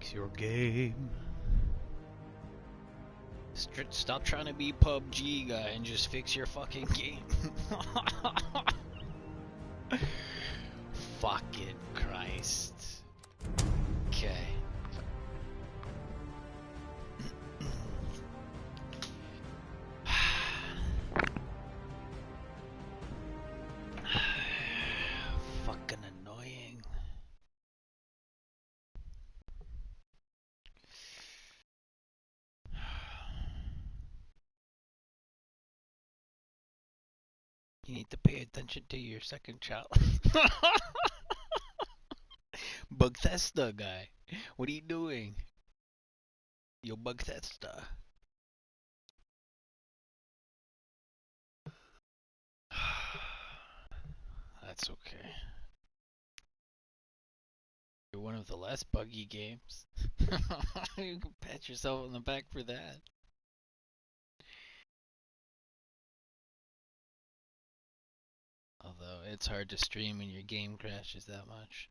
Fix your game. Stop trying to be PUBG guy and just fix your fucking game. Fucking Christ. Okay. Fucking annoying. You need to pay attention to your second child. Bugthesta guy. What are you doing? Yo, Bugthesta. That's okay. You're one of the less buggy games. You can pat yourself on the back for that. Although it's hard to stream when your game crashes that much.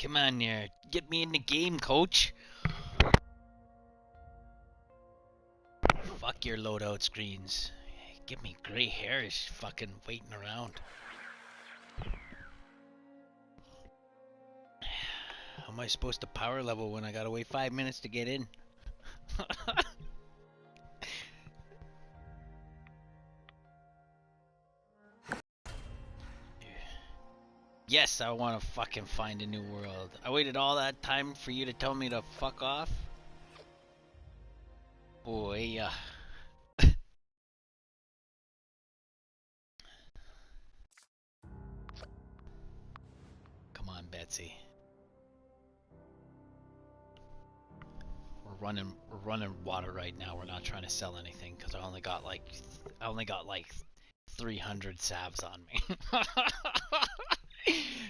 Come on there, get me in the game, coach. Fuck your loadout screens. Give me gray hairs fucking waiting around. How am I supposed to power level when I gotta wait 5 minutes to get in? Yes, I want to fucking find a new world. I waited all that time for you to tell me to fuck off? Boy, Come on, Betsy. We're running water right now. We're not trying to sell anything because I only got like 300 salves on me.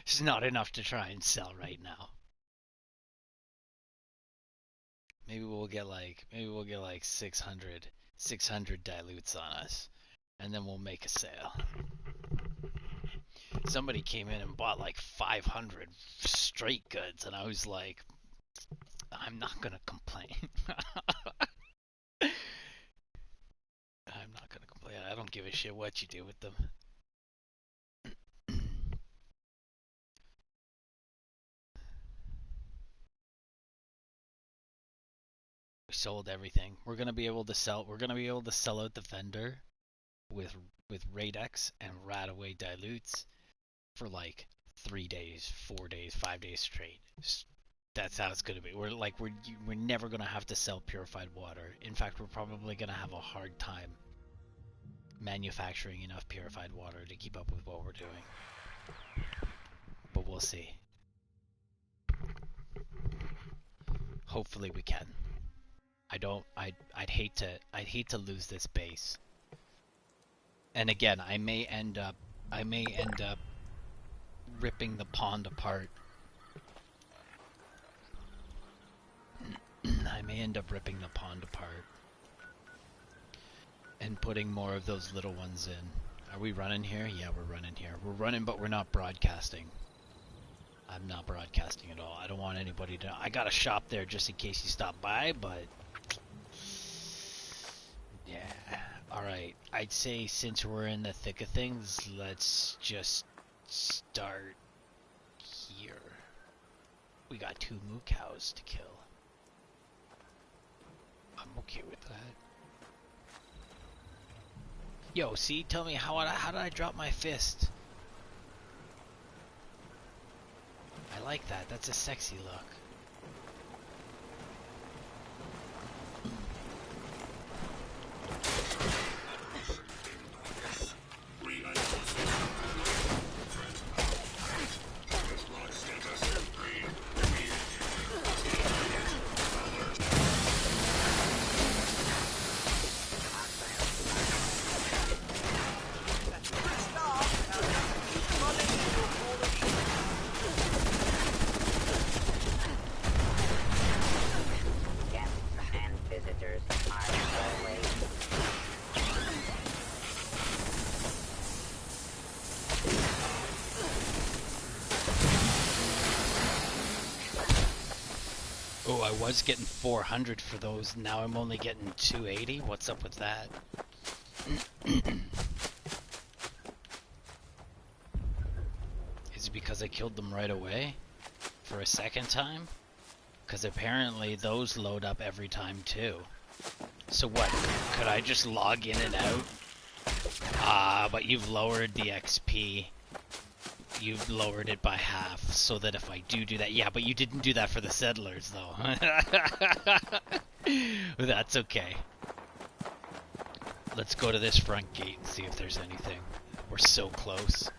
It's not enough to try and sell right now. Maybe we'll get like 600 dilutes on us, and then we'll make a sale. Somebody came in and bought like 500 straight goods, and I was like, I'm not gonna complain. I'm not gonna complain. I don't give a shit what you do with them. We sold everything. We're gonna be able to sell out the vendor with Radex and Radaway dilutes for like 3 days, 4 days, 5 days straight. That's how it's gonna be. We're never gonna have to sell purified water. In fact, we're probably gonna have a hard time manufacturing enough purified water to keep up with what we're doing. But we'll see. Hopefully we can. I'd hate to lose this base. And again, I may end up ripping the pond apart. I may end up ripping the pond apart and putting more of those little ones in. Are we running here? Yeah, we're running here. We're running, but we're not broadcasting. I'm not broadcasting at all. I don't want anybody to... I got a shop there just in case you stop by, but... Yeah. Alright. I'd say since we're in the thick of things, let's just start here. We got 2 moo cows to kill. I'm okay with that. Yo, see? Tell me, how did I drop my fist? I like that. That's a sexy look. Oh, I was getting 400 for those. Now I'm only getting 280. What's up with that? Is it because I killed them right away? For a second time? Because apparently those load up every time too. So what? Could I just log in and out? Ah, but you've lowered the XP. You've lowered it by half, so that if I do that... Yeah, but you didn't do that for the settlers, though. That's okay. Let's go to this front gate and see if there's anything. We're so close.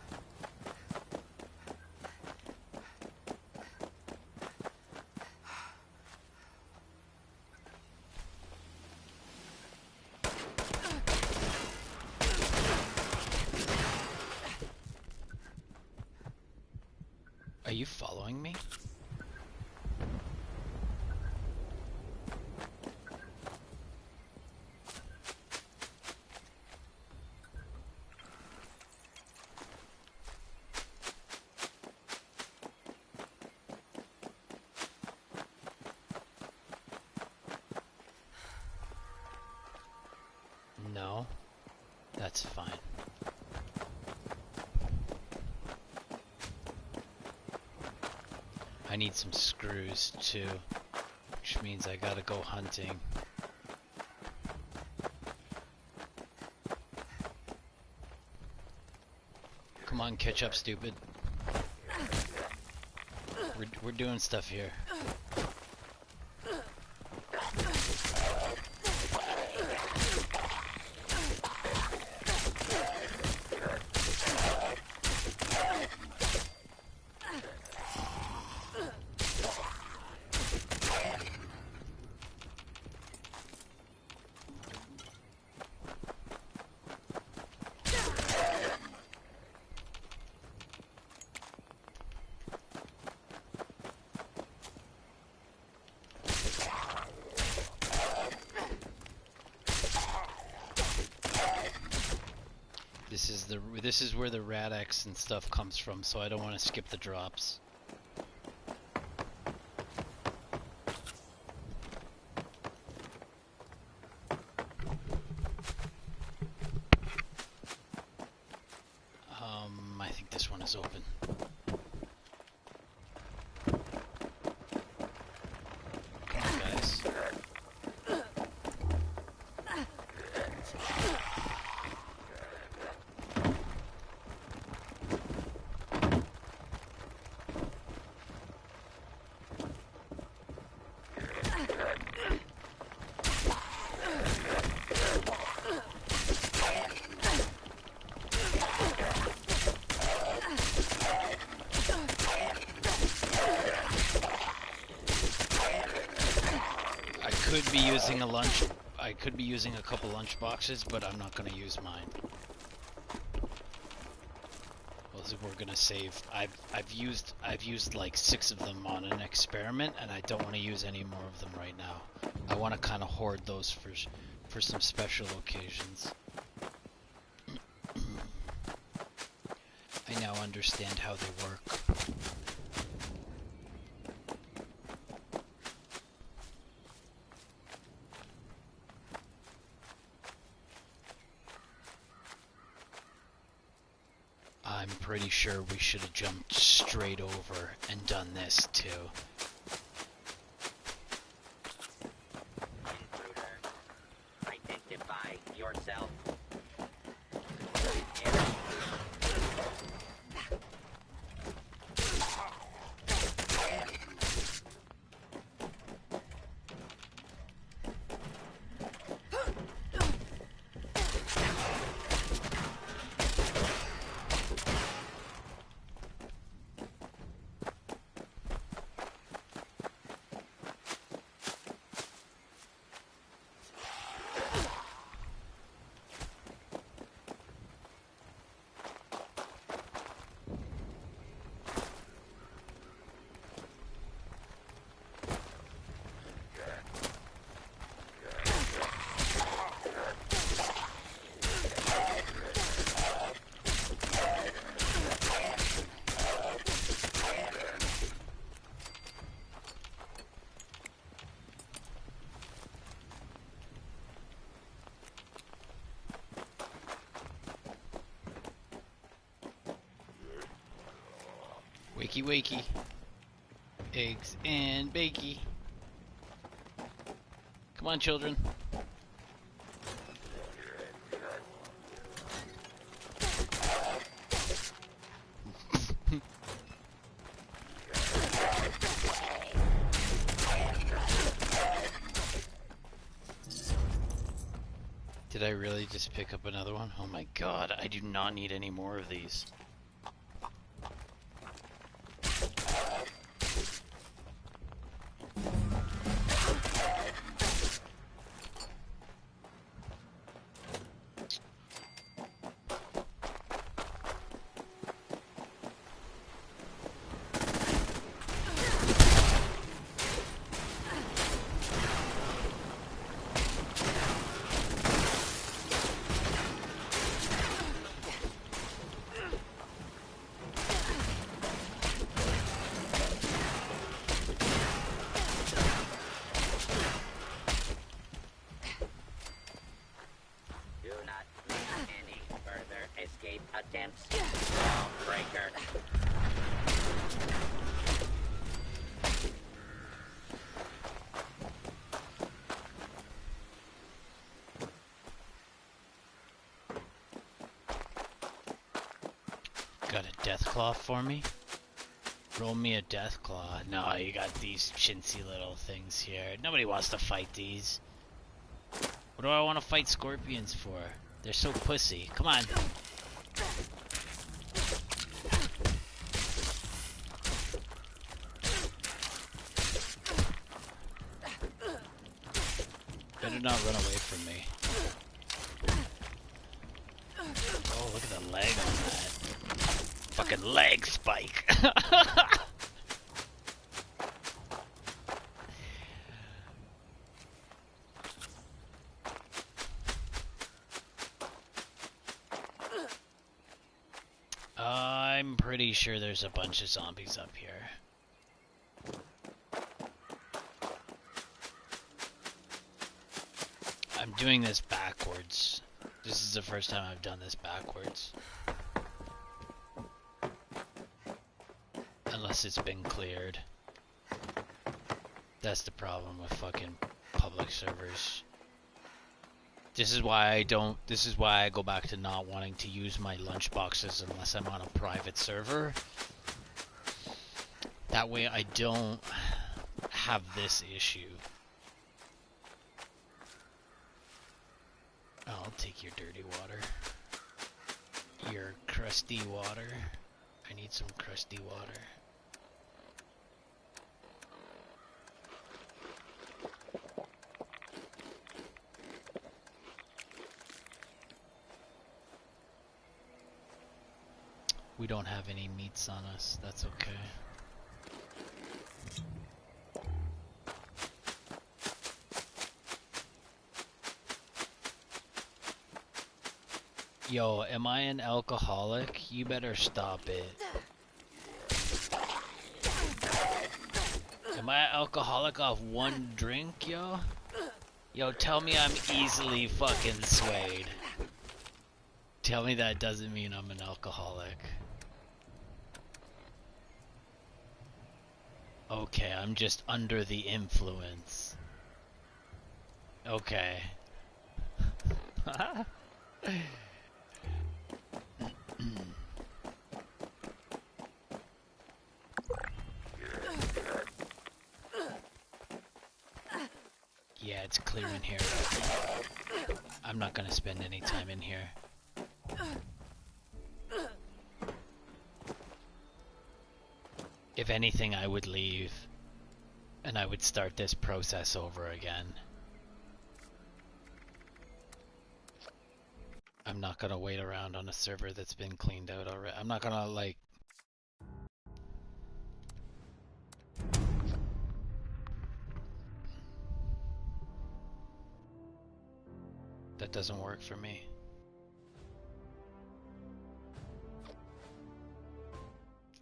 Are you following me? No, that's fine. I need some screws too, which means I gotta go hunting. Come on, catch up, stupid. We're doing stuff here. This is where the Rad-X and stuff comes from, so I don't want to skip the drops. I think this one is open. Come on, guys. I could be using a couple lunch boxes, but I'm not going to use mine. Well, we're going to save. I've used like 6 of them on an experiment, and I don't want to use any more of them right now. I want to kind of hoard those for some special occasions. I now understand how they work. I'm pretty sure we should have jumped straight over and done this too. Intruder, identify yourself. Wakey wakey. Eggs and bakey. Come on, children. Did I really just pick up another one? Oh my god, I do not need any more of these. Do not make any further escape attempts. Wall breaker. Got a death claw for me? Roll me a death claw. No, you got these chintzy little things here. Nobody wants to fight these. What do I want to fight scorpions for? They're so pussy. Come on. Better not run away from me. Oh, look at the leg on that. Fucking leg spike. I'm pretty sure there's a bunch of zombies up here. I'm doing this backwards. This is the first time I've done this backwards. Unless it's been cleared. That's the problem with fucking public servers. This is why I go back to not wanting to use my lunchboxes unless I'm on a private server. That way I don't have this issue. I'll take your dirty water. Your crusty water. I need some crusty water. We don't have any meats on us, that's okay. Yo, am I an alcoholic? You better stop it. Am I an alcoholic off one drink, yo? Yo, tell me I'm easily fucking swayed. Tell me that doesn't mean I'm an alcoholic. Okay, I'm just under the influence. Okay. Yeah, it's clear in here. I'm not gonna spend any time in here. If anything, I would leave. And I would start this process over again. I'm not gonna wait around on a server that's been cleaned out already. I'm not gonna, like... That doesn't work for me.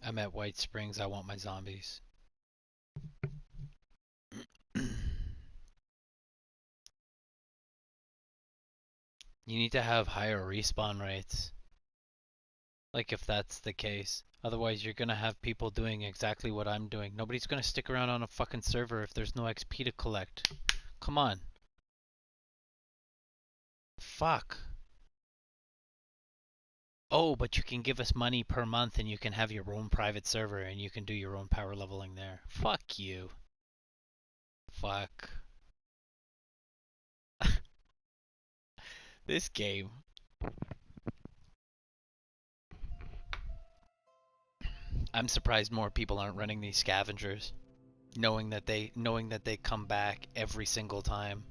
I'm at White Springs, I want my zombies. You need to have higher respawn rates. Like if that's the case. Otherwise, you're gonna have people doing exactly what I'm doing. Nobody's gonna stick around on a fucking server if there's no XP to collect. Come on. Fuck. Oh, but you can give us money per month and you can have your own private server and you can do your own power leveling there. Fuck you. Fuck. This game. I'm surprised more people aren't running these scavengers, knowing that they come back every single time.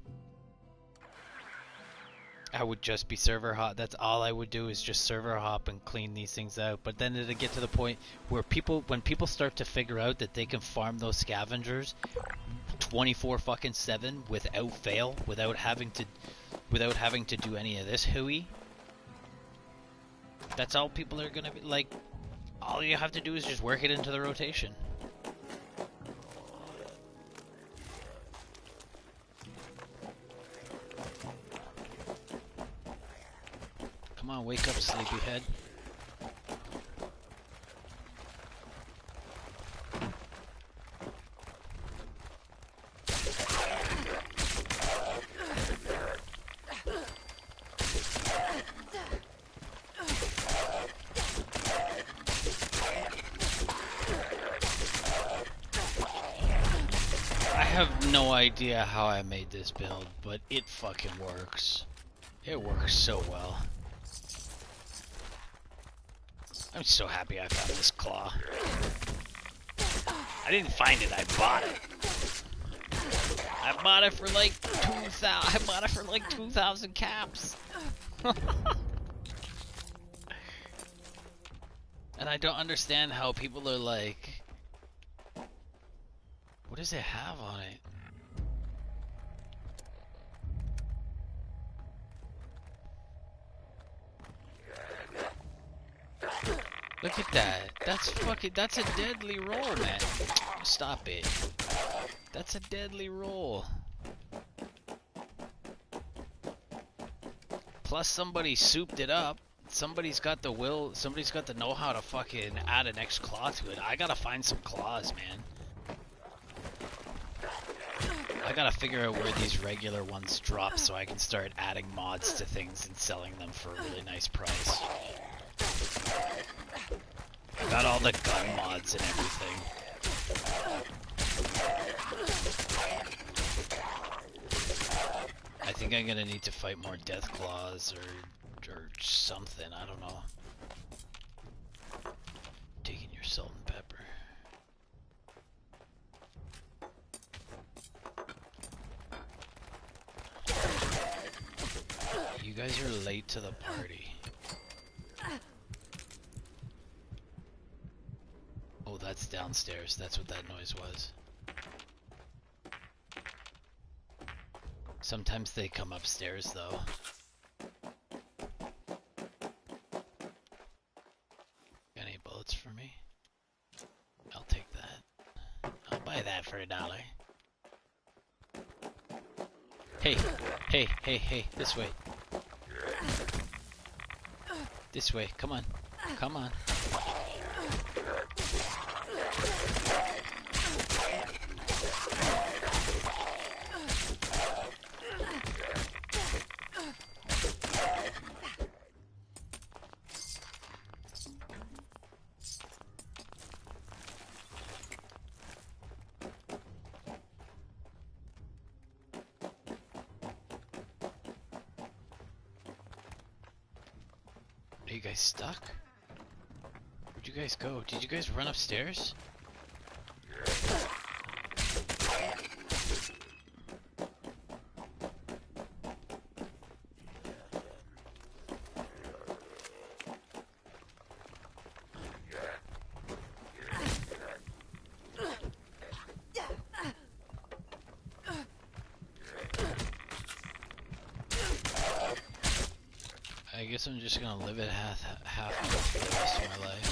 I would just be server hop. That's all I would do is just server hop and clean these things out. But then it'll get to the point where when people start to figure out that they can farm those scavengers 24 fucking 7 without fail, without having to do any of this hooey. That's all people are gonna be like. All you have to do is just work it into the rotation. Come on, wake up, sleepyhead. I have no idea how I made this build, but it fucking works. It works so well. I'm so happy I found this claw. I didn't find it, I bought it. I bought it for like 2,000. I bought it for like 2,000 caps. And I don't understand how people are like, what does it have on it? Look at that. That's a deadly roll, man. Stop it. That's a deadly roll. Plus somebody souped it up. Somebody's got the will, somebody's got the know-how to fucking add an X claw to it. I gotta find some claws, man. I gotta figure out where these regular ones drop so I can start adding mods to things and selling them for a really nice price. I got all the gun mods and everything. I think I'm gonna need to fight more death claws or something, I don't know. Taking your salt and pepper. You guys are late to the party. Oh, that's downstairs. That's what that noise was. Sometimes they come upstairs, though. Got any bullets for me? I'll take that. I'll buy that for $1. Hey, hey, hey, hey, this way. This way, come on. Come on. Are you guys stuck? Where'd you guys go? Did you guys run upstairs? I guess I'm just gonna live it half for the rest of my life.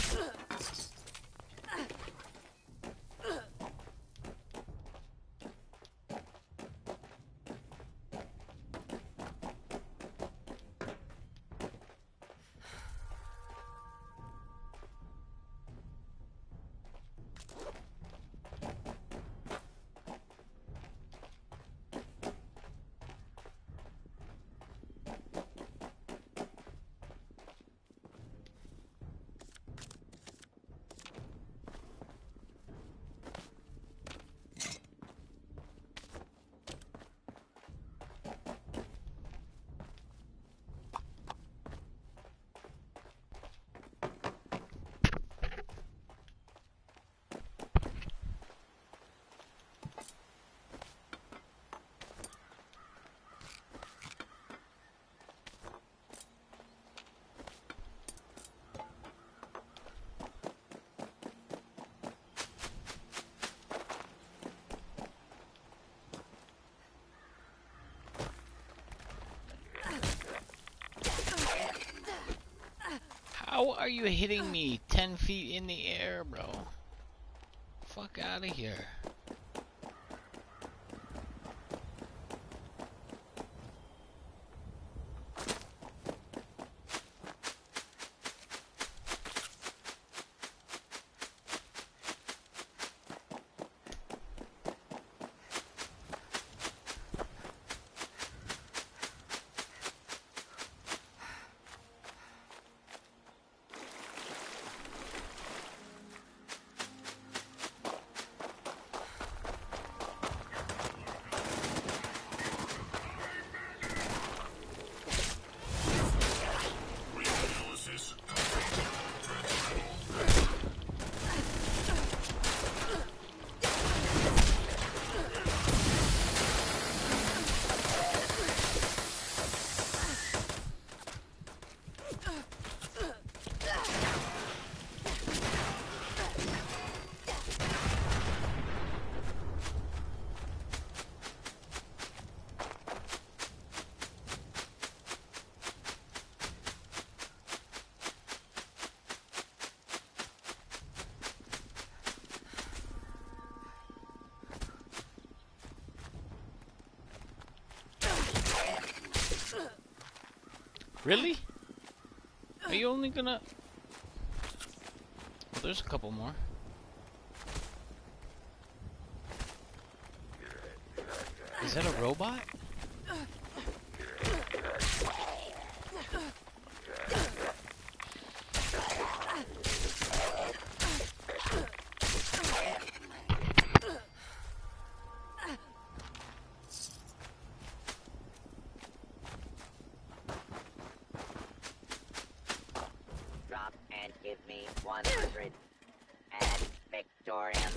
How are you hitting me 10 feet in the air, bro? Fuck out of here. Really? Are you only gonna... Well, there's a couple more. Is that a robot? Drop and give me 100. And Victorian.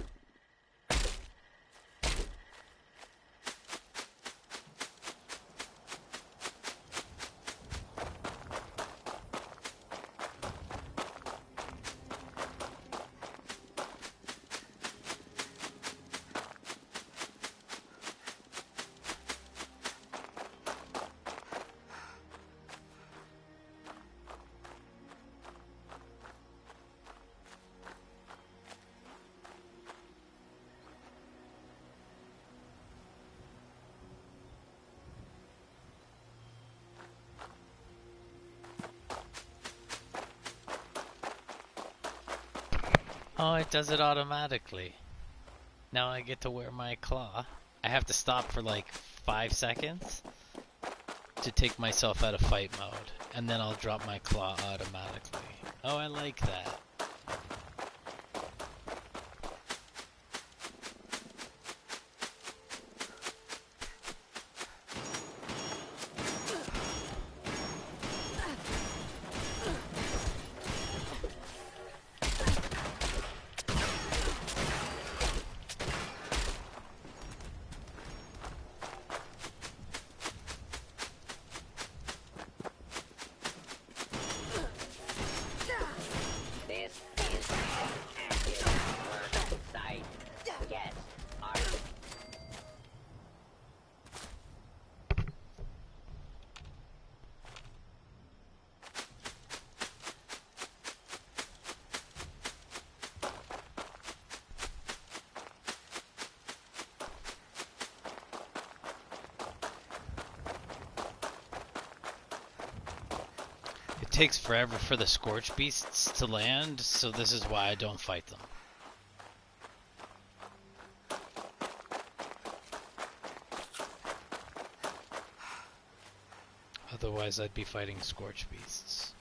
Oh, it does it automatically. Now I get to wear my claw. I have to stop for like 5 seconds to take myself out of fight mode, and then I'll drop my claw automatically. Oh, I like that. This is an active work site. Yes, art. It takes forever for the Scorch Beasts to land, so this is why I don't fight them. Otherwise I'd be fighting Scorch Beasts.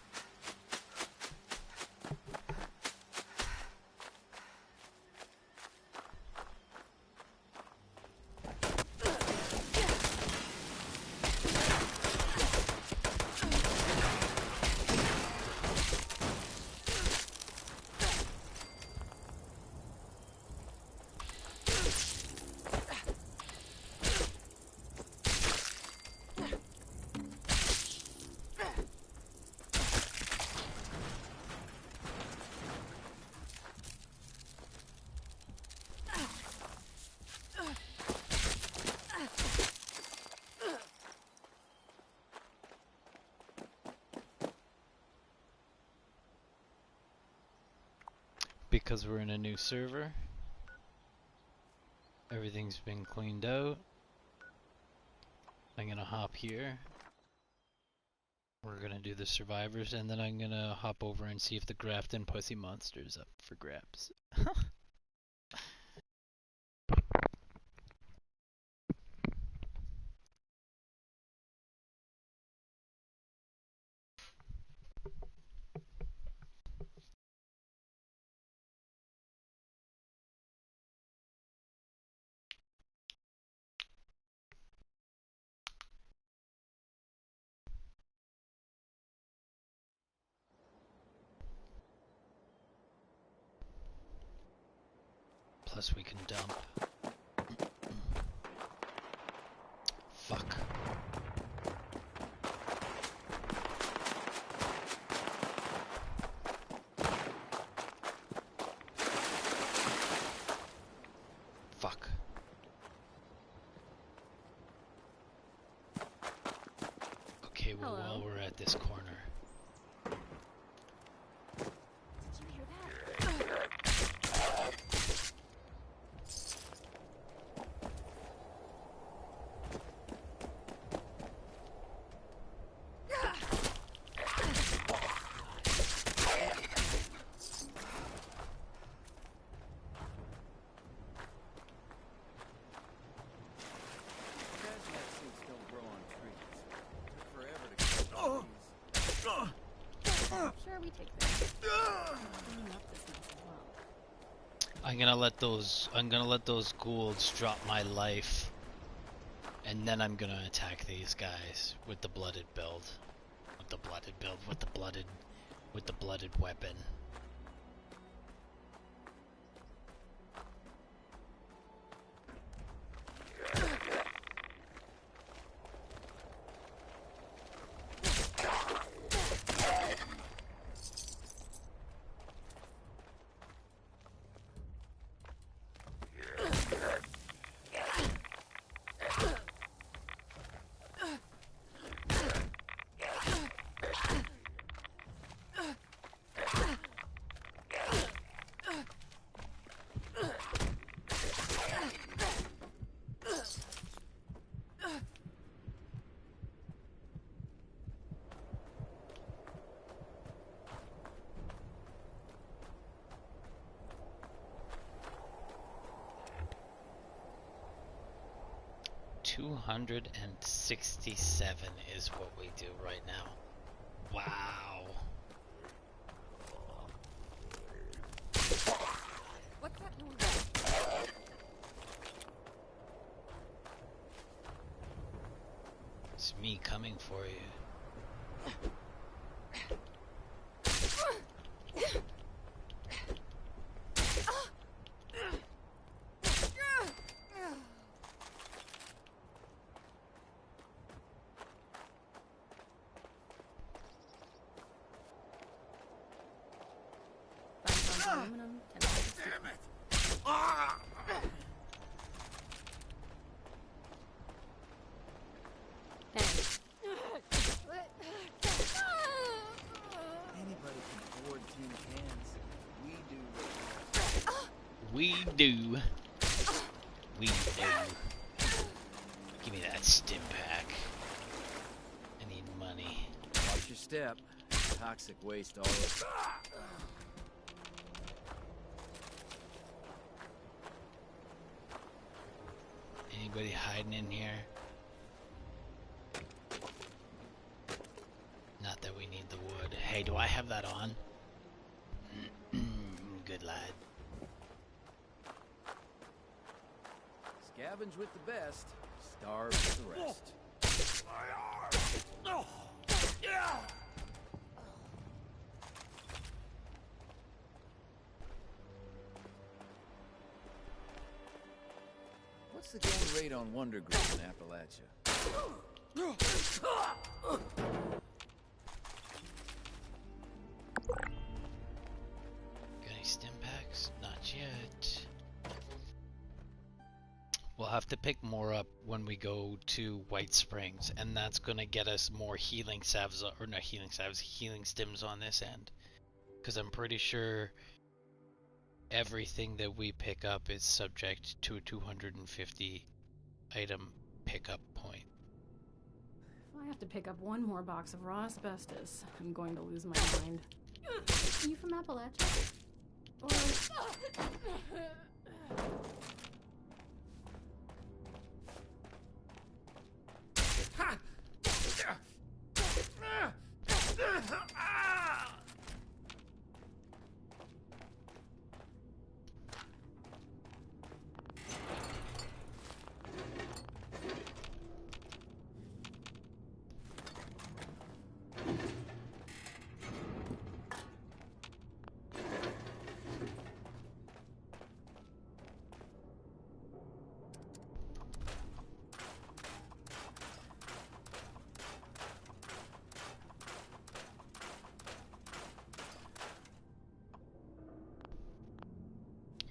because we're in a new server. Everything's been cleaned out. I'm gonna hop here. We're gonna do the survivors, and then I'm gonna hop over and see if the Grafton Pussy Monster's up for grabs. Plus we can dump. Fuck. Fuck. Okay, well, Hello. while we're at this corner. Did you hear that? Sure, we take this. Cleaning up this mess as well. I'm gonna let those ghouls drop my life. And then I'm gonna attack these guys with the blooded build. With the blooded weapon. $267 is what we do right now. Wow. What's that noise? It's me coming for you. Aluminum, 1060. Damn it! Ah! Hey. Anybody can afford tin cans. We do. We do. We do. Give me that stim pack. I need money. Watch your step. Toxic waste all over. Anybody hiding in here? Not that we need the wood. Hey, do I have that on? Good lad. Scavenge with the best. Starve with the rest. My arm! Yeah! What's the going rate on Wonder Green in Appalachia? Got any stim packs? Not yet. We'll have to pick more up when we go to White Springs, and that's gonna get us more healing salves, or not healing salves, healing stims on this end. Because I'm pretty sure everything that we pick up is subject to a 250 item pickup point. If I have to pick up one more box of raw asbestos, I'm going to lose my mind. Are you from Appalachia? Or...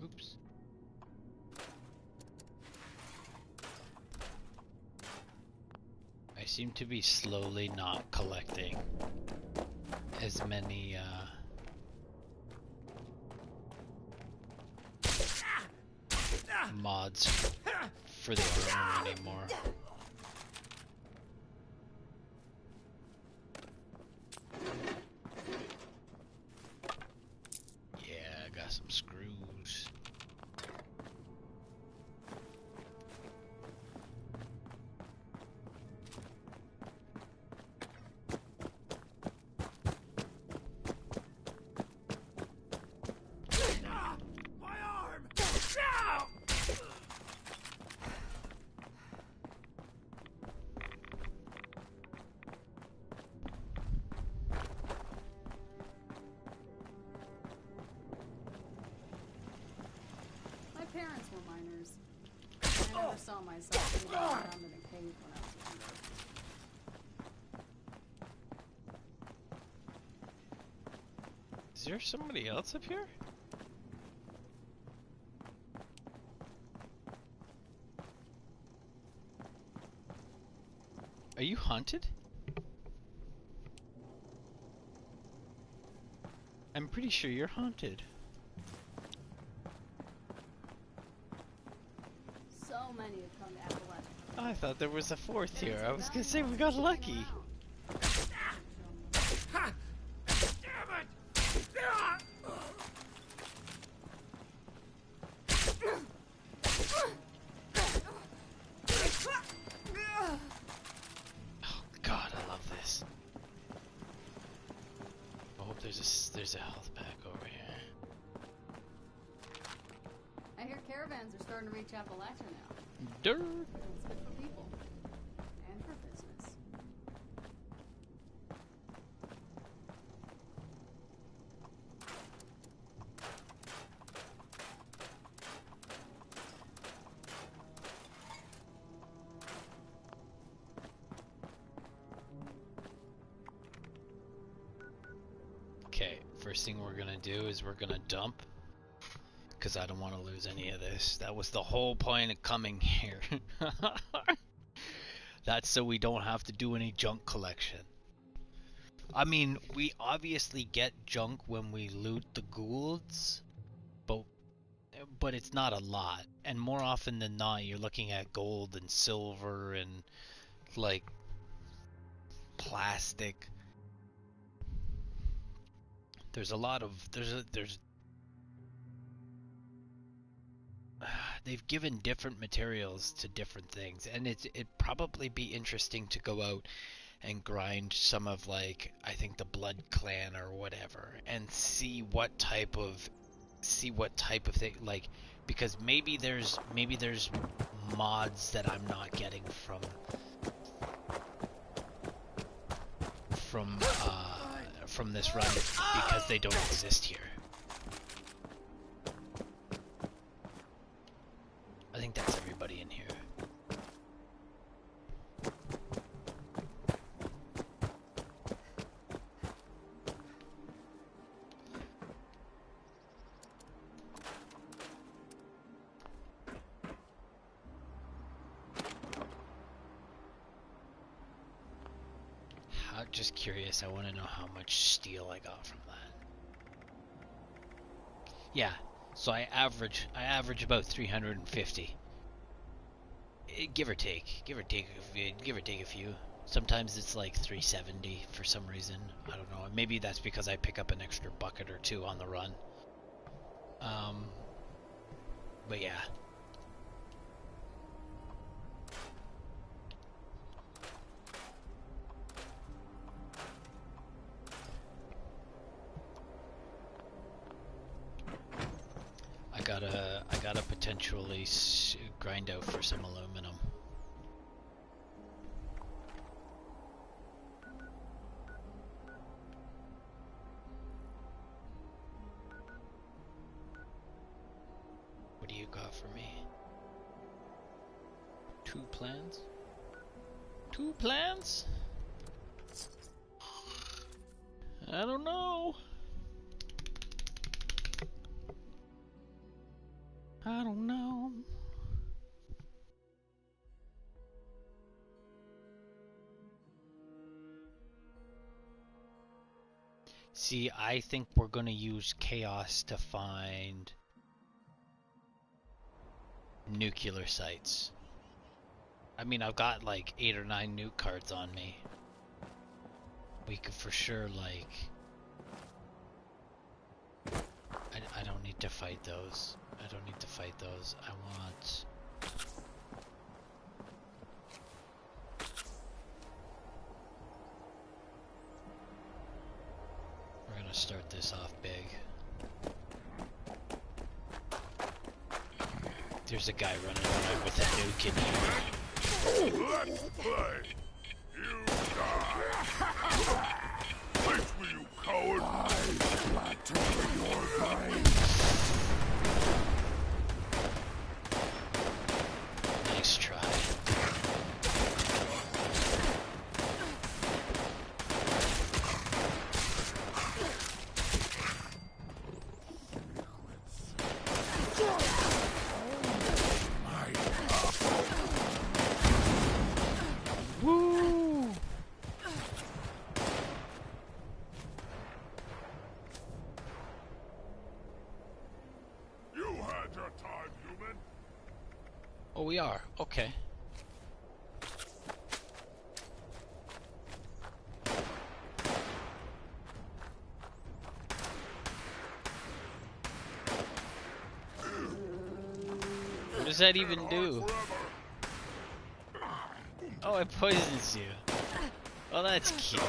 Oops. I seem to be slowly not collecting as many mods for the armor anymore. Yeah, I got some screws. My parents were miners. I never saw myself moving around in a cave when I was younger. Is there somebody else up here? Are you haunted? I'm pretty sure you're haunted. So many have come to Appalachia. I thought there was a fourth here. I was gonna say we got lucky. Oh God, I love this. I hope there's a health pack over here. I hear caravans are starting to reach Appalachia now. Dirt. It's good for people. And for business. Okay, first thing we're gonna do is we're gonna dump, because I don't want to lose any of this. That was the whole point of coming here. That's so we don't have to do any junk collection. I mean, we obviously get junk when we loot the Goulds, but it's not a lot. And more often than not, you're looking at gold and silver and like plastic. There's a lot of they've given different materials to different things, and it'd probably be interesting to go out and grind some of, like, I think the Blood Clan or whatever, and see what type of thing, like, because maybe there's mods that I'm not getting from this run because they don't exist here. I think that's everybody in here. Just curious, I want to know how much steel I got from that. Yeah, So I average about 350. Give or take. Give or take a few. Sometimes it's like 370 for some reason. I don't know. Maybe that's because I pick up an extra bucket or two on the run. But yeah. I gotta potentially grind out for some aluminum. What do you got for me? 2 plans? 2 plans? I don't know. I don't know. See, I think we're gonna use chaos to find nuclear sites. I mean, I've got like 8 or 9 nuke cards on me. We could for sure like... I don't need to fight those. I don't need to fight those. I want... We're gonna start this off big. There's a guy running around with a nuke in here. Let's play! You die! Face me, you coward! I flatter your brain! Nice try. Woo! You had your time, human! Oh, we are. Okay. What does that even do? Oh, it poisons you. Oh, that's cute.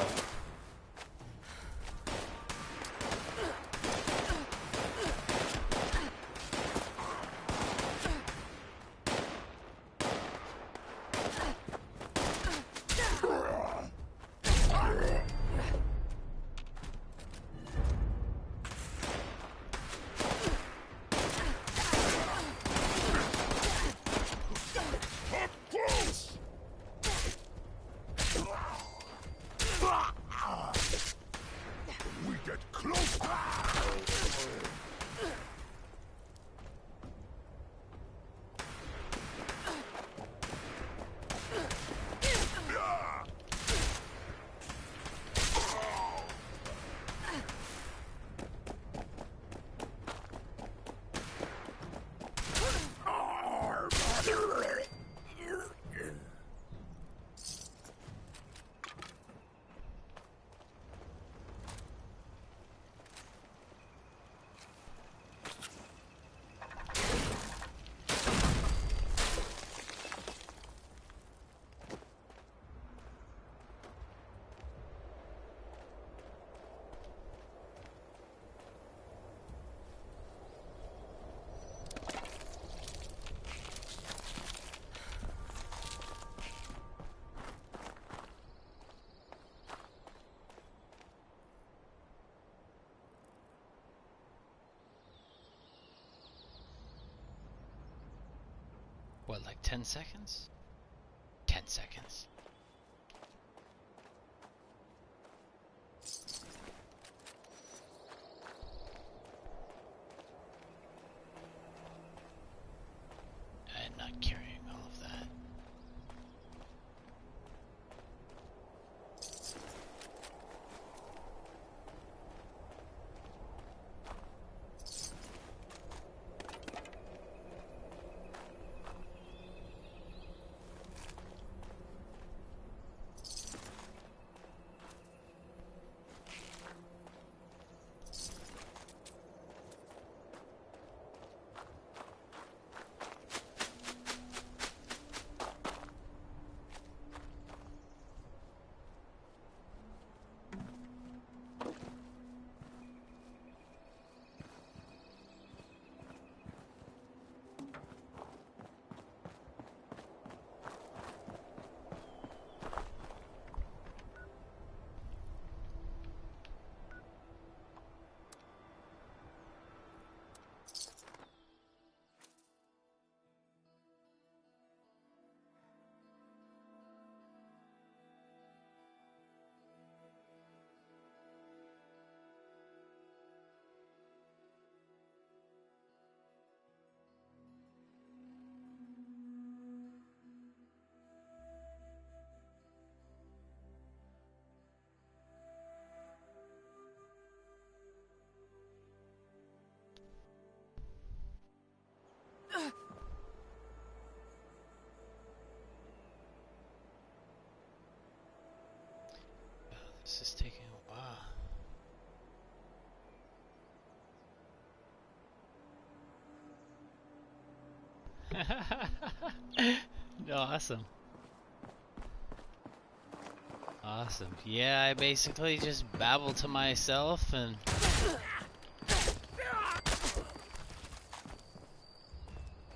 Up close! We get closer! What, like 10 seconds? 10 seconds. I'm not carrying all of that. Awesome. Awesome. Yeah, I basically just babble to myself and...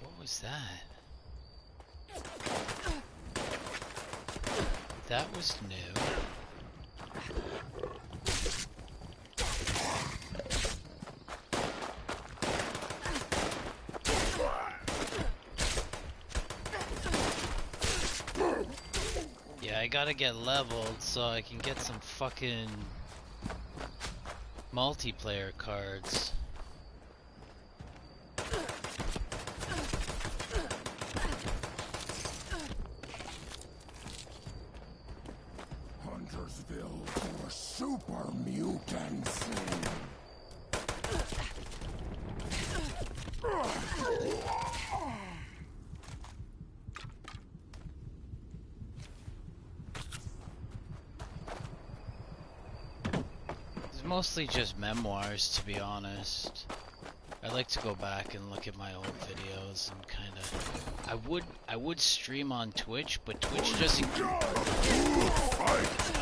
What was that? That was new. Yeah, I gotta get leveled so I can get some fucking multiplayer cards. Huntersville for super mutants. It's mostly just memoirs, to be honest. I like to go back and look at my old videos and kind of. I would stream on Twitch, but Twitch doesn't. Oh,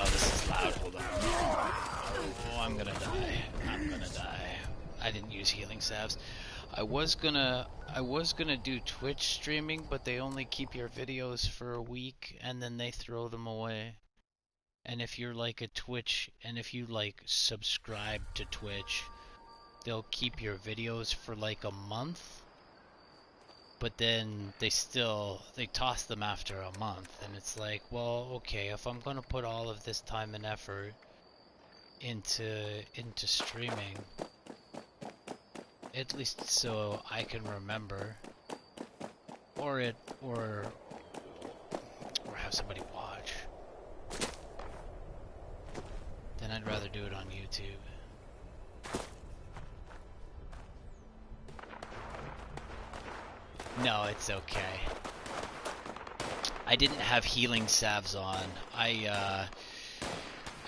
this is loud. Hold on. Oh, I'm gonna die. I'm gonna die. I didn't use healing salves. I was gonna do Twitch streaming, but they only keep your videos for a week and then they throw them away. And if you're like a Twitch, and if you like subscribe to Twitch, they'll keep your videos for like a month, but then they toss them after a month, and it's like, well, okay, if I'm gonna put all of this time and effort into streaming, at least so I can remember, or have somebody watch, then I'd rather do it on YouTube. No, it's okay. I didn't have healing salves on. I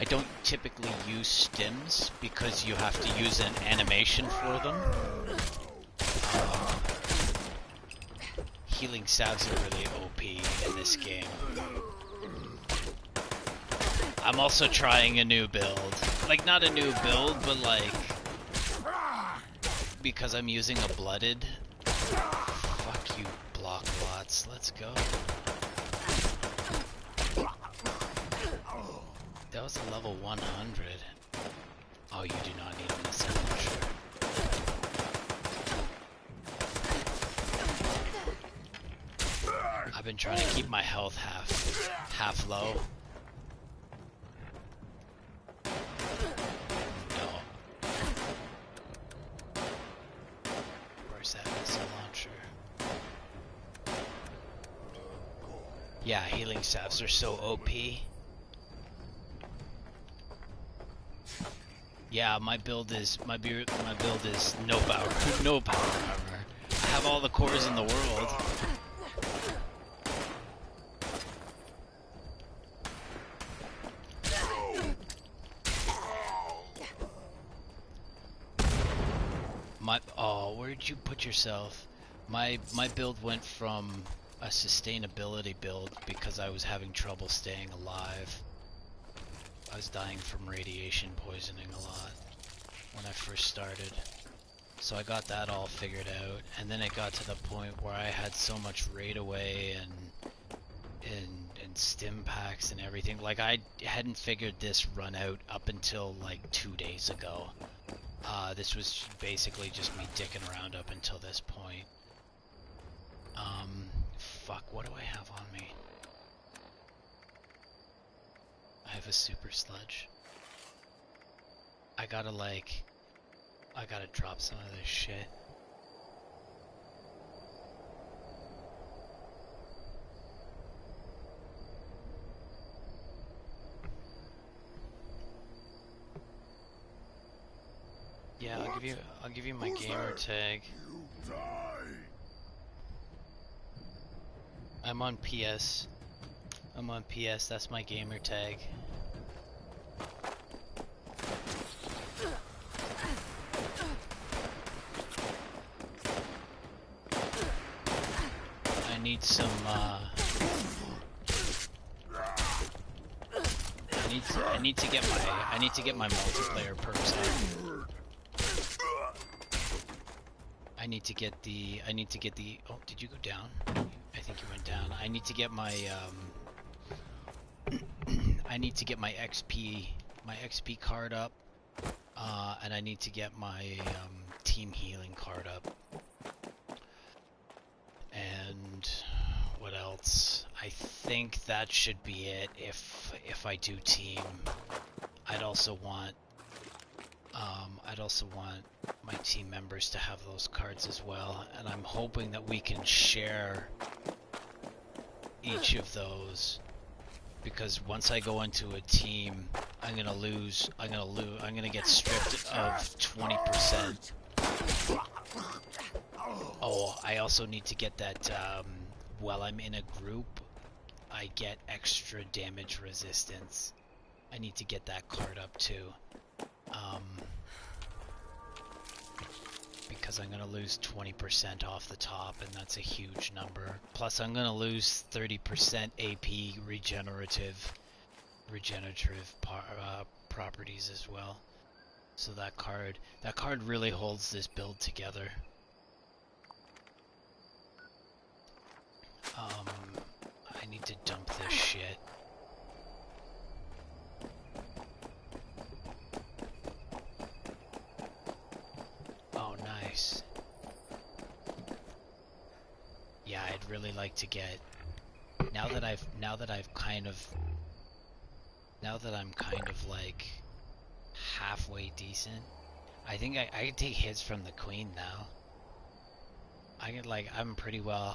don't typically use stims because you have to use an animation for them. Healing salves are really OP in this game. I'm also trying a new build. Like, not a new build, but like... Because I'm using a blooded... Fuck you, block bots. Let's go. That was a level 100. Oh, you do not need a missile launcher. I've been trying to keep my health half low. No. Where's that missile launcher? Yeah, healing salves are so OP. Yeah, my build is no power armor. I have all the cores in the world. Where'd you put yourself? My build went from a sustainability build because I was having trouble staying alive. I was dying from radiation poisoning a lot when I first started. So I got that all figured out, and then it got to the point where I had so much raid away and stim packs and everything. Like, I hadn't figured this run out up until like 2 days ago. This was basically just me dicking around up until this point. Fuck, what do I have on me? I have a super sludge. I gotta drop some of this shit. Yeah, I'll give you my gamer tag. I'm on PS. That's my gamer tag. need some, I need to get my multiplayer perks up. I need to get the, oh, did you go down? I think you went down. I need to get my, I need to get my XP card up, and I need to get my, team healing card up. And what else? I think that should be it if I do team. I'd also want my team members to have those cards as well, and I'm hoping that we can share each of those, because once I go into a team, I'm gonna get stripped of 20%. Oh, I also need to get that, while I'm in a group, I get extra damage resistance. I need to get that card up too. Because I'm gonna lose 20% off the top, and that's a huge number. Plus I'm gonna lose 30% AP regenerative properties as well. So that card really holds this build together. I need to dump this shit. Oh, nice. Yeah, I'd really like to get, now that I'm kind of like halfway decent, I think I can take hits from the queen now. I'm pretty well,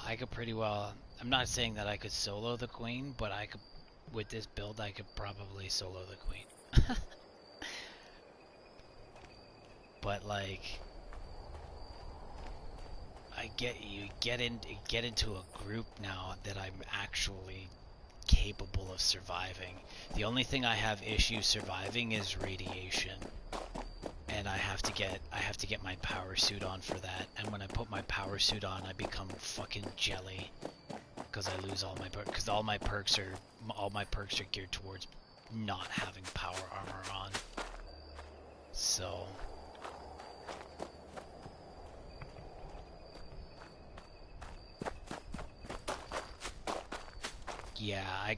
I'm not saying that I could solo the queen, but I could, with this build, I could probably solo the queen. But like, you get into a group now that I'm actually capable of surviving. The only thing I have issues surviving is radiation. And I have to get my power suit on for that. And when I put my power suit on, I become fucking jelly, because I lose all my perks. Because all my perks are geared towards not having power armor on. So yeah, I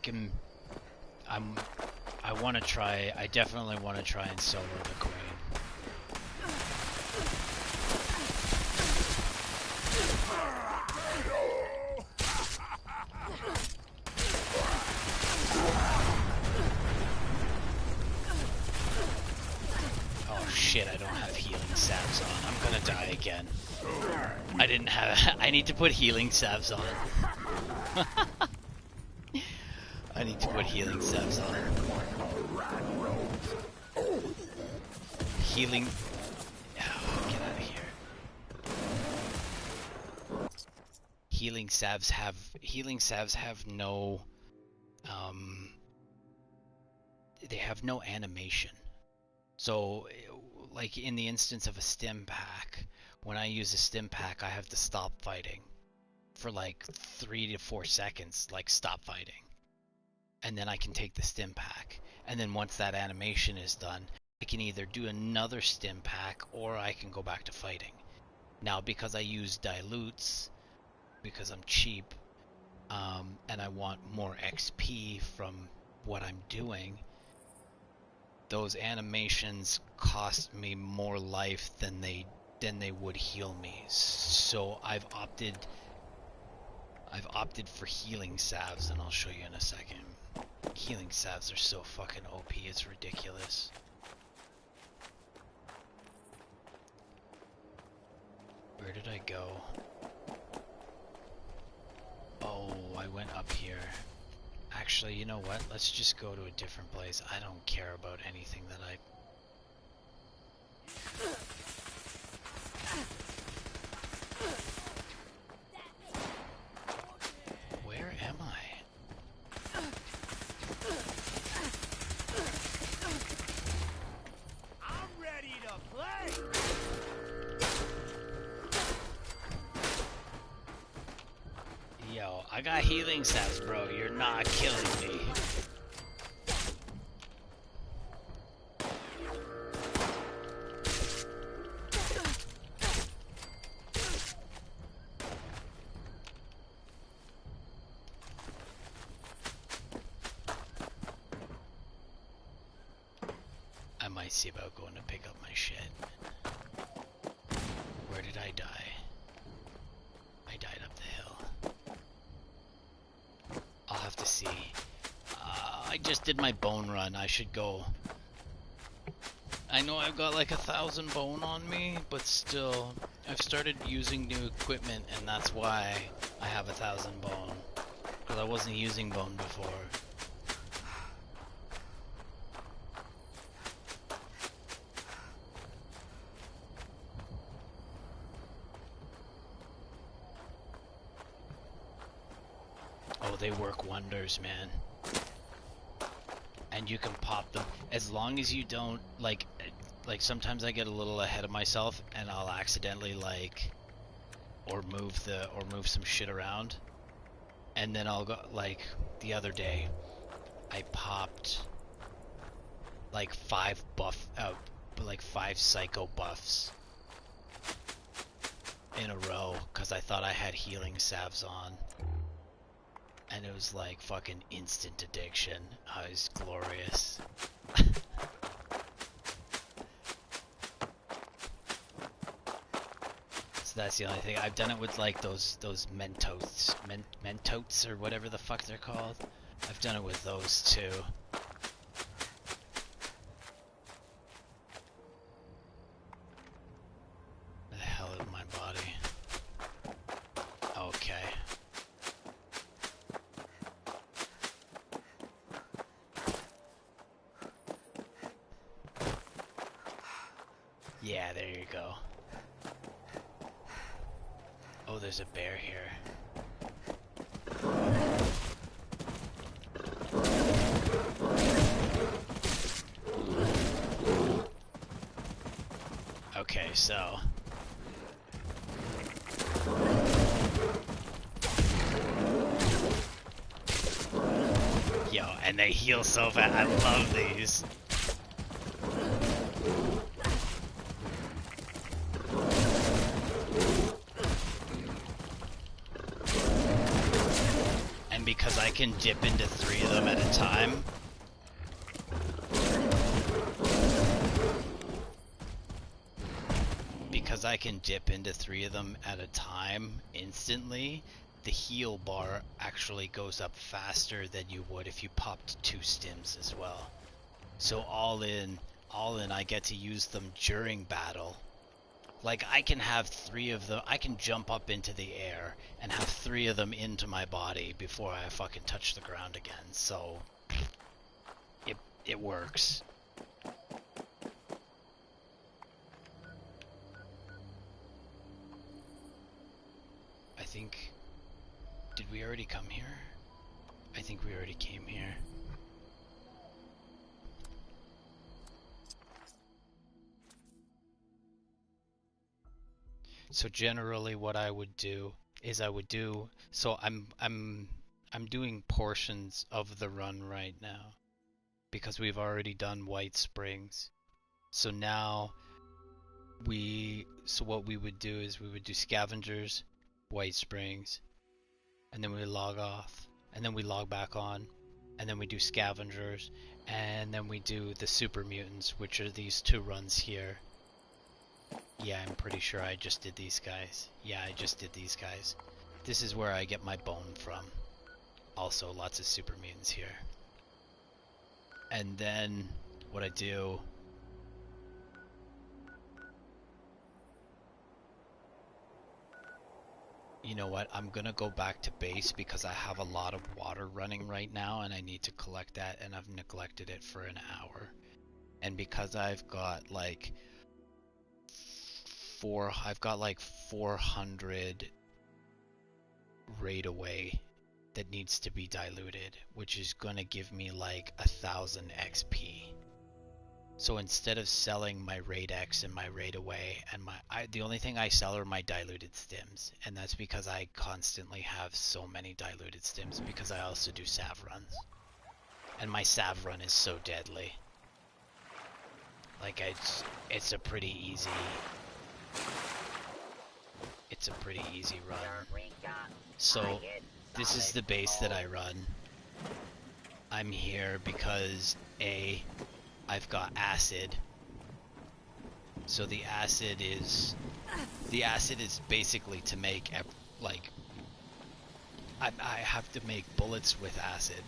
definitely want to try and solo the queen. Oh shit, I don't have healing salves on. I'm gonna die again. I need to put healing salves on. I need to put healing salves on. Healing... Oh, get out of here. Healing salves have no... they have no animation. So, like in the instance of a stim pack, when I use a stim pack, I have to stop fighting for like 3 to 4 seconds, like stop fighting. And then I can take the stim pack. And then once that animation is done, I can either do another stim pack or I can go back to fighting. Now, because I use dilutes, because I'm cheap, and I want more XP from what I'm doing, those animations cost me more life than they would heal me. So I've opted for healing salves, and I'll show you in a second. Healing salves are so fucking OP, it's ridiculous. Where did I go? Oh, I went up here. Actually, you know what? Let's just go to a different place. I don't care about anything that I... Where am I? I'm ready to play! Yo, I healing salves, bro. You're not killing me. I might see about going to pick up my shit. Where did I die? I died up the hill. I'll have to see. I just did my bone run. I should go. I know I've got like 1,000 bone on me, but still, I've started using new equipment, and that's why I have 1,000 bone. Because I wasn't using bone before. Oh, they work wonders, man. And you can pop them as long as you don't like sometimes I get a little ahead of myself and I'll accidentally or move some shit around, and then I'll go like the other day I popped like 5 psycho buffs in a row because I thought I had healing salves on. And it was like fucking instant addiction. Oh, it was glorious. So that's the only thing. I've done it with like those Mentos or whatever the fuck they're called. I've done it with those too. Where the hell is my body? Okay. Yeah, there you go. Oh, there's a bear here. Okay, so... Yo, and they heal so fast. I love these. Because I can dip into 3 of them at a time. Because I can dip into 3 of them at a time instantly, the heal bar actually goes up faster than you would if you popped 2 stims as well. So all in, I get to use them during battle. Like, I can have 3 of them, I can jump up into the air and have 3 of them into my body before I fucking touch the ground again, so it works. I think, did we already come here? I think we already came here. So generally what I would do is so I'm doing portions of the run right now because we've already done White Springs. So now what we would do is we would do Scavengers, White Springs, and then we log off, and then we log back on, and then we do Scavengers, and then we do the Super Mutants, which are these 2 runs here. Yeah, I'm pretty sure I just did these guys. Yeah, I just did these guys. This is where I get my bone from. Also, lots of super mutants here. And then, what I do... You know what, I'm gonna go back to base because I have a lot of water running right now and I need to collect that, and I've neglected it for an hour. And because I've got like... I've got like 400 raid away that needs to be diluted, which is gonna give me like 1,000 XP. So instead of selling my Raid X and my Raid Away and the only thing I sell are my diluted stims, and that's because I constantly have so many diluted stims because I also do salve runs. And my salve run is so deadly. Like it's a pretty easy run. So this is the base that I run. I'm here because I've got acid. So the acid is basically to make like I have to make bullets with acid.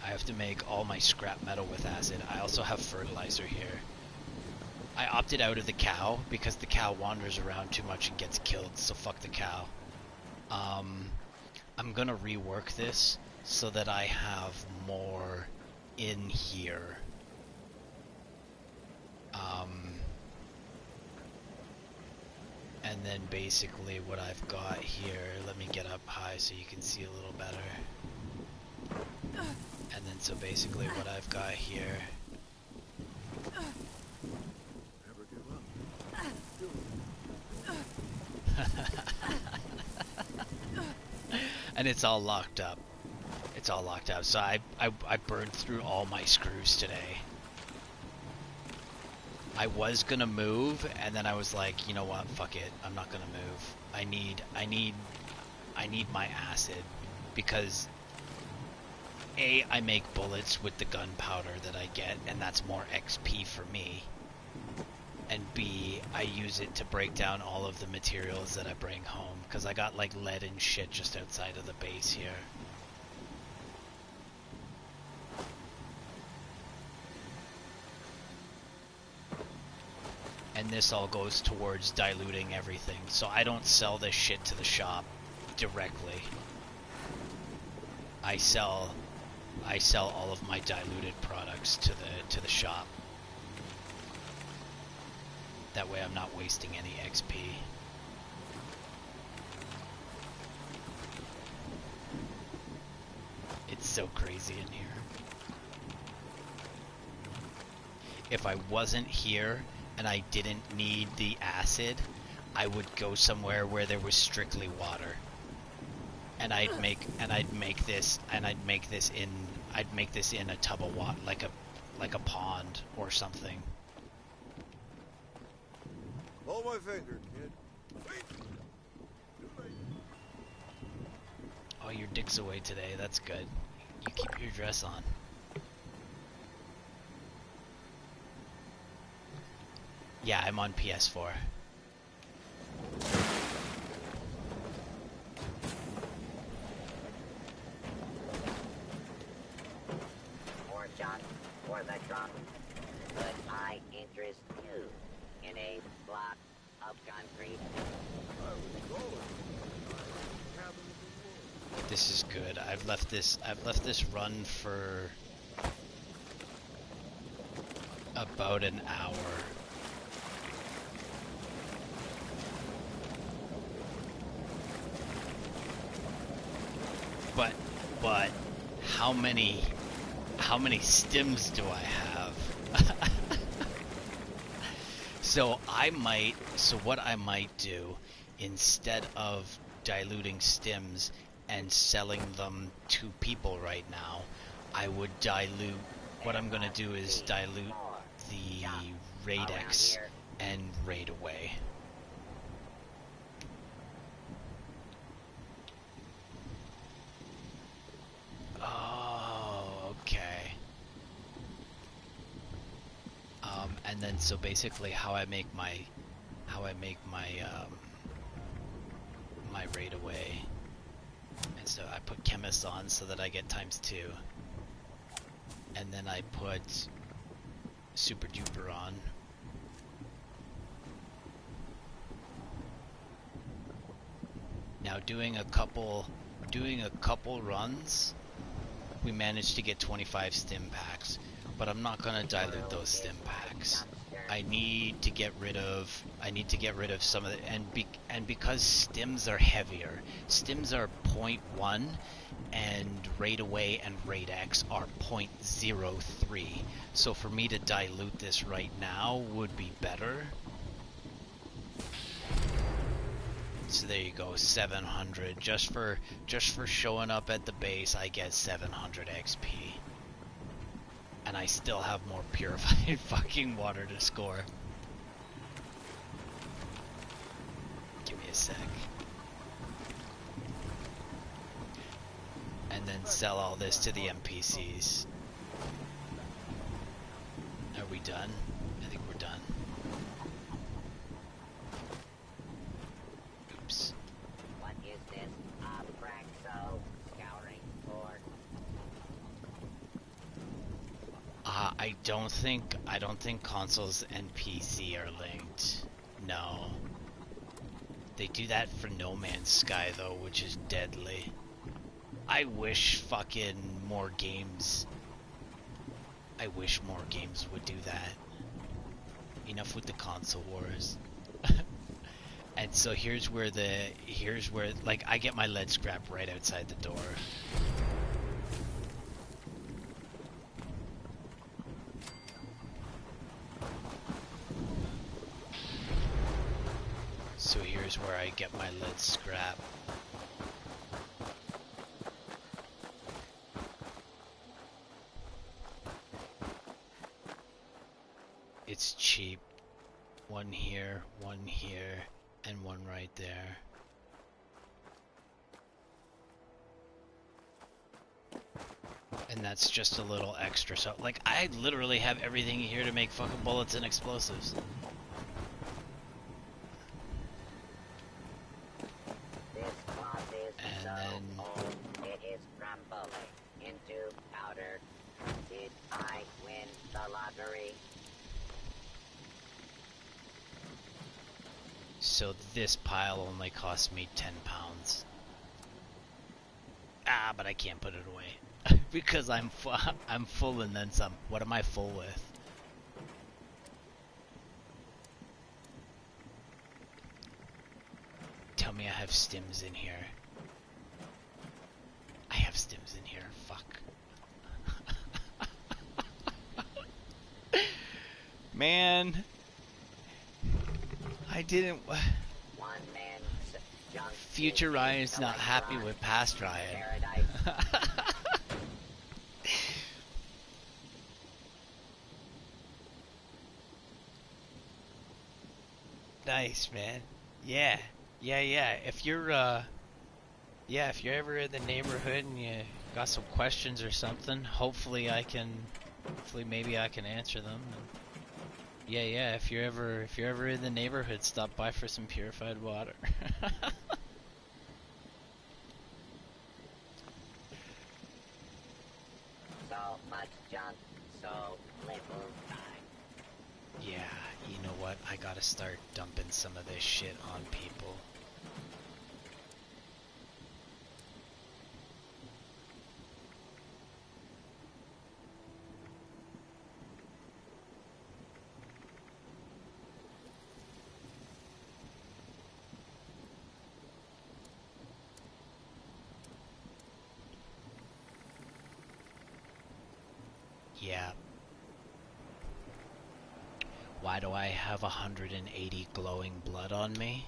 I have to make all my scrap metal with acid. I also have fertilizer here. I opted out of the cow because the cow wanders around too much and gets killed, so fuck the cow. I'm gonna rework this so that I have more in here. And then basically what I've got here, let me get up high so you can see a little better. And then so basically what I've got here. And it's all locked up. It's all locked up. So I burned through all my screws today. I was gonna move, and then I was like, you know what? Fuck it. I'm not gonna move. I need my acid because A, I make bullets with the gunpowder that I get, and that's more XP for me. And B, I use it to break down all of the materials that I bring home, because I got like lead and shit just outside of the base here. And this all goes towards diluting everything, so I don't sell this shit to the shop directly. I sell all of my diluted products to the shop. That way I'm not wasting any XP. It's so crazy in here. If I wasn't here and I didn't need the acid, I would go somewhere where there was strictly water. And I'd make this in a tub of water, like a pond or something. Hold my finger, kid. Oh, your dick's away today. That's good. You keep your dress on. Yeah, I'm on PS4. More shots for the truck. Could I interest you in a block of concrete? This is good. I've left this run for about an hour. But how many stims do I have? So what I might do, instead of diluting stims and selling them to people right now, I would dilute, what I'm gonna do is dilute the Raid X and Raid Away. Oh, okay. And then so basically how I make my my Raid Away. And so I put Chemist on so that I get ×2. And then I put Super Duper on. Now doing a couple runs, we managed to get 25 stim packs, but I'm not gonna dilute those stim packs. I need to get rid of some of the, and because stims are heavier. Stims are 0.1 and Raid Away and Raid X are 0.03. So for me to dilute this right now would be better. So there you go, 700. Just for showing up at the base, I get 700 XP. And I still have more purified fucking water to score. Give me a sec. And then sell all this to the NPCs. Are we done? I think we're done. Oops. What is this Abraxo scouring for? I don't think consoles and PC are linked. No. They do that for No Man's Sky though, which is deadly. I wish fucking more games. I wish more games would do that. Enough with the console wars. And so here's where like I get my lead scrap right outside the door. So here's where I get my lead scrap. It's cheap. One here, and one right there. And that's just a little extra. So, like, I literally have everything here to make fucking bullets and explosives. This cloth is And so then- old, it is crumbling into powder. Did I win the lottery? So this pile only cost me 10 pounds. Ah, but I can't put it away. Because I'm full and then some. What am I full with? Tell me I have stims in here. I have stims in here. Fuck. Man. I didn't... One man's junk Future is Ryan's not happy electron with past Ryan. paradise. Nice, man. Yeah. If you're if you're ever in the neighborhood and you got some questions or something, hopefully maybe I can answer them. Yeah, if you're ever in the neighborhood, stop by for some purified water. So much junk, so little time. Yeah, you know what? I gotta start dumping some of this shit on people. Yeah. Why do I have 180 glowing blood on me?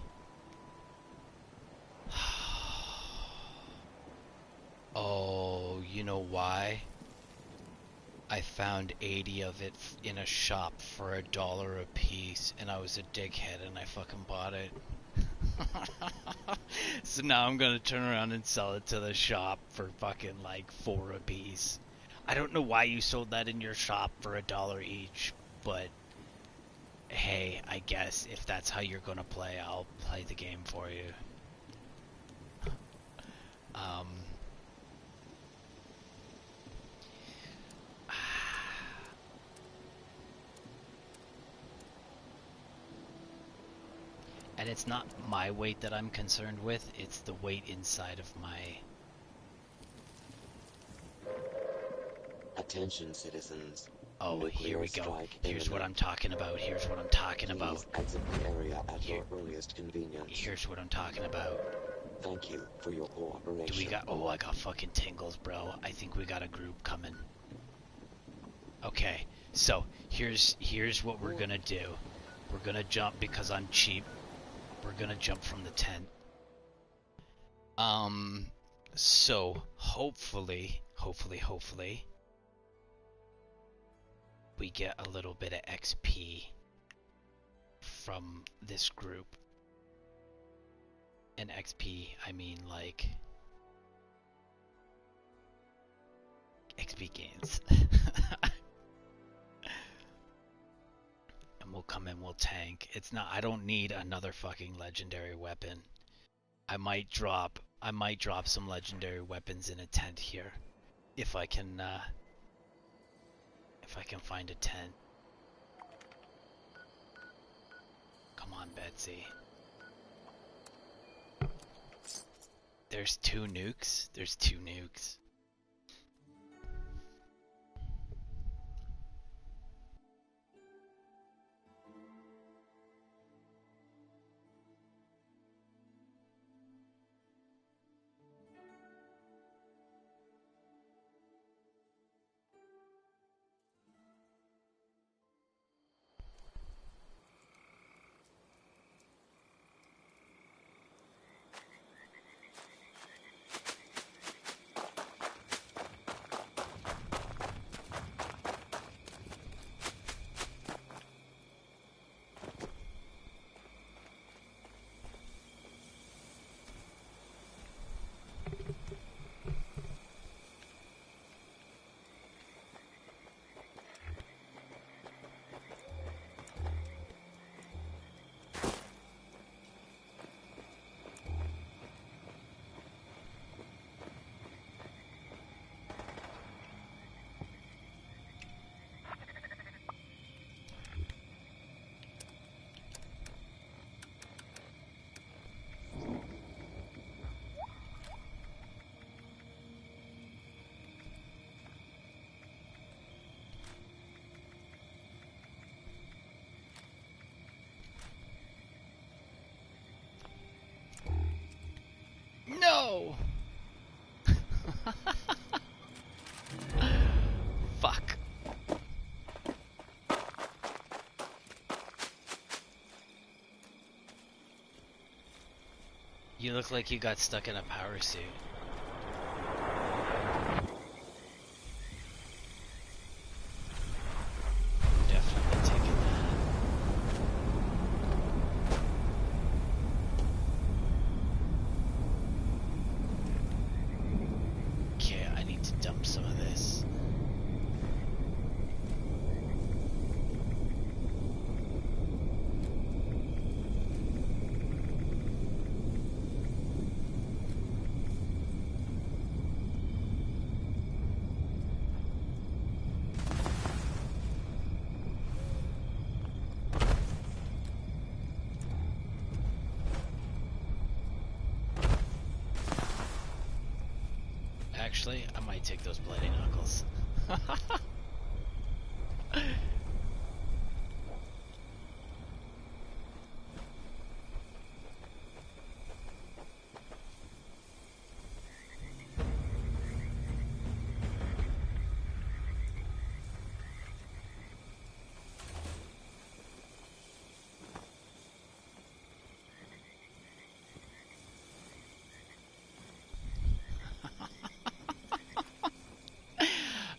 Oh, you know why? I found 80 of it in a shop for $1 a piece, and I was a dickhead and I fucking bought it. So now I'm gonna turn around and sell it to the shop for fucking like 4 a piece. I don't know why you sold that in your shop for $1 each, but hey, I guess if that's how you're gonna play, I'll play the game for you. And it's not my weight that I'm concerned with, it's the weight inside of my... Attention, citizens. Oh, here we Nuclear go. strike Here's what I'm imminent. talking about. Here's what I'm talking about. Please exit the area at Here- your earliest convenience. Here's what I'm talking about. Thank you for your cooperation. Do we got... Oh, I got fucking tingles, bro. I think we got a group coming. Okay, so here's what we're gonna do. We're gonna jump because I'm cheap. We're gonna jump from the tent. So hopefully, we get a little bit of XP from this group. And XP, I mean like XP gains. And we'll come in, we'll tank. It's not, I don't need another fucking legendary weapon. I might drop some legendary weapons in a tent here. If I can find a tent. Come on, Betsy. There's two nukes. There's two nukes. No! Fuck. You look like you got stuck in a power suit. Definitely taking that. Okay, I need to dump some of this. Actually, I might take those bloody knuckles.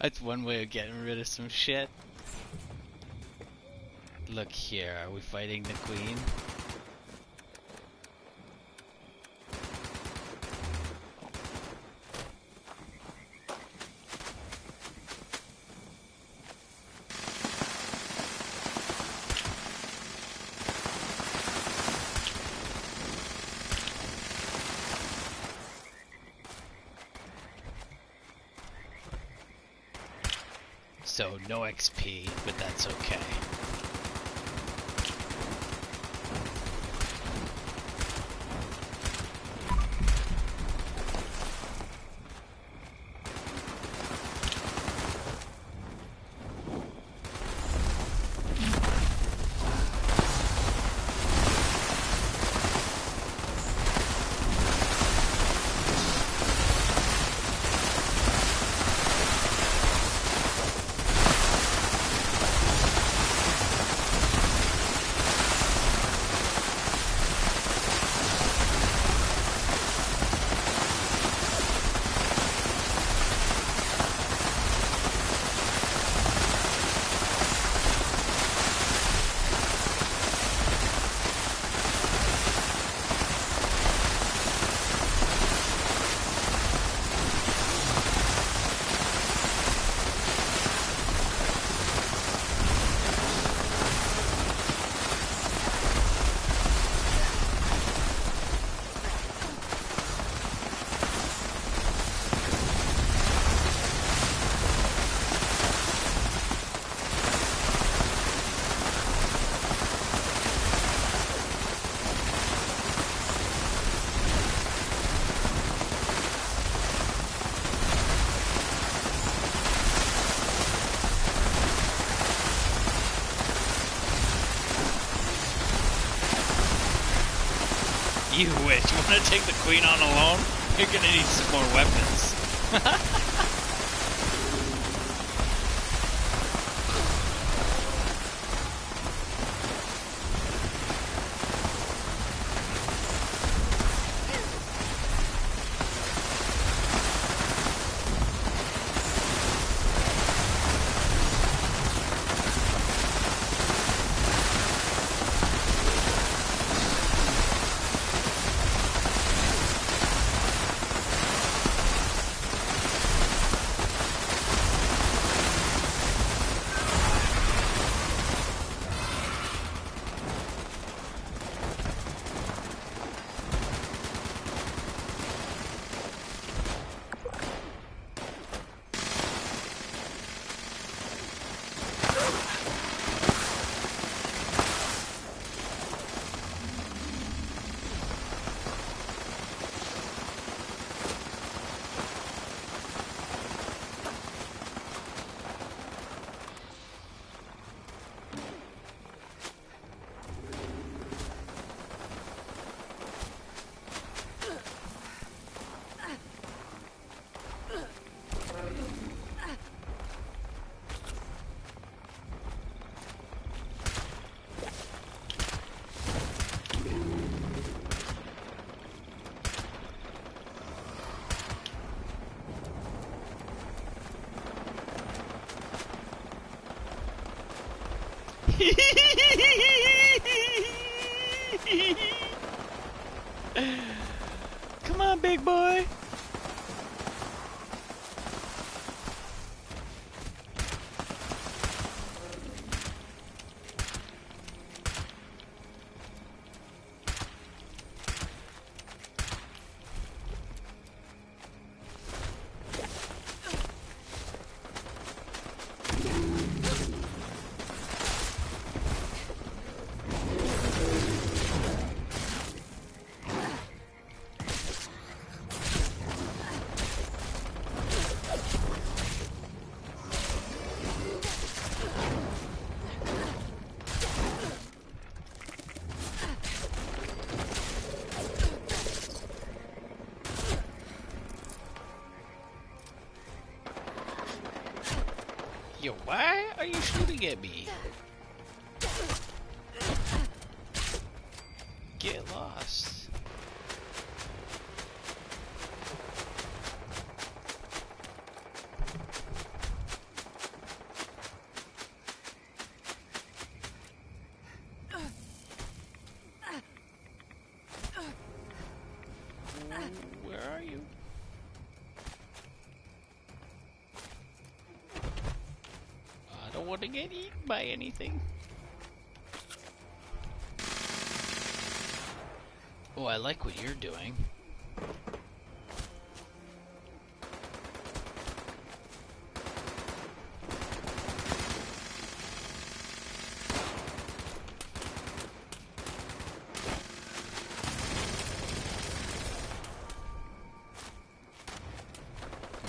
That's one way of getting rid of some shit. Look here, are we fighting the queen? So no XP, but that's okay. You wish. You want to take the queen on alone? You're gonna need some more weapons. Come on, big boy. Yo, why are you shooting at me? Get lost. Where are you? I don't want to get eaten by anything. Oh, I like what you're doing.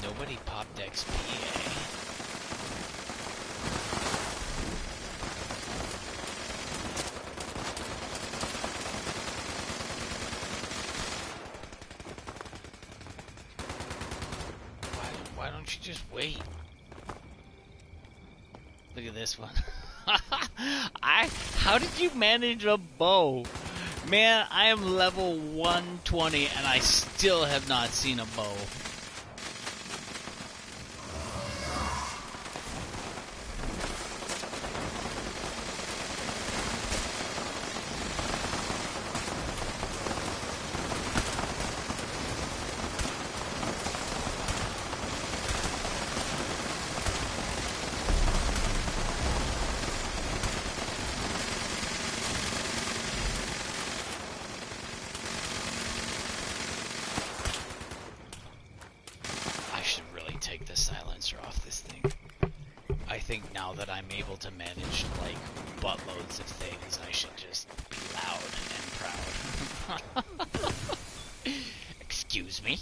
Nobody popped XP, eh? Why don't you just wait? Look at this one. How did you manage a bow? Man, I am level 120 and I still have not seen a bow. Take the silencer off this thing. I think now that I'm able to manage like buttloads of things, I should just be loud and proud. Excuse me?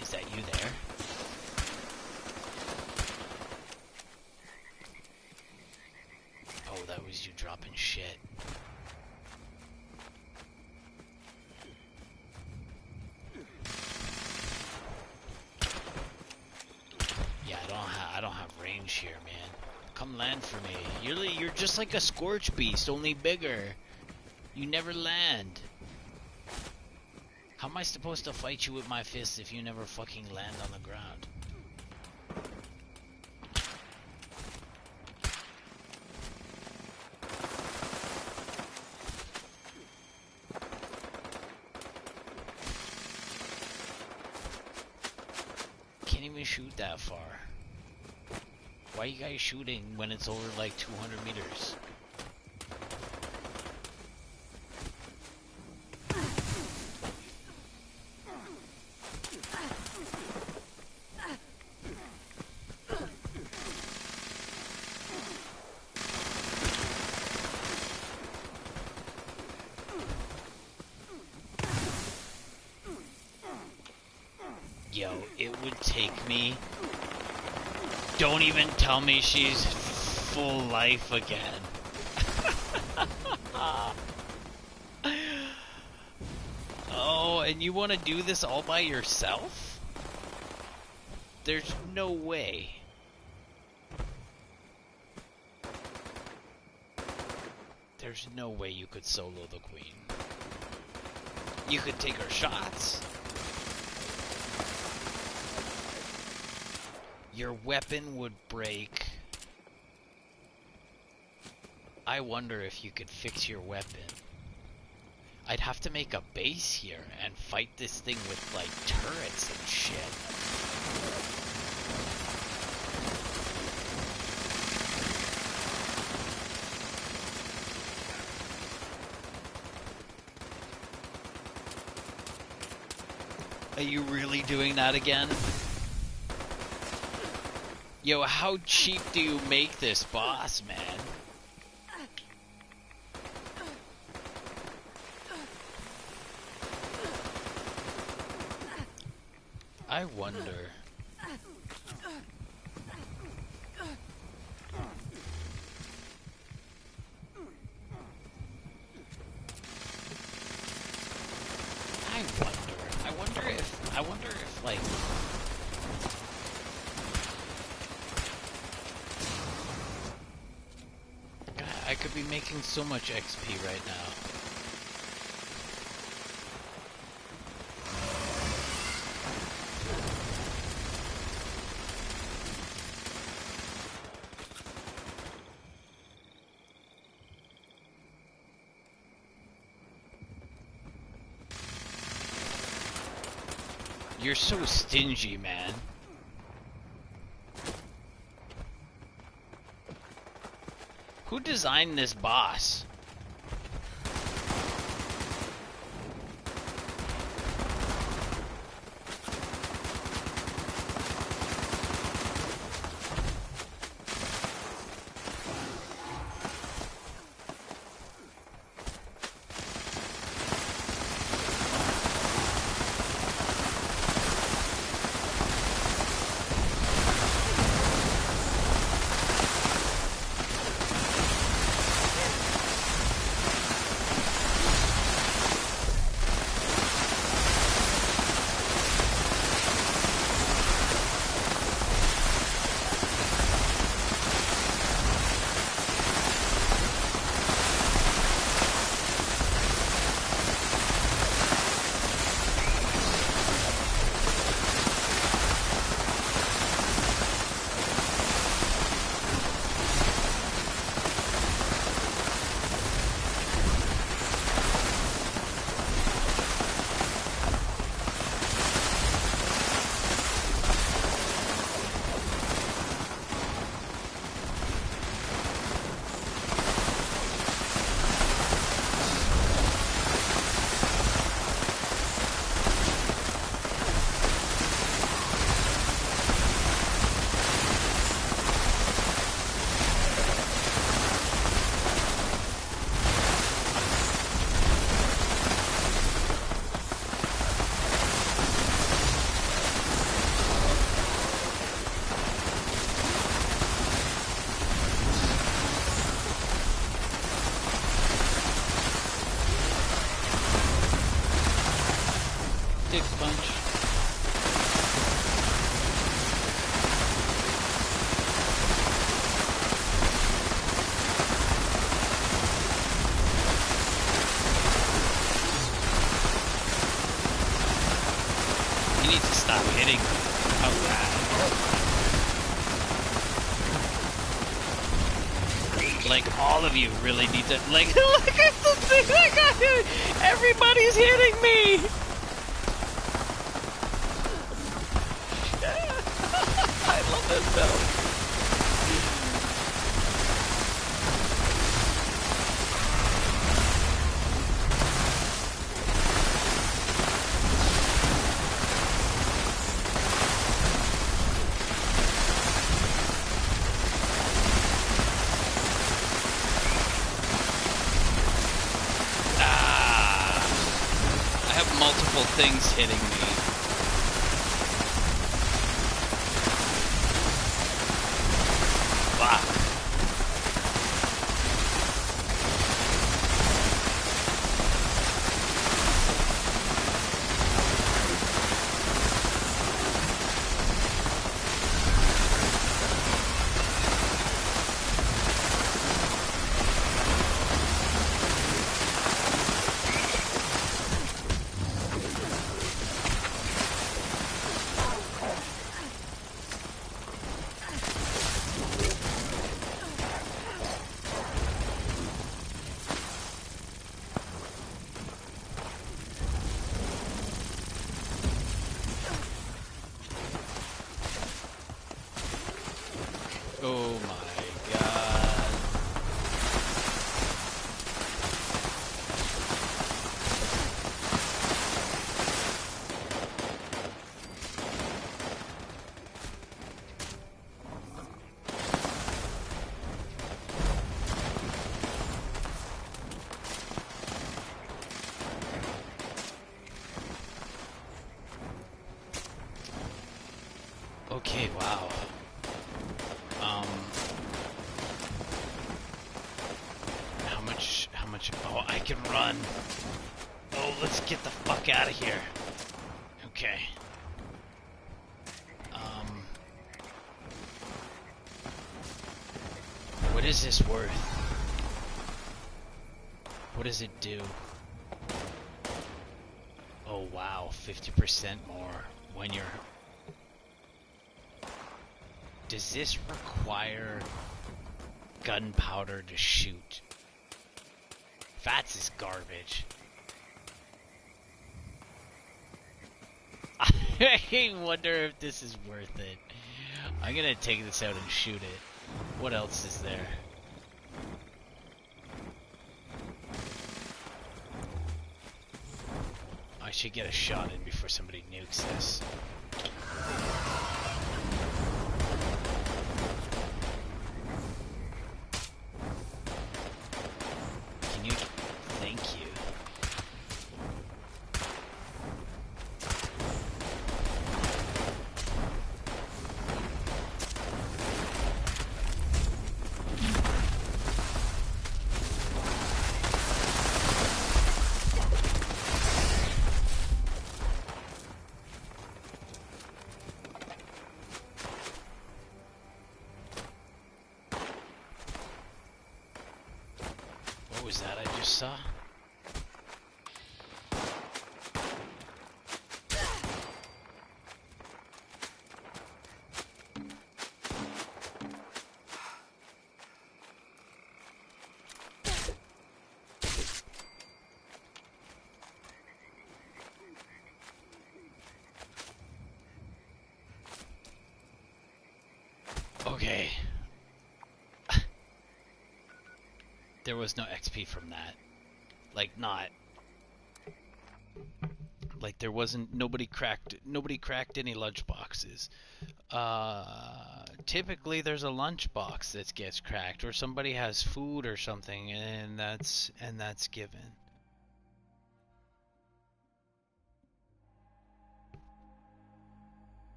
Is that you there? come land for me. You're just like a scorch beast, only bigger. You never land. How am I supposed to fight you with my fists if you never fucking land on the ground? Can't even shoot that far. Why are you guys shooting when it's over like 200 meters? Yo, it would take me... Don't even tell me she's full life again. Oh, and you want to do this all by yourself? There's no way. There's no way you could solo the queen. You could take her shots. Your weapon would break. I wonder if you could fix your weapon. I'd have to make a base here and fight this thing with, like, turrets and shit. Are you really doing that again? Yo, how cheap do you make this boss, man? I wonder. I wonder if like... God, I could be making so much XP right now. You're so stingy, man. Who designed this boss? You need to stop hitting me. How bad? Like, all of you really need to, like, look at the thing I got here! Everybody's hitting me! I love this film. Multiple things hitting me. Fuck. Oh my god. Okay, wow. How much, oh, I can run. Oh, let's get the fuck out of here. Okay. What is this worth? What does it do? Oh wow, 50% more when you're... Does this require gunpowder to shoot? Fats is garbage. I wonder if this is worth it. I'm gonna take this out and shoot it. What else is there? I should get a shot in before somebody nukes this. Can you... Thank you. What was that I just saw? Okay. There was no XP from that. Like, not. Like, there wasn't, nobody cracked any lunch boxes. Typically there's a lunch box that gets cracked, or somebody has food or something, and that's given.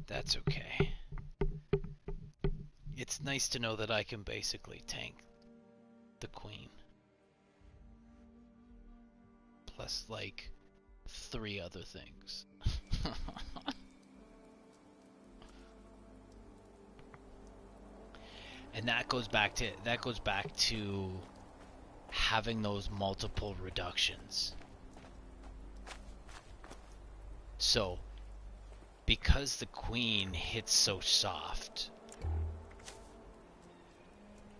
That's okay. It's nice to know that I can basically tank the queen. Plus, like, 3 other things. And that goes back to having those multiple reductions. So, because the queen hits so soft,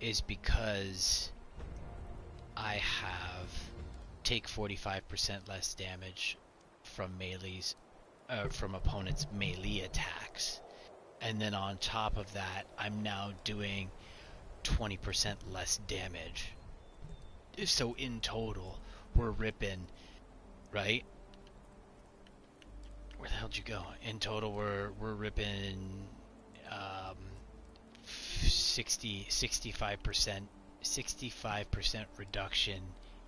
is because I have take 45% less damage from melees, from opponents' melee attacks, and then on top of that, I'm now doing 20% less damage. So in total, we're ripping, right? Where the hell'd you go? In total, we're ripping 65% reduction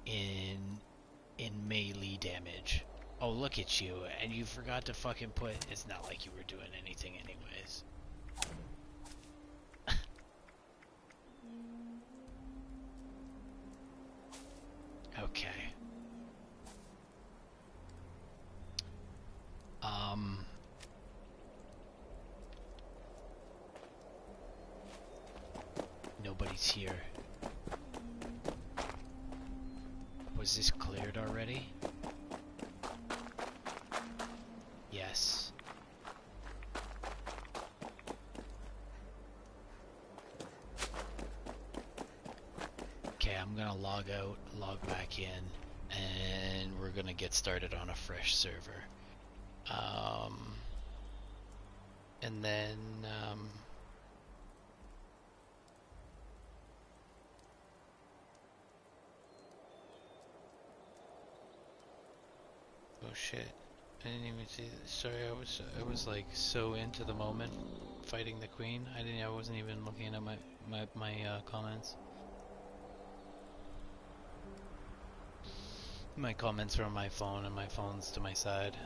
in melee damage. Oh, look at you, and you forgot to fucking put. It's not like you were doing anything anyways. Okay. Nobody's here. Was this cleared already? Yes. Okay, I'm gonna log out, log back in, and we're gonna get started on a fresh server. And then, oh shit. I didn't even see that. Sorry, I was like so into the moment fighting the queen. I wasn't even looking at my comments. My comments are on my phone and my phone's to my side.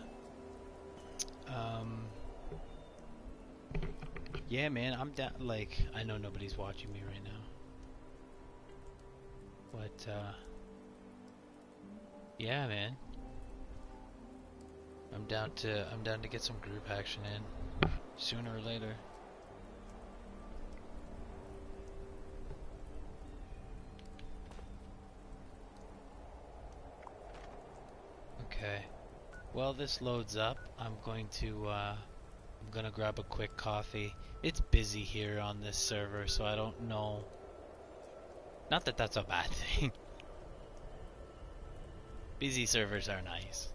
Yeah, man, I'm down. Like, I know nobody's watching me right now, but yeah, man, I'm down to get some group action in sooner or later. Okay. Well, this loads up. I'm gonna grab a quick coffee. It's busy here on this server, so I don't know. Not that that's a bad thing. Busy servers are nice.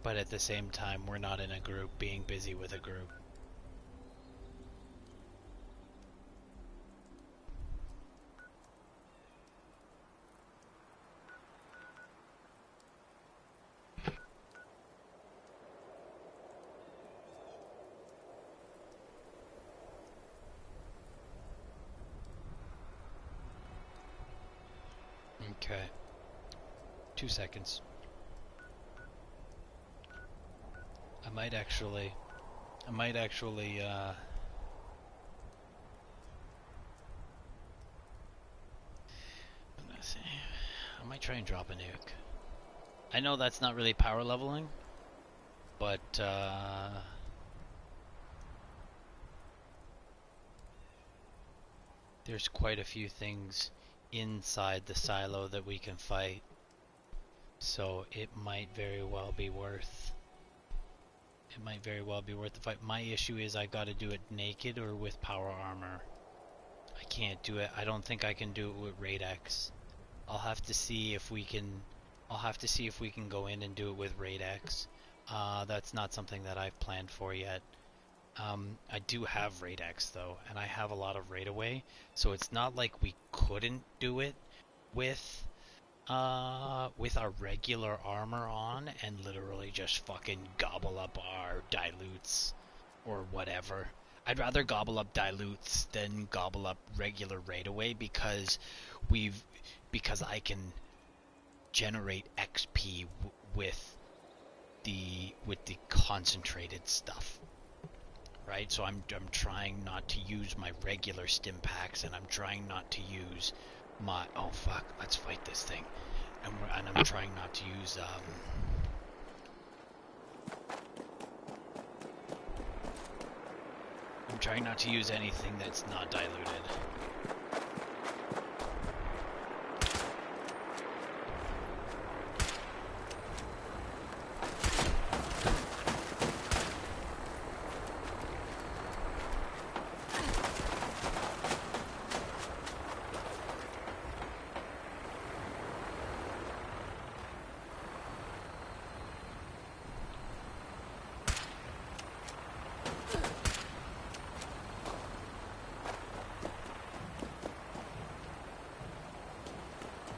But at the same time, we're not in a group being busy with a group. Okay. 2 seconds. I might actually, I'm gonna see. I might try and drop a nuke. I know that's not really power leveling, but there's quite a few things inside the silo that we can fight, so it might very well be worth. It might very well be worth the fight. My issue is I gotta do it naked or with power armor. I can't do it. I don't think I can do it with Raid X. I'll have to see if we can go in and do it with Raid X. That's not something that I've planned for yet. I do have Raid X though, and I have a lot of Raid Away, so it's not like we couldn't do it with our regular armor on and literally just fucking gobble up our dilutes or whatever. I'd rather gobble up dilutes than gobble up regular Raid Away because I can generate XP with the concentrated stuff. Right, so I'm trying not to use my regular stim packs, and I'm trying not to use my oh fuck, let's fight this thing, and I'm trying not to use trying not to use anything that's not diluted.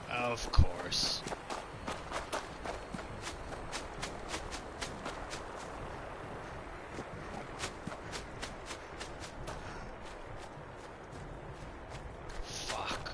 Of course. Fuck.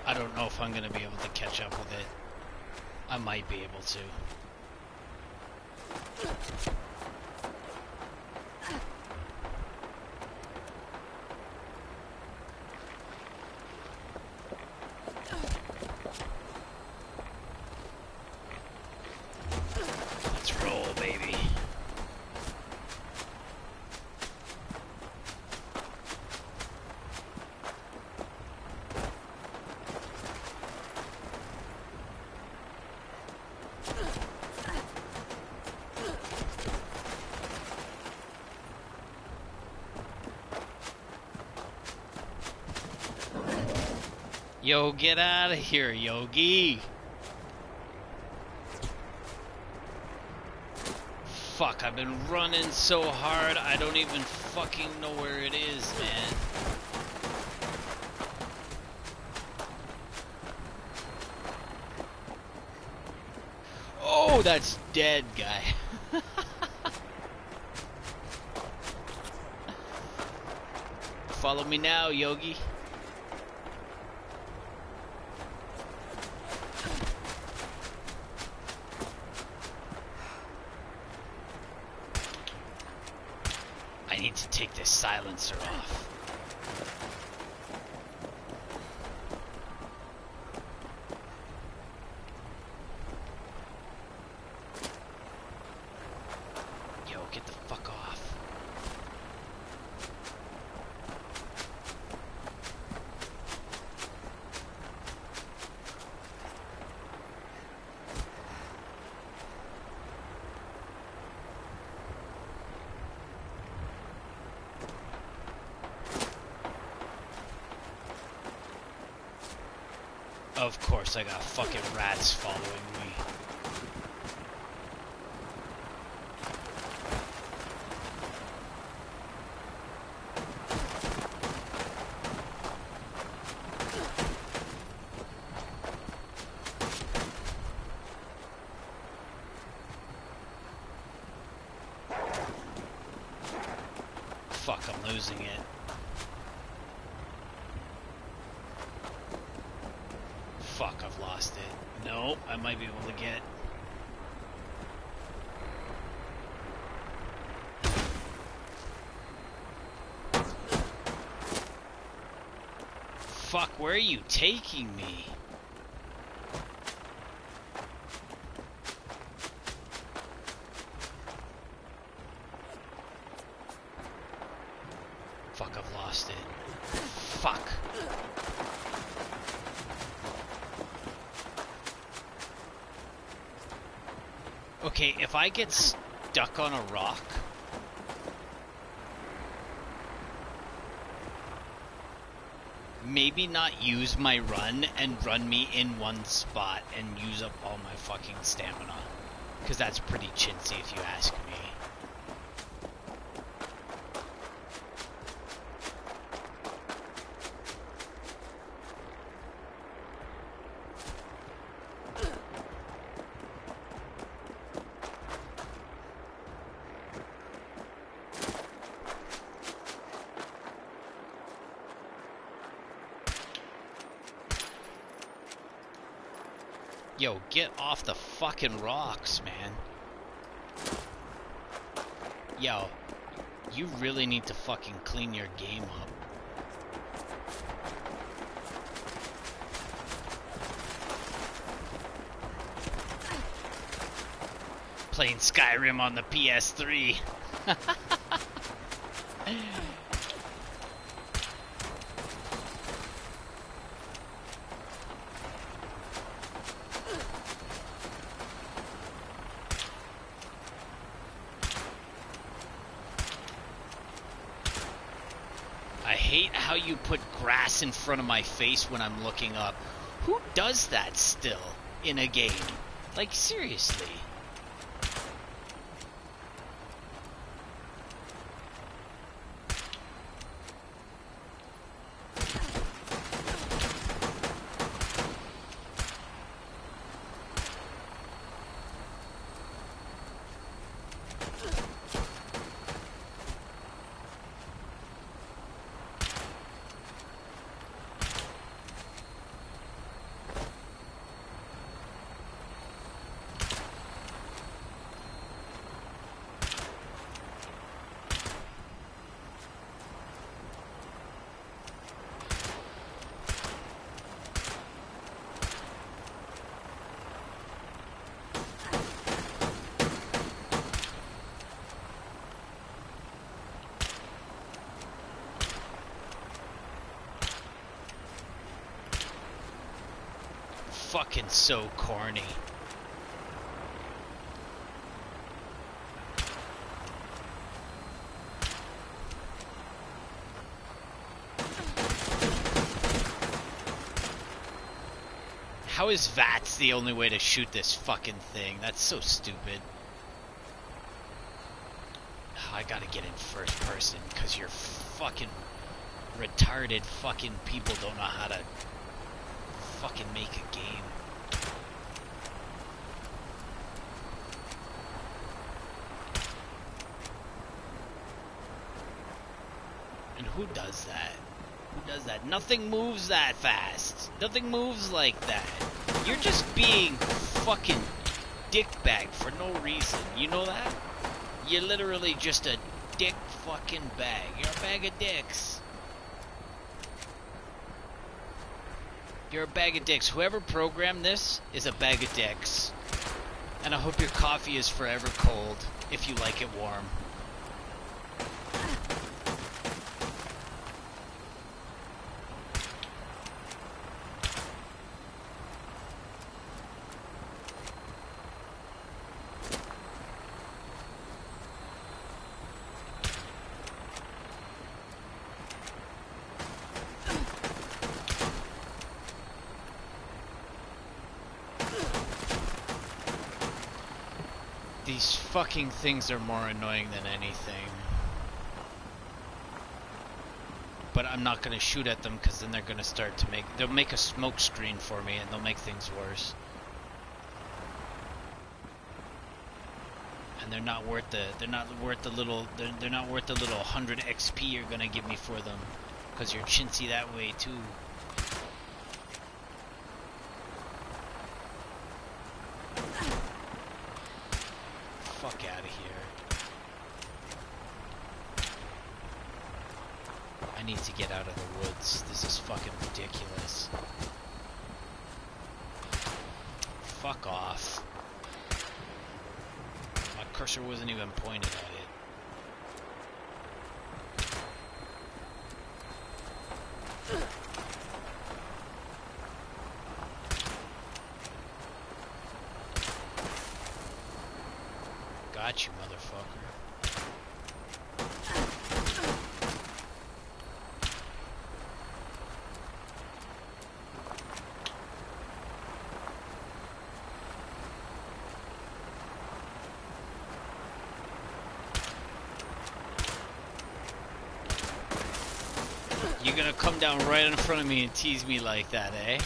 I don't know if I'm gonna be able to catch up with it. I might be able to. Let's roll, baby. Yo, get out of here, Yogi! Fuck, I've been running so hard, I don't even fucking know where it is, man. Oh, that's dead, guy. Follow me now, Yogi. I need to take this silencer off. Yo, get the fuck off. Of course, I got fucking rats following me. Fuck, I'm losing it. Fuck, I've lost it. No, I might be able to get... Fuck, where are you taking me? Fuck, I've lost it. Fuck. Okay, if I get stuck on a rock... Maybe not use my run and run me in one spot and use up all my fucking stamina. Because that's pretty chintzy if you ask me. Yo, get off the fucking rocks, man. Yo, you really need to fucking clean your game up. Playing Skyrim on the PS3. I hate how you put grass in front of my face when I'm looking up. Who does that still in a game? Like, seriously. Fucking so corny. How is VATS the only way to shoot this fucking thing? That's so stupid. Oh, I gotta get in first person because you're fucking retarded fucking people don't know how to fucking make a game. And who does that? Who does that? Nothing moves that fast. Nothing moves like that. You're just being fucking dickbag for no reason. You know that? You're literally just a dick fucking bag. You're a bag of dicks. You're a bag of dicks. Whoever programmed this is a bag of dicks. And I hope your coffee is forever cold if you like it warm. These fucking things are more annoying than anything. But I'm not gonna shoot at them because then they're gonna start to they'll make a smoke screen for me and they'll make things worse. And they're not worth the little 100 XP you're gonna give me for them. Because you're chintzy that way too. Fuck out of here. I need to get out of the woods. This is fucking ridiculous. Fuck off. My cursor wasn't even pointed at it. Got you, motherfucker. You're gonna come down right in front of me and tease me like that, eh?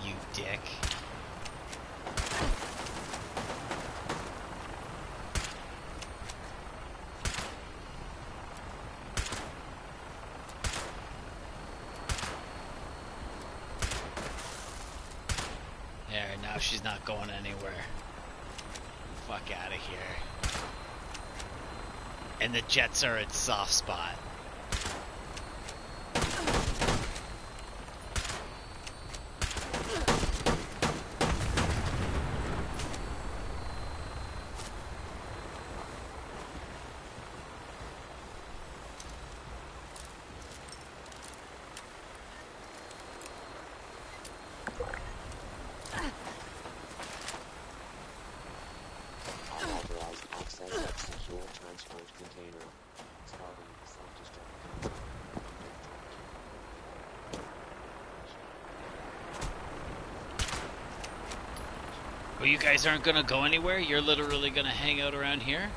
You dick. There, now she's not going anywhere. Fuck out of here. And the jets are at soft spot. Unauthorized access of secure transport container. Starting self-destruct. Well, you guys aren't gonna go anywhere? You're literally gonna hang out around here?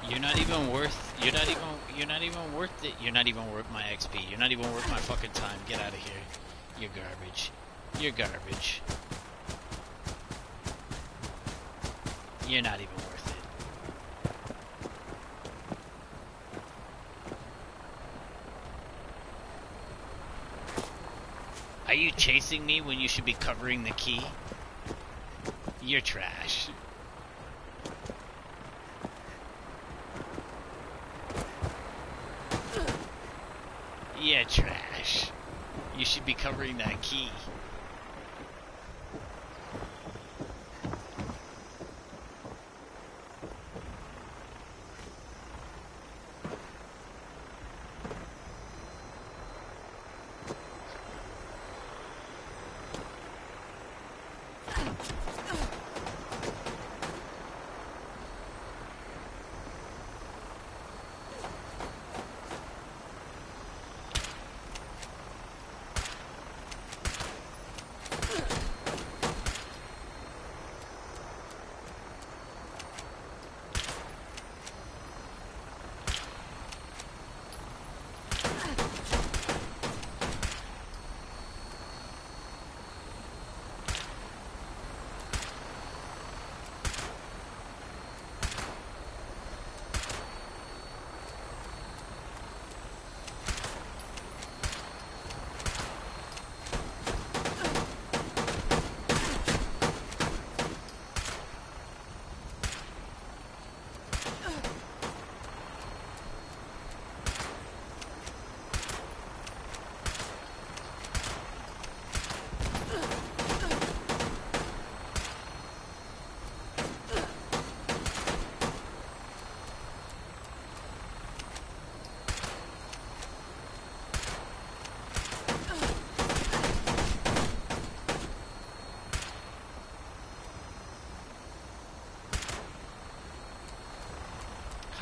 You're not even worth it. You're not even worth my XP. You're not even worth my fucking time. Get out of here. You're garbage. You're garbage. You're not even worth it. Are you chasing me when you should be covering the key? You're trash. Yeah, trash. You should be covering that key.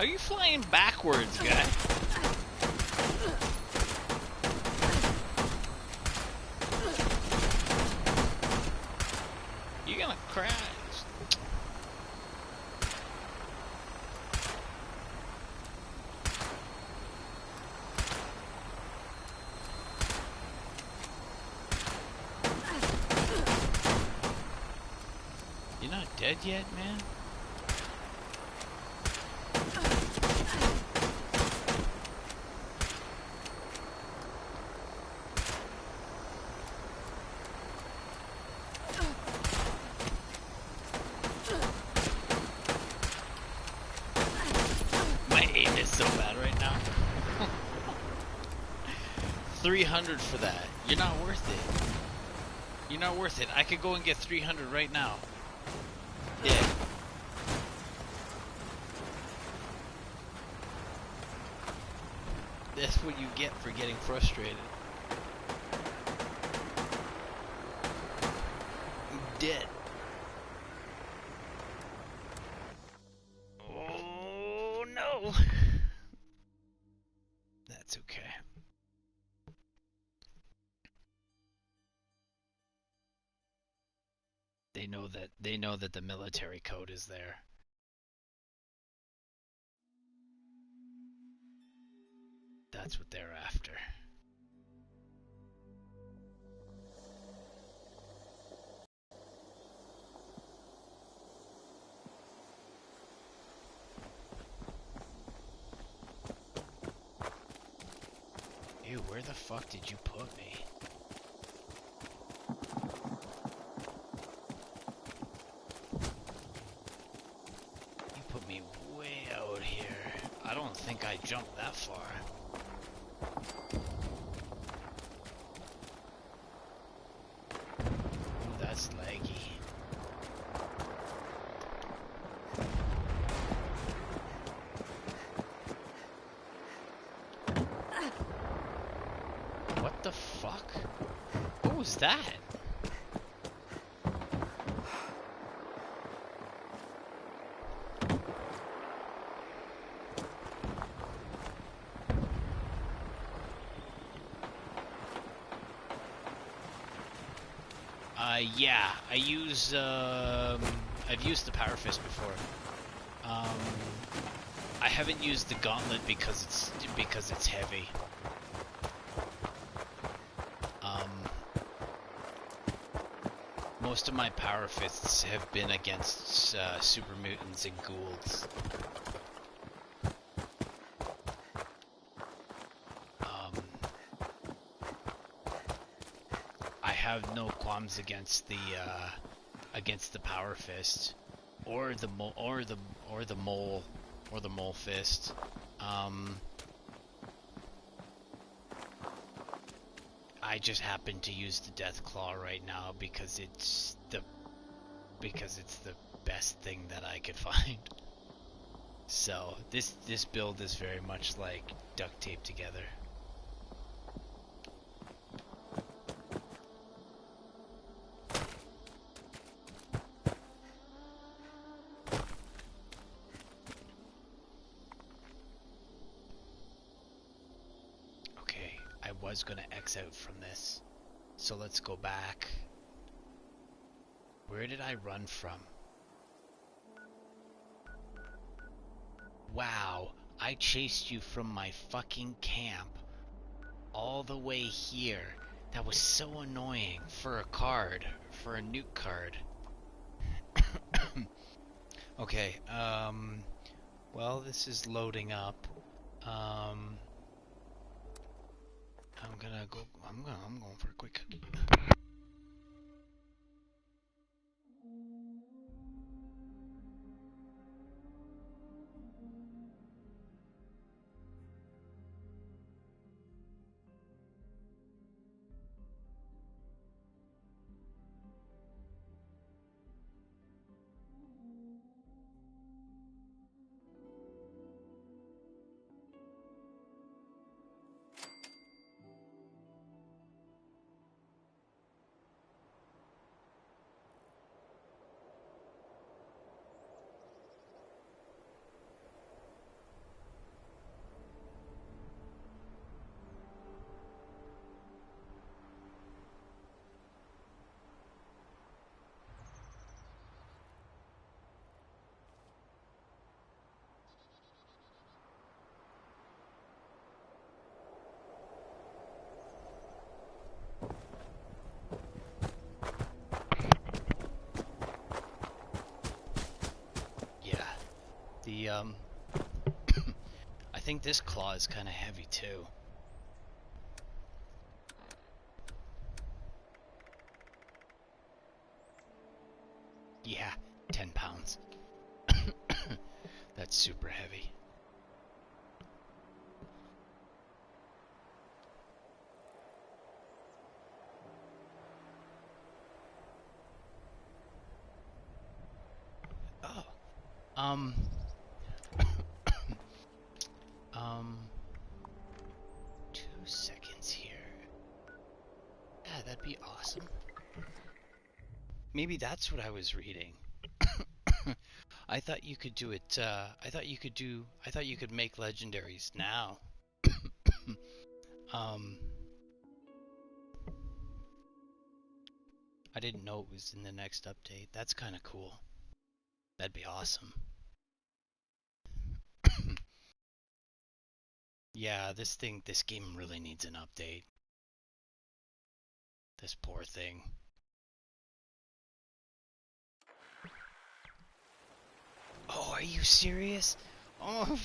How are you flying backwards, guy? You're gonna crash. You're not dead yet, man? My aim is so bad right now. 300 for that. You're not worth it. You're not worth it. I could go and get 300 right now. Yeah. That's what you get for getting frustrated. Dead. Oh no. That's okay. They know that the military code is there. that's what they're after. Ew, where the fuck did you put me? You put me way out here. I don't think I jumped that far. Ooh, that's laggy. What the fuck? What was that? Yeah, I've used the Power Fist before. I haven't used the Gauntlet because it's heavy. Most of my Power Fists have been against super mutants and ghouls. I have no qualms against the Power Fist, or the mole fist. I just happen to use the Death Claw right now because it's the best thing that I could find. So this build is very much like duct tape together. Okay, I was gonna X out from this, so let's go back. Where did I run from? Wow, I chased you from my fucking camp all the way here. That was so annoying for a card, for a nuke card. Okay, well, this is loading up. I'm going for a quick. Yeah, the I think this claw is kind of heavy too. Yeah, 10 pounds. That's super heavy. Oh, um, um, 2 seconds here. Yeah, that'd be awesome. Maybe that's what I was reading. I thought you could do it, I thought you could make legendaries now. um, I didn't know it was in the next update. That's kind of cool. That'd be awesome. Yeah, this game really needs an update. This poor thing. Oh, are you serious? Oh,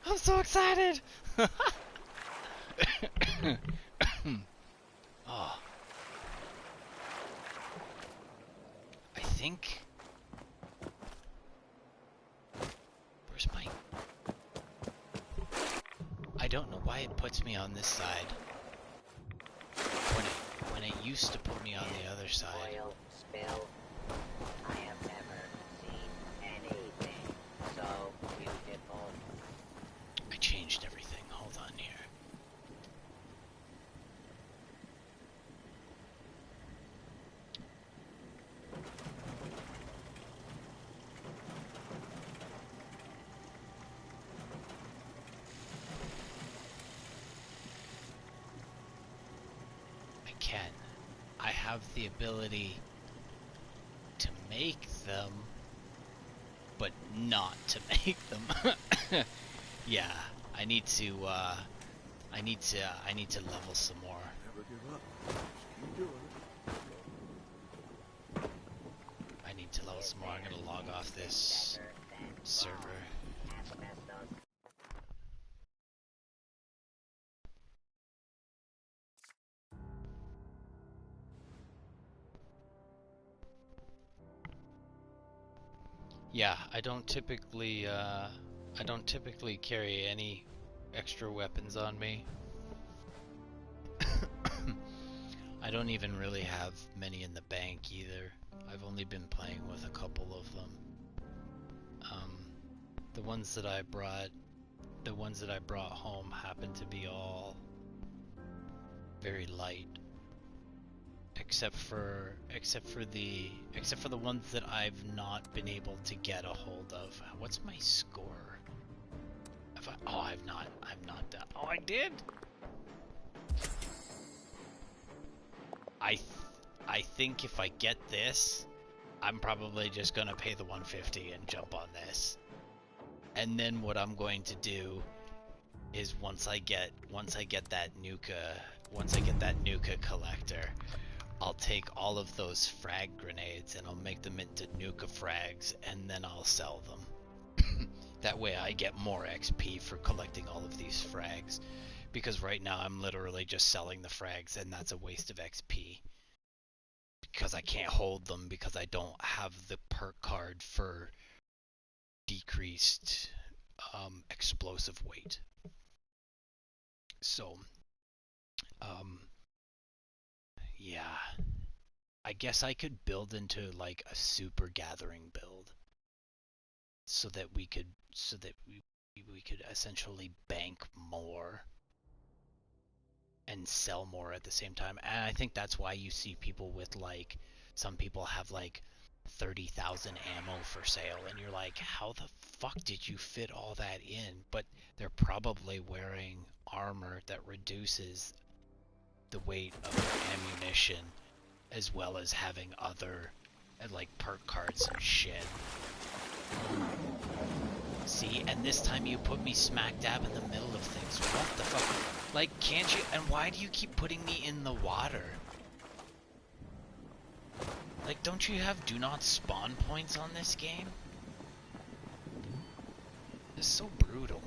I'm so excited! Oh, I think... Where's my... I don't know why it puts me on this side. When it used to put me on the other side. Oil spill. I have never seen anything so beautiful. I changed everything. Hold on here. I can. I have the ability to make them, but not to make them. Yeah, I need to level some more. Never give up. Just keep doing it. I need to level some more. I'm gonna log off this server. Asbestos. Yeah, I don't typically carry any extra weapons on me. I don't even really have many in the bank either. I've only been playing with a couple of them. The ones that I brought home happen to be all very light, except for the ones that I've not been able to get a hold of. What's my score? I've not done. Oh, I did. I think if I get this, I'm probably just gonna pay the 150 and jump on this. And then what I'm going to do is once I get that Nuka collector, I'll take all of those frag grenades and I'll make them into Nuka frags, and then I'll sell them. That way I get more XP for collecting all of these frags. Because right now I'm literally just selling the frags, and that's a waste of XP. Because I can't hold them because I don't have the perk card for decreased explosive weight. So, yeah. I guess I could build into like a super gathering build so that we could essentially bank more and sell more at the same time. And I think that's why you see people with like, some people have like 30,000 ammo for sale, and you're like, how the fuck did you fit all that in? But they're probably wearing armor that reduces the weight of their ammunition, as well as having other like perk cards and shit. See, and this time you put me smack dab in the middle of things. What the fuck? Like, can't you? And why do you keep putting me in the water? Like, don't you have do not spawn points on this game? It's so brutal.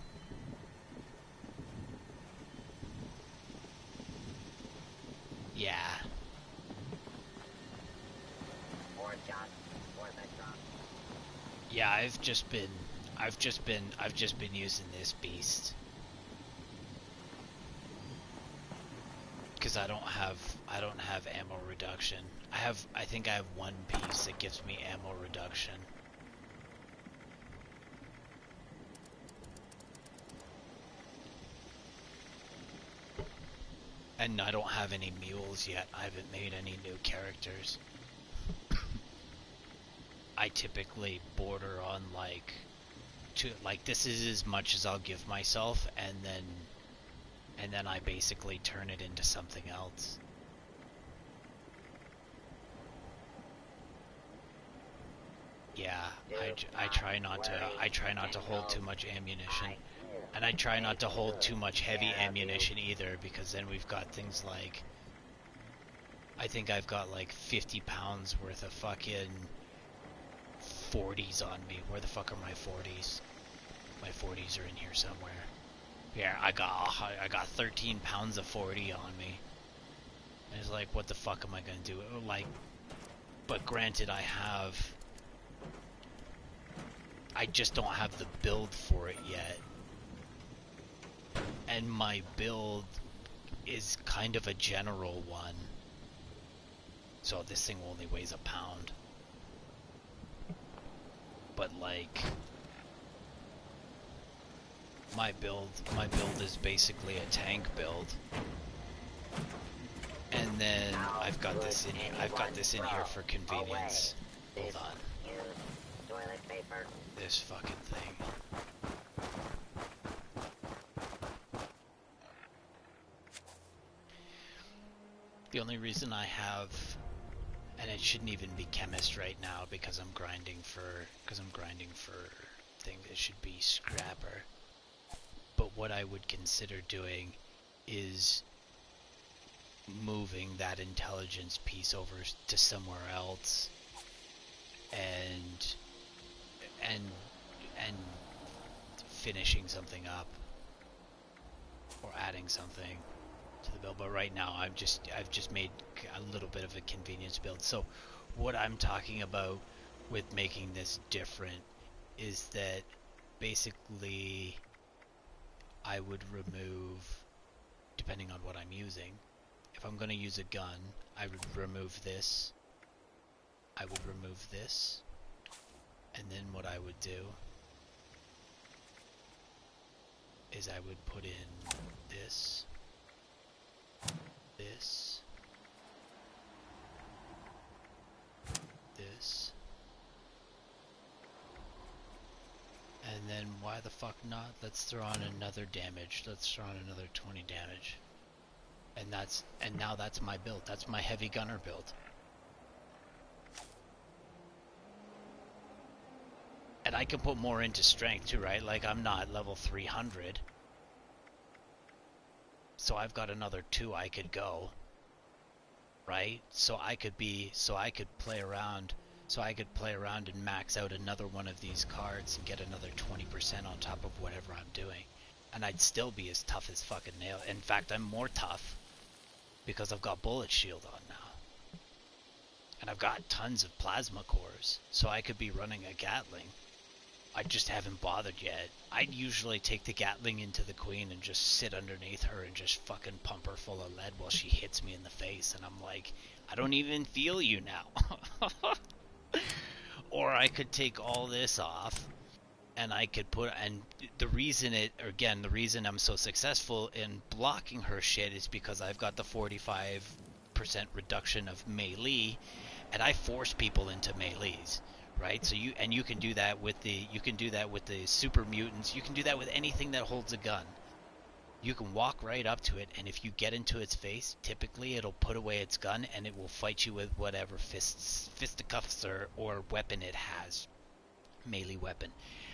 Yeah. Or John, or the drop. Yeah, I've just been using this beast. Because I don't have ammo reduction. I think I have one piece that gives me ammo reduction. And I don't have any mules yet. I haven't made any new characters. I typically border on like this is as much as I'll give myself, and then I basically turn it into something else. Yeah, Do I not try not to. worry, I try not to hold too General. much ammunition, I will and I try not take to hold too good much heavy care of you. ammunition either, because then we've got things like, I think I've got like 50 pounds worth of fucking 40s on me. Where the fuck are my 40s? My 40s are in here somewhere. Yeah, I got 13 pounds of 40 on me. And it's like, what the fuck am I gonna do? Like, but granted, I just don't have the build for it yet. And my build is kind of a general one. So this thing only weighs a pound. But like, my build is basically a tank build. And then I've got this in here for convenience. Hold on. Used toilet paper. This fucking thing. The only reason I have, and it shouldn't even be chemist right now because I'm grinding for things that should be scrapper. But what I would consider doing is moving that intelligence piece over to somewhere else and finishing something up or adding something to the build. But right now I've just made a little bit of a convenience build. So what I'm talking about with making this different is that basically I would remove, depending on what I'm using, if I'm going to use a gun, I would remove this, I would remove this, and then what I would do is I would put in this, this, this, and then why the fuck not? Let's throw on another damage. Let's throw on another 20 damage. And now that's my build. That's my heavy gunner build. And I can put more into strength too, right? Like I'm not level 300. So I've got another 2 I could go. Right? So I could play around and max out another one of these cards and get another 20% on top of whatever I'm doing. And I'd still be as tough as fucking nail. In fact, I'm more tough because I've got bullet shield on now. And I've got tons of plasma cores, so I could be running a Gatling. I just haven't bothered yet. I'd usually take the Gatling into the Queen and just sit underneath her and just fucking pump her full of lead while she hits me in the face, and I'm like, I don't even feel you now. Or I could take all this off, and I could put, and the reason I'm so successful in blocking her shit is because I've got the 45% reduction of melee, and I force people into melees. Right, so you can do that with the super mutants. You can do that with anything that holds a gun. You can walk right up to it, and if you get into its face, typically it'll put away its gun and it will fight you with whatever fisticuffs or weapon it has, melee weapon.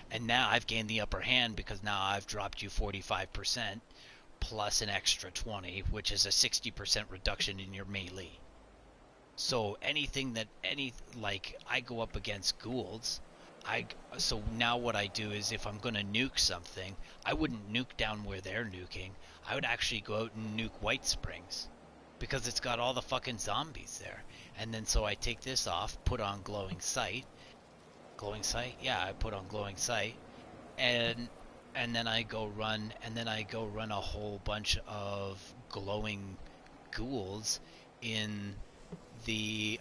And now I've gained the upper hand because now I've dropped you 45% plus an extra 20, which is a 60% reduction in your melee. So I go up against Goulds, so now what I do is if I'm going to nuke something, I wouldn't nuke down where they're nuking. I would actually go out and nuke White Springs because it's got all the fucking zombies there. And then so I take this off, put on Glowing Sight. Glowing Sight? Yeah, I put on Glowing Sight. And then I go run a whole bunch of glowing Goulds in the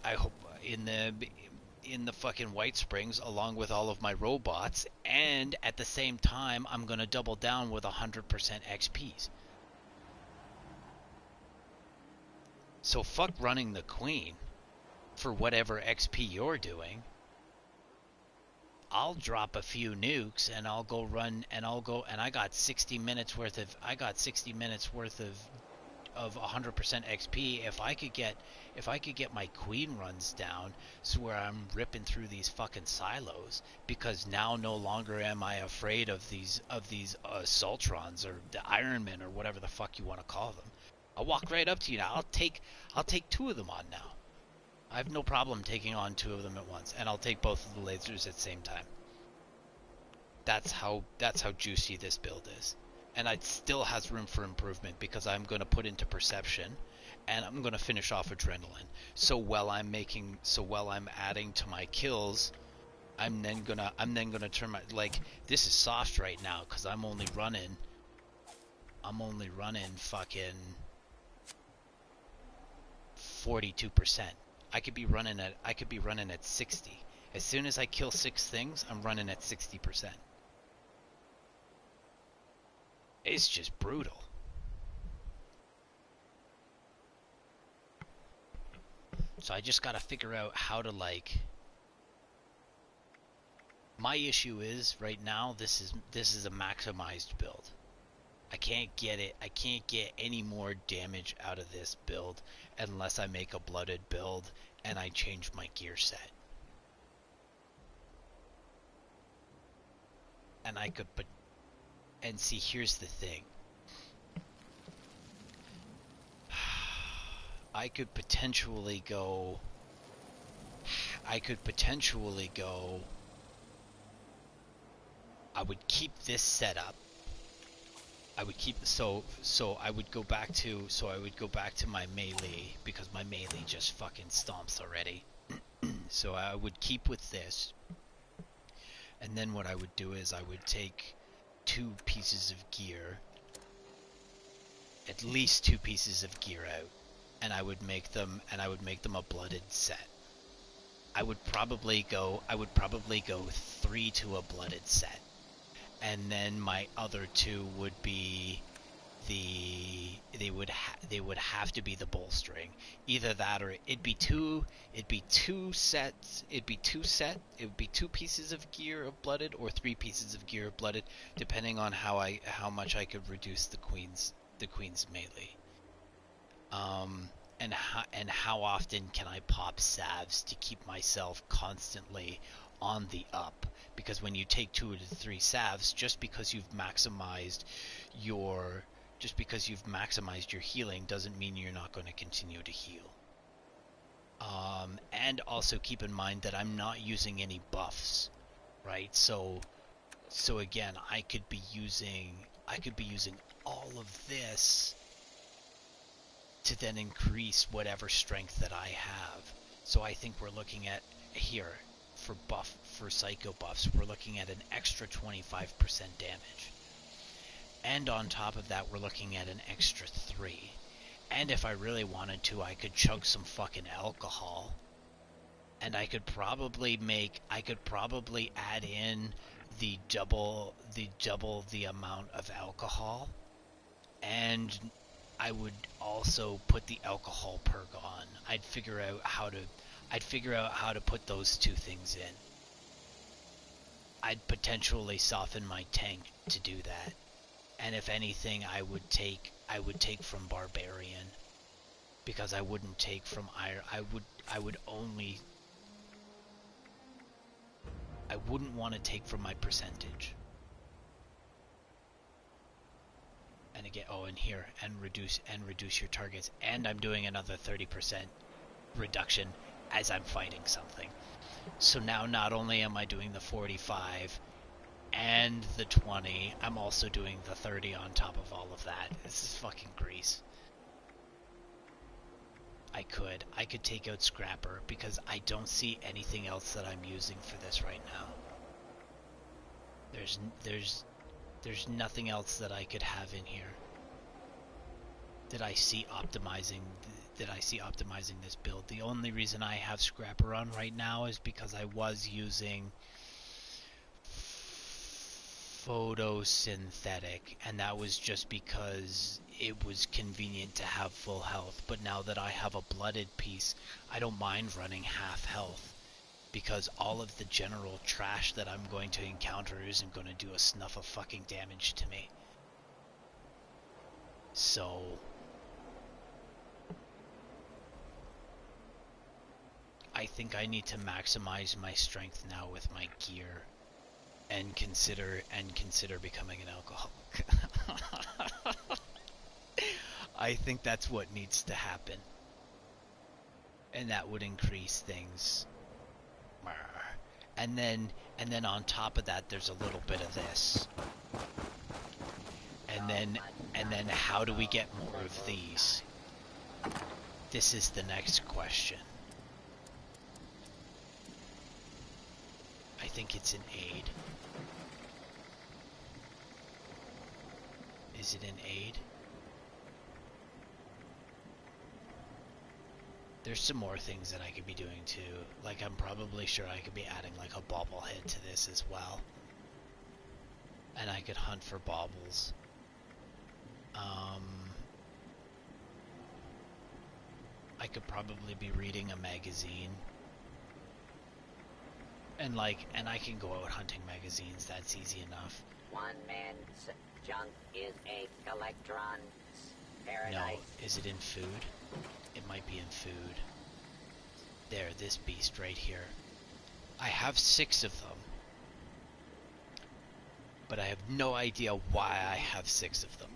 fucking White Springs along with all of my robots, and at the same time I'm gonna double down with 100% XPs. So fuck running the Queen for whatever XP you're doing. I'll drop a few nukes and I'll go run and I got 60 minutes worth of of 100% XP, if I could get my queen runs down, so where I'm ripping through these fucking silos, because now no longer am I afraid of these Sultrons or the Ironmen or whatever the fuck you want to call them. I'll walk right up to you now. I'll take two of them on now. I have no problem taking on two of them at once, and I'll take both of the lasers at the same time. That's how juicy this build is. And it still has room for improvement, because I'm going to put into perception, and I'm going to finish off adrenaline. So while I'm adding to my kills, I'm then gonna turn my, like, this is soft right now because I'm only running fucking 42%. I could be running at 60. As soon as I kill 6 things, I'm running at 60%. It's just brutal. So I just gotta figure out how to, like... My issue is, right now, this is a maximized build. I can't get any more damage out of this build unless I make a blooded build and I change my gear set. And I could put... And see, here's the thing. I could potentially go... I would keep this setup. I would keep... So I would go back to my melee, because my melee just fucking stomps already. So I would keep with this. And then what I would do is I would take 2 pieces of gear, at least 2 pieces of gear out, and I would make them a blooded set. I would probably go 3 to a blooded set, and then my other 2 would be they would have to be the bolstering. Either that, or it'd be 2 sets. It would be 2 pieces of gear of blooded, or 3 pieces of gear of blooded, depending on how much I could reduce the queen's melee. And how often can I pop salves to keep myself constantly on the up? Because when you take 2 to 3 salves, just because you've maximized your healing doesn't mean you're not going to continue to heal. And also keep in mind that I'm not using any buffs, right? So again, I could be using all of this to then increase whatever strength that I have. So I think we're looking at here for psycho buffs, we're looking at an extra 25% damage. And on top of that, we're looking at an extra 3. And if I really wanted to, I could chug some fucking alcohol. And I could probably add in the double the amount of alcohol. And I would also put the alcohol perk on. I'd figure out how to put those 2 things in. I'd potentially soften my tank to do that. And if anything, I would take from Barbarian, because I wouldn't take from Iron. I wouldn't want to take from my percentage. And again, and reduce your targets. And I'm doing another 30% reduction as I'm fighting something. So now not only am I doing the 45 and the 20, I'm also doing the 30 on top of all of that. This is fucking grease. I could take out Scrapper, because I don't see anything else that I'm using for this right now. There's nothing else that I could have in here that I see optimizing this build. The only reason I have Scrapper on right now is because I was using photosynthetic, and that was just because it was convenient to have full health. But now that I have a blooded piece, I don't mind running half health, because all of the general trash that I'm going to encounter isn't going to do a snuff of fucking damage to me. So think I need to maximize my strength now with my gear and consider becoming an alcoholic. I think that's what needs to happen. And that would increase things. And then on top of that there's a little bit of this. And then how do we get more of these? This is the next question. I think it's an aid. Is it an aid? There's some more things that I could be doing too. Like, I'm probably sure I could be adding like a bobblehead to this as well. And I could hunt for baubles. I could probably be reading a magazine. And I can go out hunting magazines, that's easy enough. One man's junk is a collectron's paradise. No, is it in food? It might be in food. There, this beast right here. I have 6 of them. But I have no idea why I have 6 of them.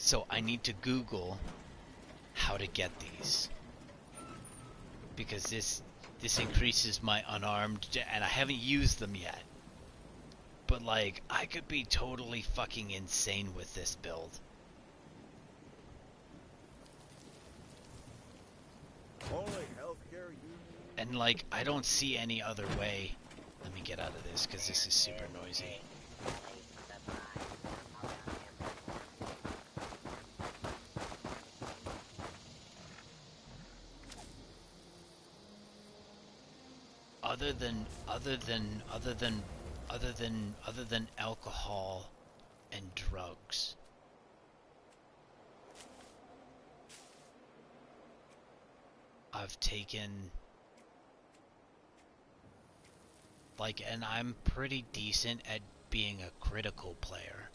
So I need to Google how to get these. Because this increases my unarmed, and I haven't used them yet. But like, I could be totally fucking insane with this build. Only healthcare you need. And like, I don't see any other way. Let me get out of this because this is super noisy. Other than alcohol and drugs. I've taken and I'm pretty decent at being a critical player.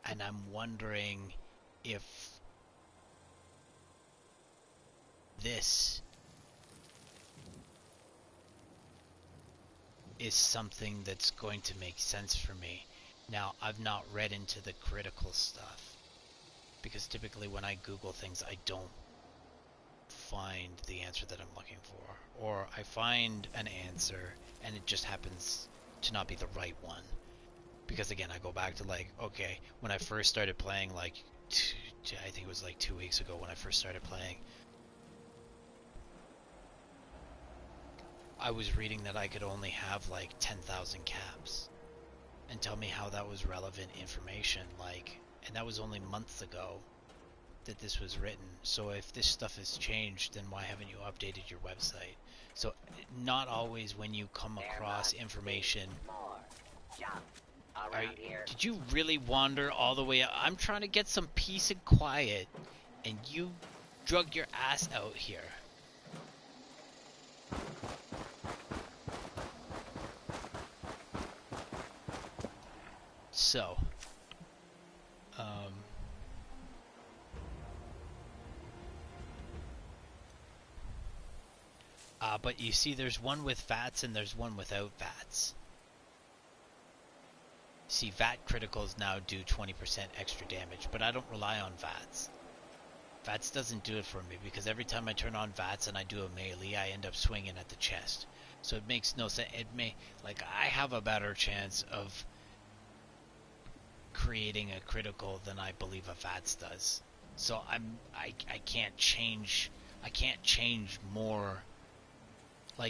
And I'm wondering if this is something that's going to make sense for me. Now, I've not read into the critical stuff, because typically when I Google things, I don't find the answer that I'm looking for. Or I find an answer, and it just happens to not be the right one. Because again, I go back to okay, when I first started playing, I think it was 2 weeks ago when I first started playing, I was reading that I could only have 10,000 caps, and tell me how that was relevant information, and that was only months ago that this was written. So if this stuff has changed, then why haven't you updated your website? So not always when you come across information. Did you really wander all the way out? I'm trying to get some peace and quiet, and you drug your ass out here. So, but you see, there's one with VATS and there's one without VATS. See, VAT criticals now do 20% extra damage, but I don't rely on VATS. VATS doesn't do it for me, because every time I turn on VATS and I do a melee, I end up swinging at the chest. So it makes no sense. It may, I have a better chance of creating a critical than I believe a VATS does. So I can't change more.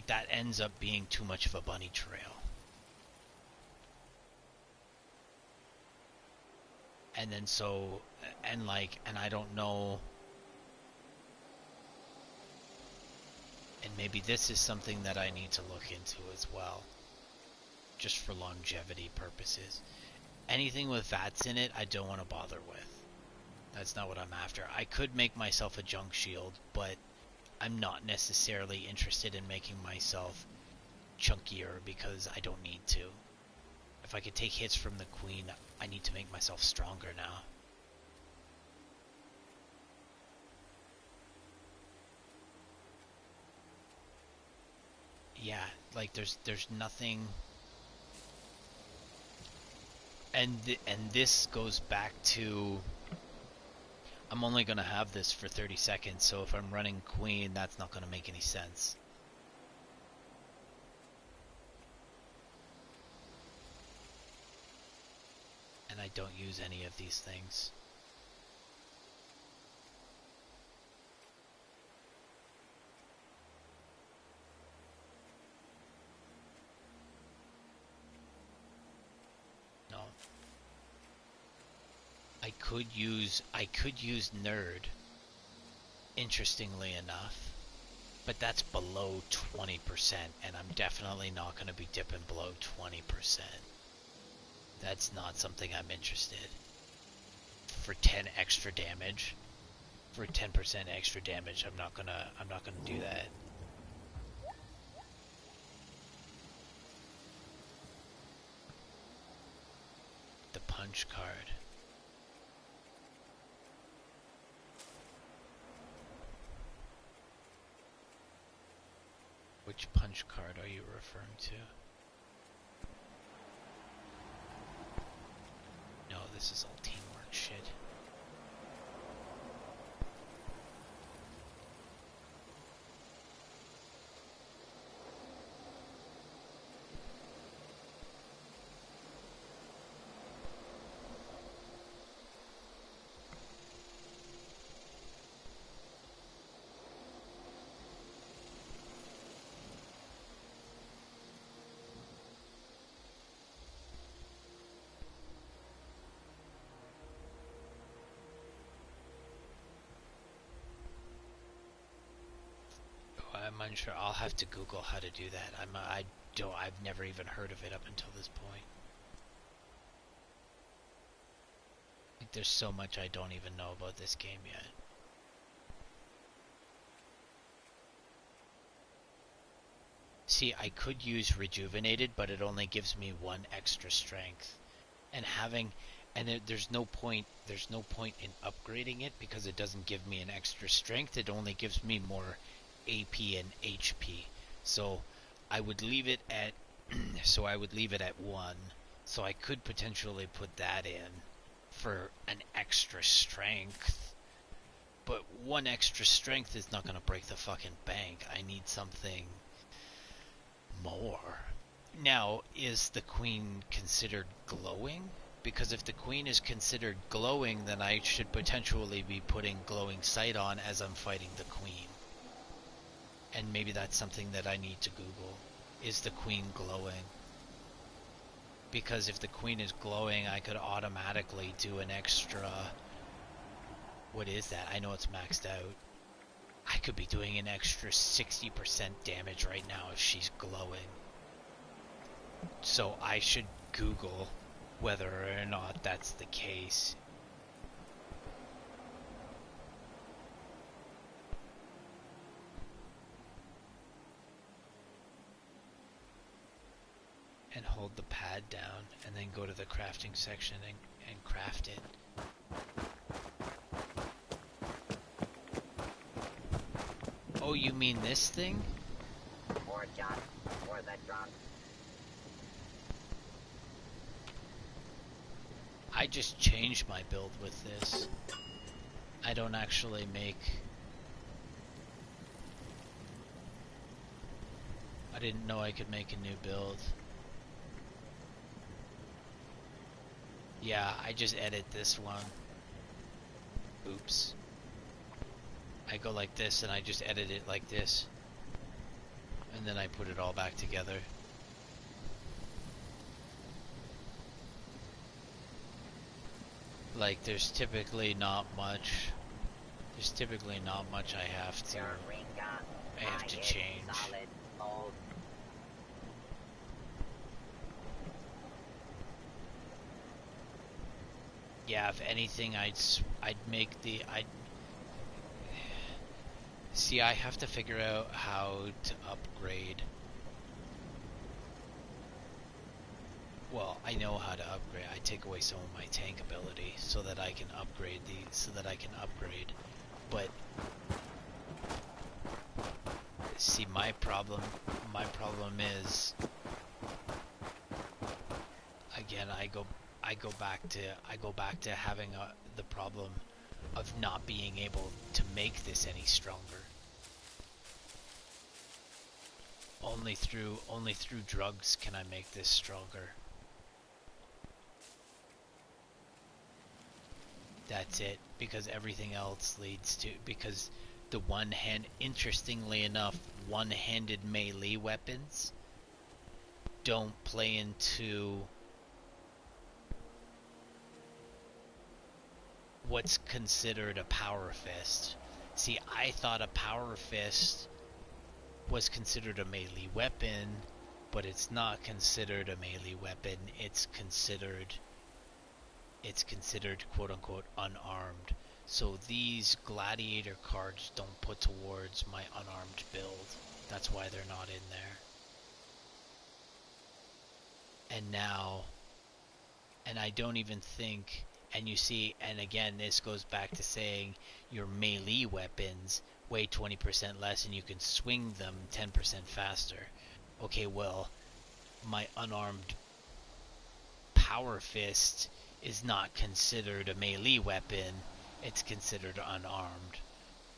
That ends up being too much of a bunny trail. And then and I don't know, and maybe this is something that I need to look into as well, just for longevity purposes. Anything with VATS in it, I don't want to bother with. That's not what I'm after. I could make myself a junk shield, but I'm not necessarily interested in making myself chunkier because I don't need to. If I could take hits from the queen, I need to make myself stronger now. Yeah, like there's nothing, and this goes back to, I'm only gonna have this for 30 seconds, so if I'm running queen, that's not gonna make any sense. And I don't use any of these things. No. I could use nerd, interestingly enough, but that's below 20%, and I'm definitely not going to be dipping below 20%. That's not something I'm interested. For 10 extra damage, for 10% extra damage, I'm not gonna do that. The punch card. Which punch card are you referring to? No, this is all teamwork shit. I'm unsure. I'll have to Google how to do that. I've never even heard of it up until this point. Like, there's so much I don't even know about this game yet. See, I could use rejuvenated, but it only gives me 1 extra strength. There's no point in upgrading it because it doesn't give me an extra strength. It only gives me more AP and HP. So I would leave it at 1. So I could potentially put that in for an extra strength. But 1 extra strength is not going to break the fucking bank. I need something more. Now, is the queen considered glowing? Because if the queen is considered glowing, then I should potentially be putting glowing sight on as I'm fighting the queen. And maybe that's something that I need to Google. Is the queen glowing? Because if the queen is glowing, I could automatically do an extra... What is that? I know it's maxed out. I could be doing an extra 60% damage right now if she's glowing. So I should Google whether or not that's the case. And hold the pad down and then go to the crafting section and craft it. Oh, you mean this thing? More shots for the drunk. I just changed my build with this. I don't actually make... I didn't know I could make a new build. Yeah, I just edit this one. Oops. I go like this and I just edit it like this. And then I put it all back together. Like, there's typically not much I have to change. Solid old. Yeah, if anything, I'd make the... See, I have to figure out how to upgrade. Well, I know how to upgrade. I take away some of my tank ability so that I can upgrade But see, my problem is, again, I go back to having the problem of not being able to make this any stronger. Only through drugs can I make this stronger. That's it, because everything else leads to, because the interestingly enough, one-handed melee weapons don't play into what's considered a power fist. See, I thought a power fist was considered a melee weapon, but it's not considered a melee weapon. It's considered quote unquote unarmed. So these gladiator cards don't put towards my unarmed build. That's why they're not in there. And I don't even think, and you see, and again, this goes back to saying your melee weapons weigh 20% less and you can swing them 10% faster. Okay, well, my unarmed power fist is not considered a melee weapon, it's considered unarmed.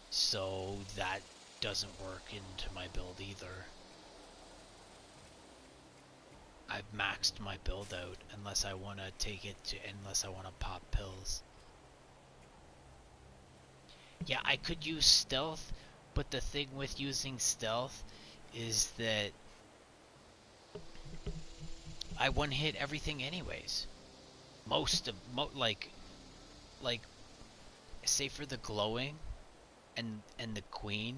So that doesn't work into my build either. I've maxed my build out unless I want to pop pills. Yeah, I could use stealth, but the thing with using stealth is that I one hit everything anyways. Like say for the glowing and the queen,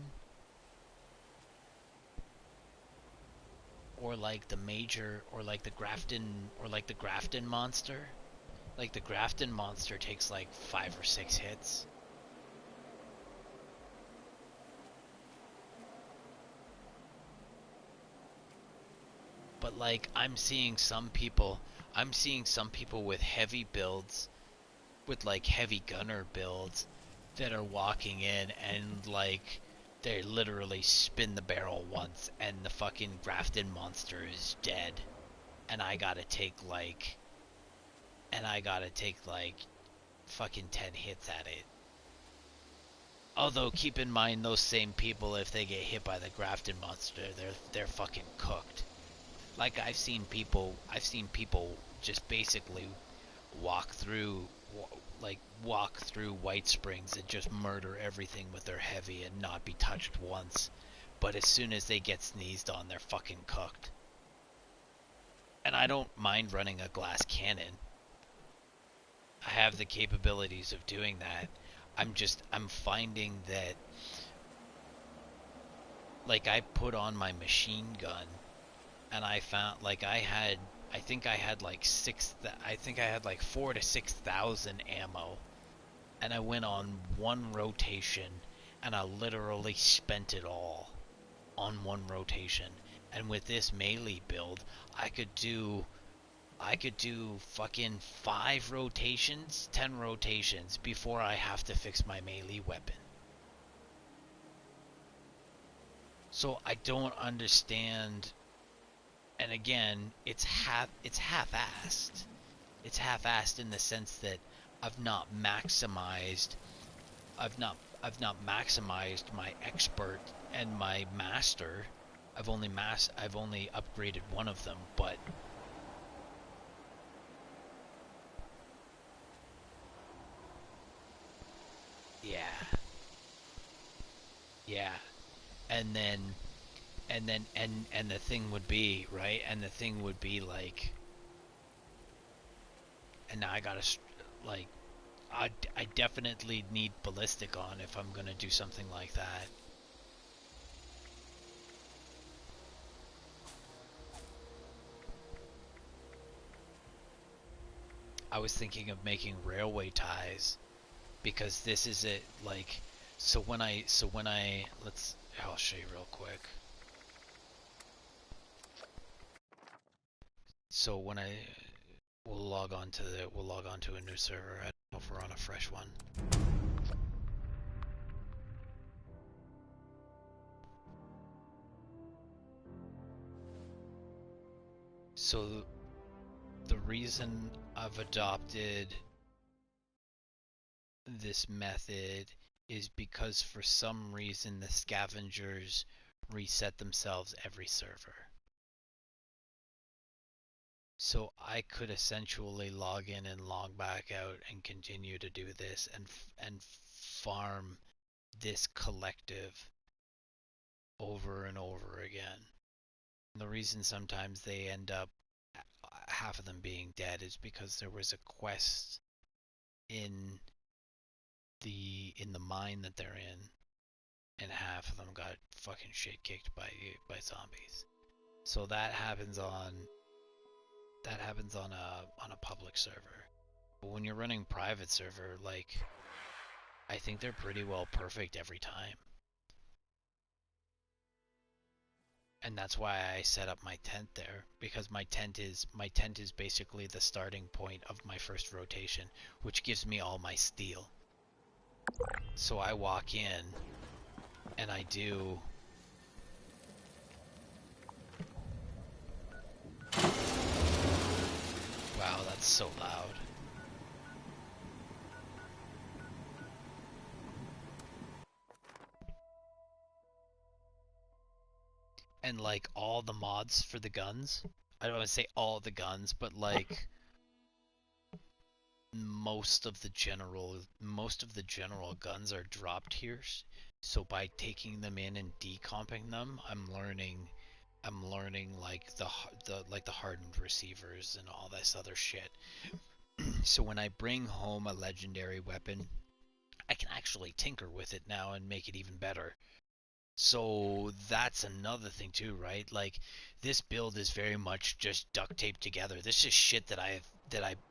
or like the major, or like the Grafton monster. Like the Grafton monster takes like 5 or 6 hits. But like I'm seeing some people with heavy builds, with like heavy gunner builds, that are walking in and like they literally spin the barrel once and the fucking Grafton monster is dead. And I gotta take like fucking 10 hits at it. Although keep in mind, those same people, if they get hit by the Grafton monster, they're fucking cooked. Like I've seen people just basically walk through White Springs and just murder everything with their heavy and not be touched once. But as soon as they get sneezed on, they're fucking cooked. And I don't mind running a glass cannon. I have the capabilities of doing that. I'm finding that, like, I put on my machine gun and I found like I think I had like 4 to 6,000 ammo, and I went on one rotation and I literally spent it all on one rotation. And with this melee build, I could do fucking 5 rotations, 10 rotations before I have to fix my melee weapon. So I don't understand. And again, it's half-assed. It's half-assed in the sense that I've not maximized my expert and my master. I've only upgraded one of them, but yeah. Yeah. And then and the thing would be, right? And the thing would be like, and now I gotta, like, I definitely need ballistic on if I'm gonna do something like that. I was thinking of making railway ties, because this is it, like, I'll show you real quick. So when I we'll log on to a new server. I don't know if we're on a fresh one. So the reason I've adopted this method is because for some reason the scavengers reset themselves every server. So I could essentially log in and log back out and continue to do this and farm this collective over and over again. And the reason sometimes they end up half of them being dead is because there was a quest in the mine that they're in, and half of them got fucking shit kicked by zombies. So that happens on a public server. But when you're running private server, like, I think they're pretty well perfect every time. And that's why I set up my tent there, because my tent is basically the starting point of my first rotation, which gives me all my steel. So I walk in and I do wow, that's so loud. And like all the mods for the guns, I don't want to say all the guns, but like most of the general guns are dropped here. So by taking them in and decomping them, I'm learning like the hardened receivers and all this other shit. So when I bring home a legendary weapon, I can actually tinker with it now and make it even better. So that's another thing too, right? Like, this build is very much just duct taped together. This is shit that I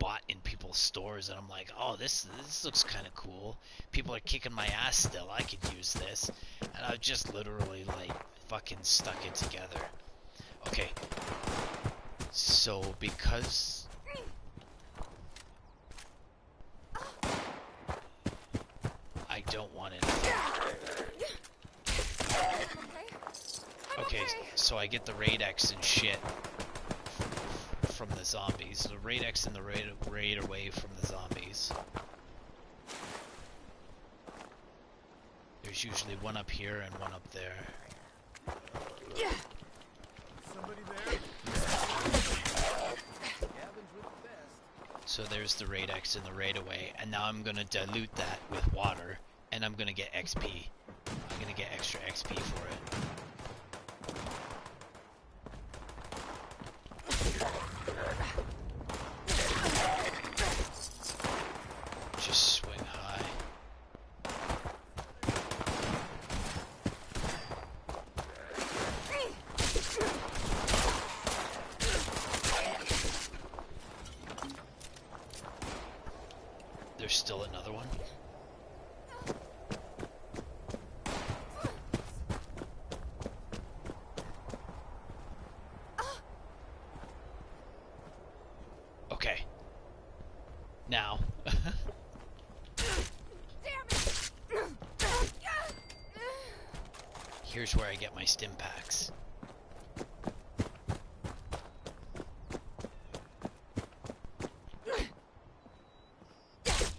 bought in people's stores, and I'm like, oh, this looks kind of cool. People are kicking my ass still. I could use this, and I just literally like fucking stuck it together. Okay, so because I don't want it. Okay, so I get the raid X and shit from the zombies. The raid X and the raid away from the zombies. There's usually one up here and one up there. Somebody there? Gavin's with the best. So there's the raid X and the raid away, and now I'm gonna dilute that with water, and I'm gonna get XP. I'm gonna get extra XP for it. Just swing high. There's still another one. Okay. Now. Here's where I get my stim packs.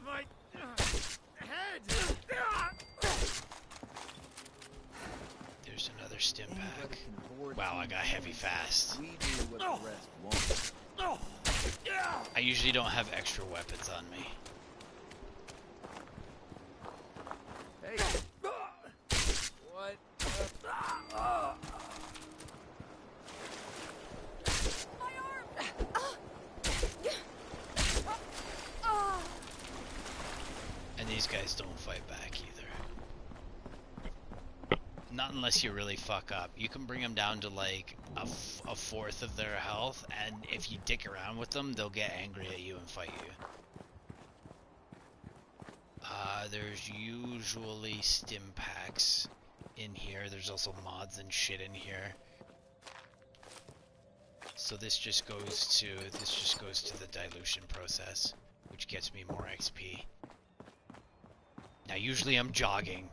My head! There's another stim Anybody pack. can board Wow, I teams got heavy fast. We do what the rest won't. I usually don't have extra weapons on me. Hey! What? And these guys don't fight back either. Not unless you really fuck up. You can bring them down to like a fourth of their health, and if you dick around with them, they'll get angry at you and fight you. There's usually stim packs in here. There's also mods and shit in here. So this just goes to the dilution process, which gets me more XP. Now usually I'm jogging.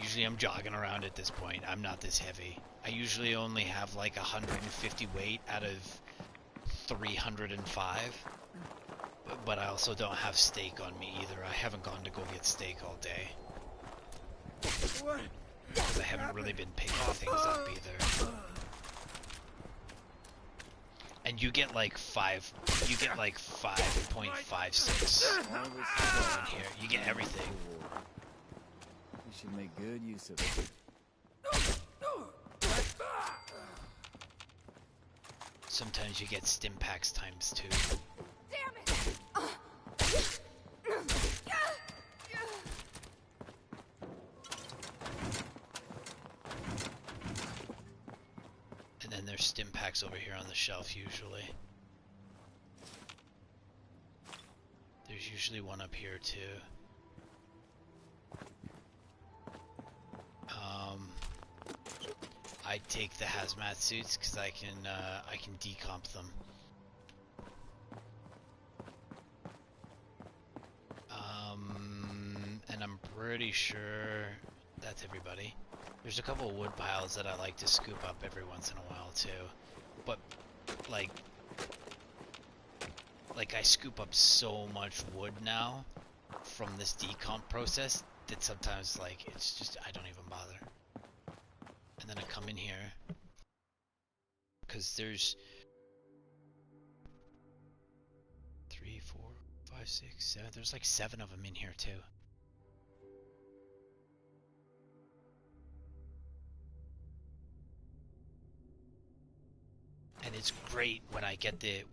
Usually I'm jogging around at this point. I'm not this heavy. I usually only have like 150 weight out of 305. But I also don't have steak on me either. I haven't gone to go get steak all day. What? Because I haven't really been picking things up either. And you get like 5.56 All this in here. You get everything. we should make good use of it. Sometimes you get stim packs times 2. Damn it! And then there's stim packs over here on the shelf usually. There's usually one up here too. I take the hazmat suits because I can decomp them. And I'm pretty sure that's everybody. There's a couple of wood piles that I like to scoop up every once in a while too, but like I scoop up so much wood now from this decomp process that sometimes like it's just I don't even bother. And then I come in here because there's 3, 4, 5, 6, 7. There's like 7 of them in here too. And it's great when I get the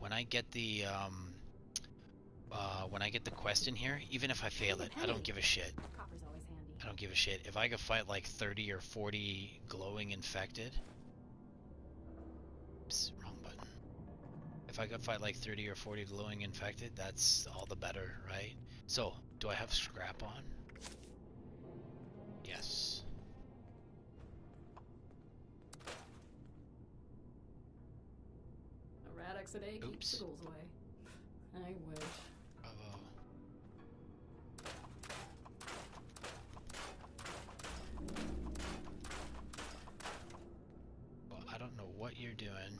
quest in here, even if I fail it, I don't give a shit. Copper's always handy. I don't give a shit. If I could fight like 30 or 40 glowing infected. Oops, wrong button. If I could fight like 30 or 40 glowing infected, that's all the better, right? So, do I have scrap on? Yes. A Radix a day keeps Oops. the ghouls away. I wish. Bravo. Well, I don't know what you're doing.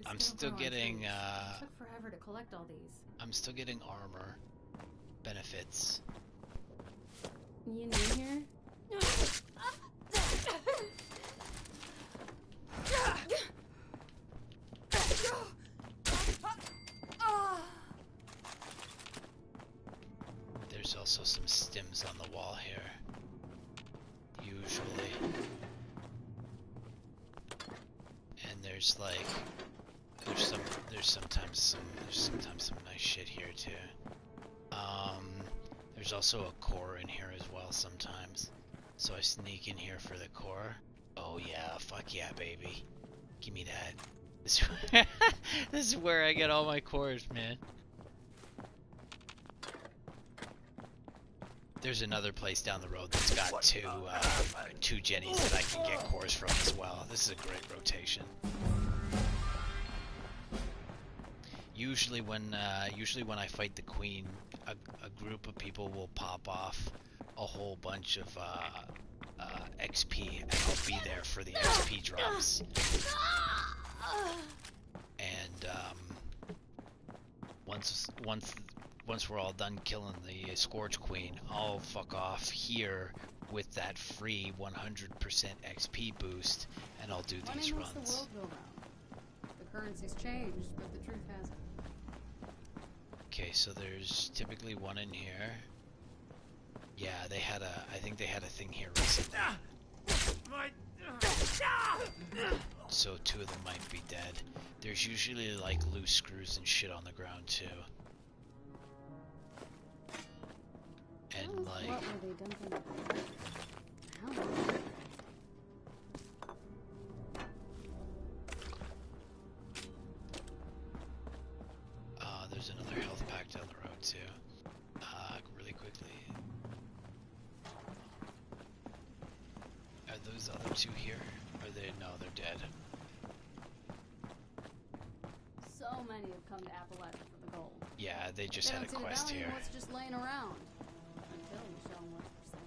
I'm still getting Took forever to collect all these. I'm still getting armor benefits. You new here? There's also some stims on the wall here. Usually. And there's like there's sometimes some nice shit here too. There's also a core in here as well sometimes. So I sneak in here for the core. Oh yeah, fuck yeah, baby. Give me that. This is where I get all my cores, man. There's another place down the road that's got two Jennies that I can get cores from as well. This is a great rotation. Usually when I fight the queen, a group of people will pop off a whole bunch of XP, and I'll be there for the XP drops. And once we're all done killing the Scourge Queen, I'll fuck off here with that free 100% XP boost, and I'll do Money these makes the runs. world go round. The currency's changed, but the truth hasn't. Okay, so there's typically one in here. Yeah, I think they had a thing here recently. So 2 of them might be dead. There's usually like loose screws and shit on the ground too. And like, What were they dumping? How? there's another health pack down the road too. Really quickly. other two here? Are they? No, they're dead. So many have come to Appalachia for the gold. Yeah, they just They had a don't see the quest value in here. what's just laying around. Until you show them what's for sale.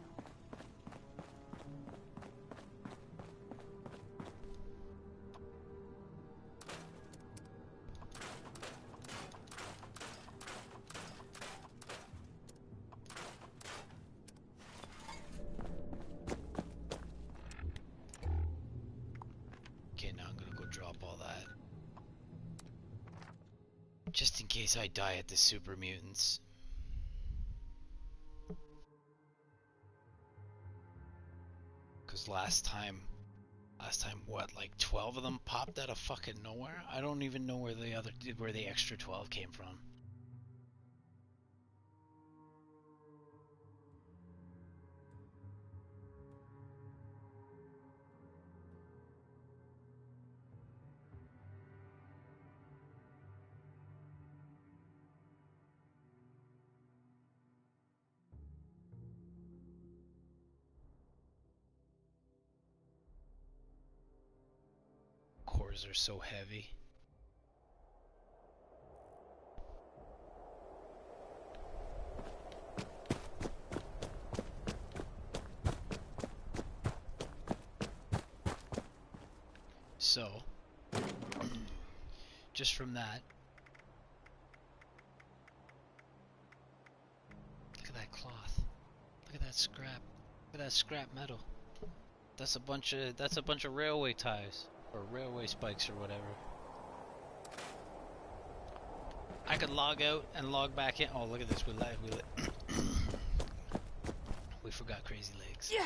Okay, now I'm gonna go drop all that. Just in case I die at the super mutants. Cause last time what, like 12 of them popped out of fucking nowhere? I don't even know where the extra 12 came from. Cores are so heavy. So, just from that, look at that cloth. Look at that scrap. Look at that scrap metal. That's a bunch of railway ties or railway spikes or whatever. I could log out and log back in. Oh, look at this. We forgot crazy legs. Yeah.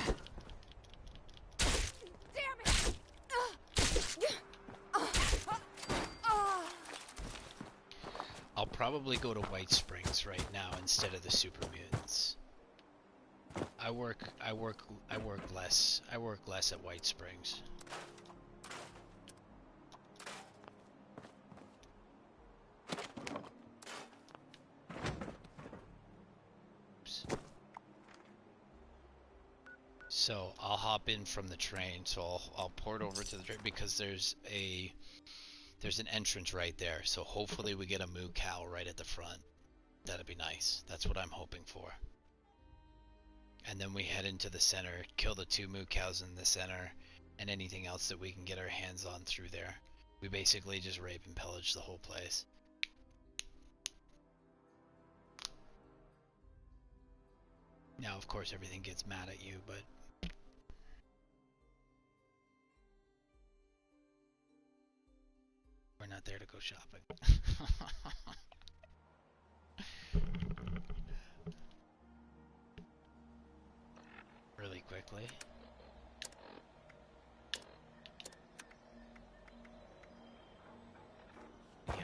Damn it. I'll probably go to White Springs right now instead of the super mutants. I work less at White Springs. Oops. So I'll hop in from the train. So I'll port over to the train because there's an entrance right there. So hopefully we get a moo cow right at the front. That'd be nice. That's what I'm hoping for. And then we head into the center, kill the 2 moo cows in the center, and anything else that we can get our hands on through there. We basically just rape and pillage the whole place. Now, of course, everything gets mad at you, but we're not there to go shopping. Really quickly. Yeah.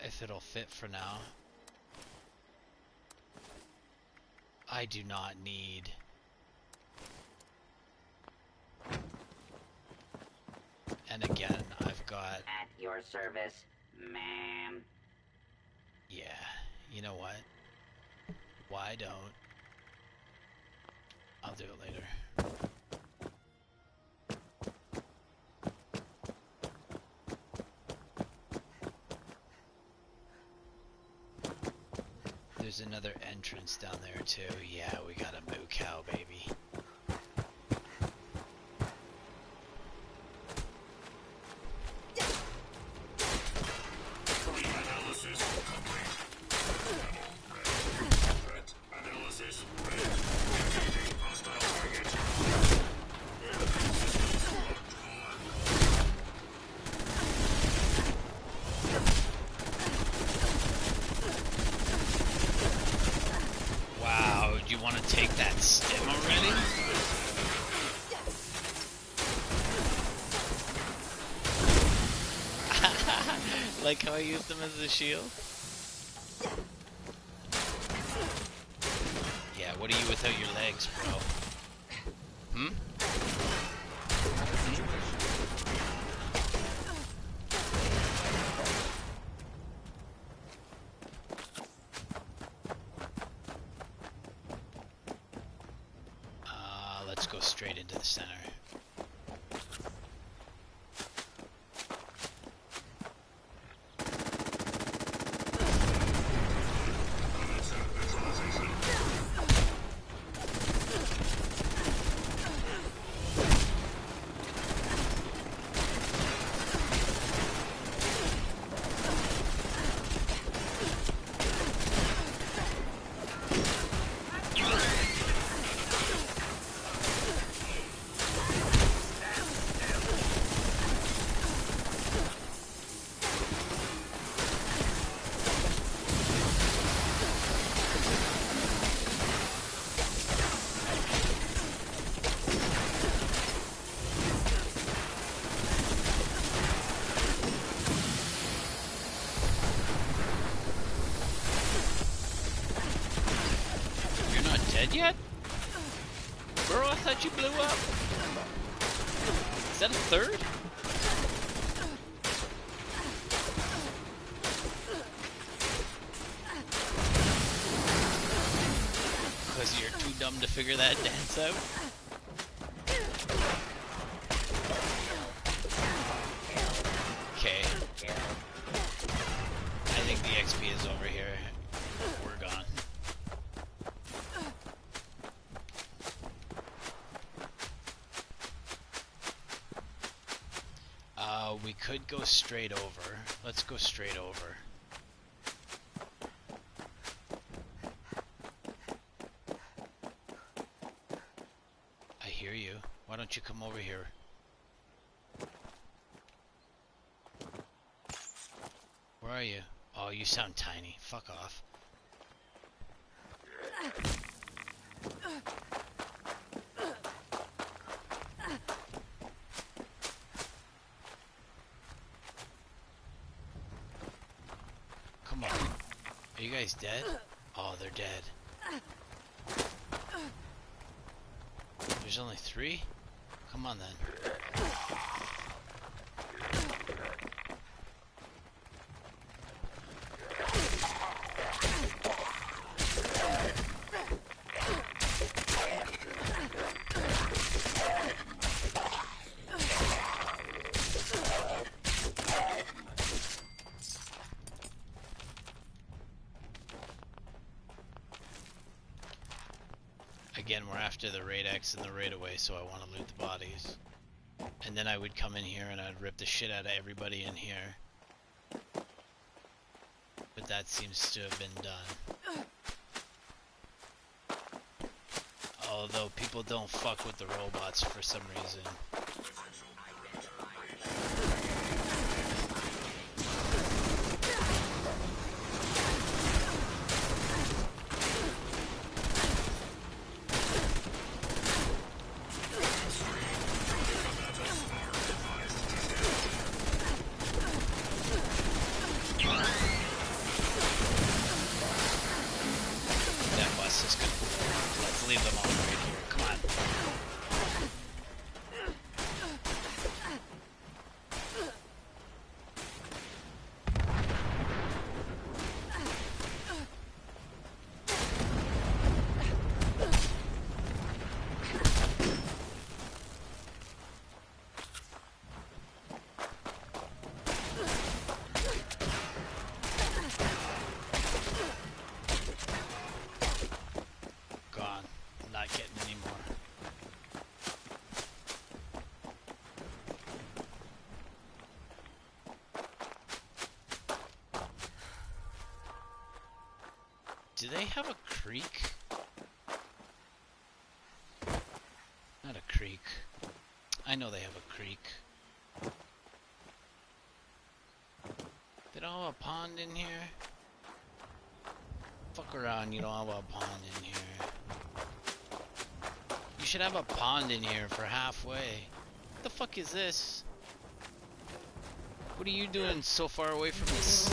If it'll fit for now. I do not need... And again, I've got... At your service, ma'am. Yeah, you know what? Why don't... I'll do it later. There's another entrance down there too. Yeah, we got a moo cow, baby. Analysis complete. Threat analysis ready. Engaging hostile target. Wow, do you want to take that stem already? Like how I used them as a shield? what are you without your legs, bro? Hmm? Let's go straight into the center. Dead yet? Bro, I thought you blew up. Is that a third? Because you're too dumb to figure that dance out? Okay. I think the XP is over here. We're gone. We could go straight over. Let's go straight over. I hear you. Why don't you come over here? Where are you? Oh, you sound tiny. Fuck off. Come on. Are you guys dead? Oh, they're dead. There's only 3? Come on then. Again, we're after the raid X and the raid away, so I want to loot the bodies. And then I would come in here and I'd rip the shit out of everybody in here. But that seems to have been done. Although people don't fuck with the robots for some reason. Leave them all right here. Come on. Gone. Not getting any more. Do they have a creek? Not a creek. I know they have a creek. They don't have a pond in here? Fuck around, you don't have a pond in here. You should have a pond in here for halfway. What the fuck is this? What are you doing so far away from this?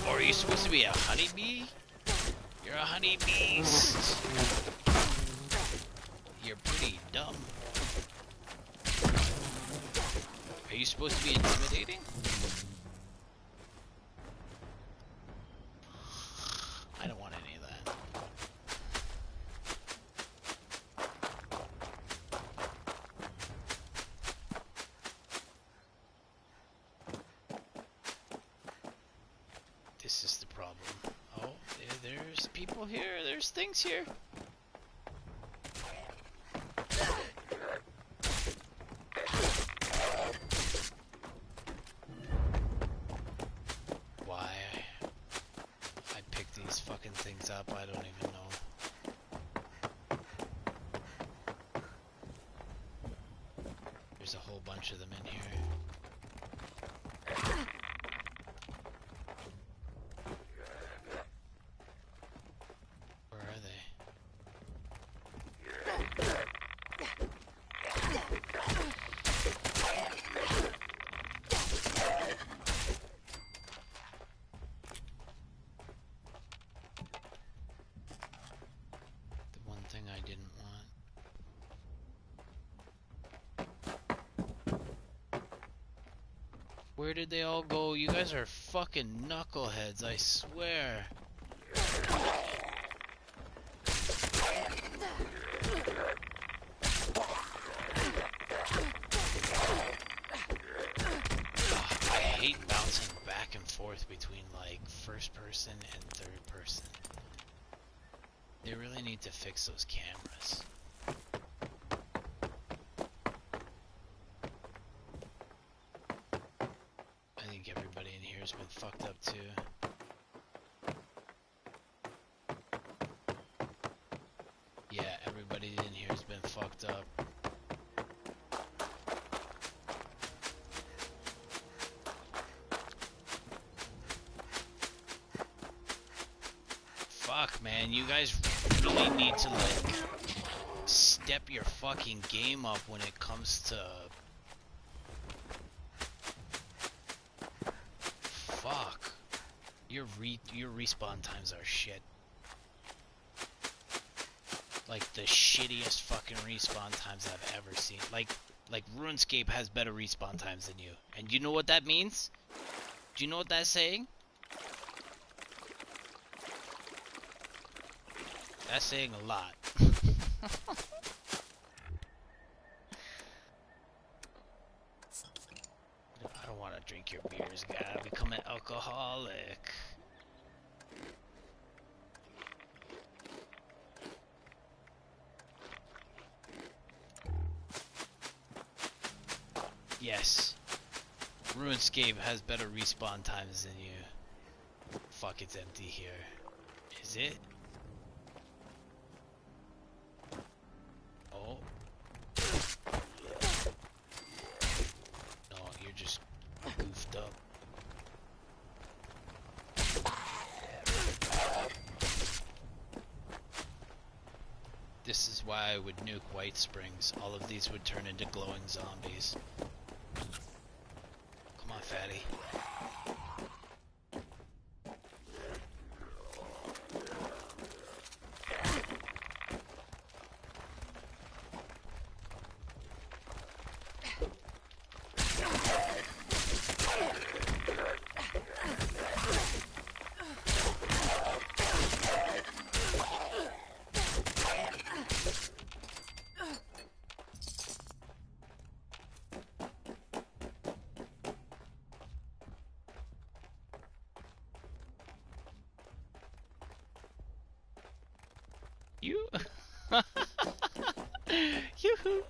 Or are you supposed to be a honeybee? You're a honey beast. You're pretty dumb. Are you supposed to be intimidating? I don't want any of that. This is the problem. Oh, there's people here. There's things here. Why I picked these fucking things up, I don't even know. There's a whole bunch of them in here. Where are they? The one thing I didn't want. Where did they all go? You guys are fucking knuckleheads, I swear. I hate bouncing back and forth between like first person and third person. They really need to fix those cameras. I think everybody in here has been fucked up too. Yeah, everybody in here has been fucked up. Fuck, man, you guys really need to, like, step your fucking game up when it comes to... Fuck. Your respawn times are shit. Like, the shittiest fucking respawn times I've ever seen. Like RuneScape has better respawn times than you. And you know what that means? Do you know what that's saying? That's saying a lot. I don't want to drink your beers, gotta become an alcoholic. Yes. RuneScape has better respawn times than you. Fuck, it's empty here. Is it? Oh. No, you're just goofed up. This is why I would nuke White Springs. All of these would turn into glowing zombies. Come on, fatty. You. Yoo-hoo.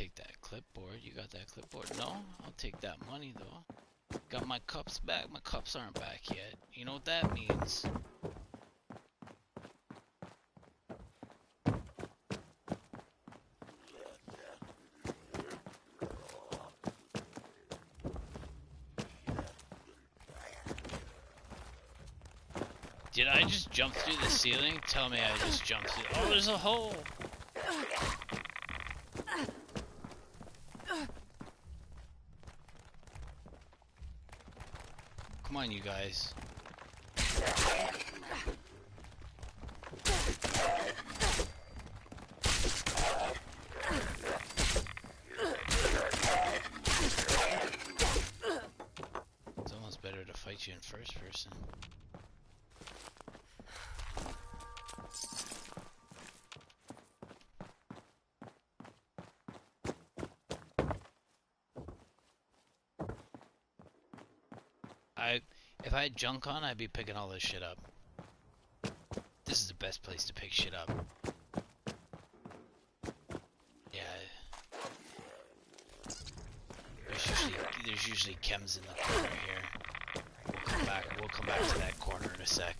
take that clipboard. You got that clipboard? No? I'll take that money though. Got my cups back. My cups aren't back yet. You know what that means? Did I just jump through the ceiling? Tell me I just jumped through. Oh, there's a hole! Come on, you guys. It's almost better to fight you in first person. If I had junk on, I'd be picking all this shit up. This is the best place to pick shit up. Yeah. There's usually chems in the corner here. We'll come back to that corner in a sec.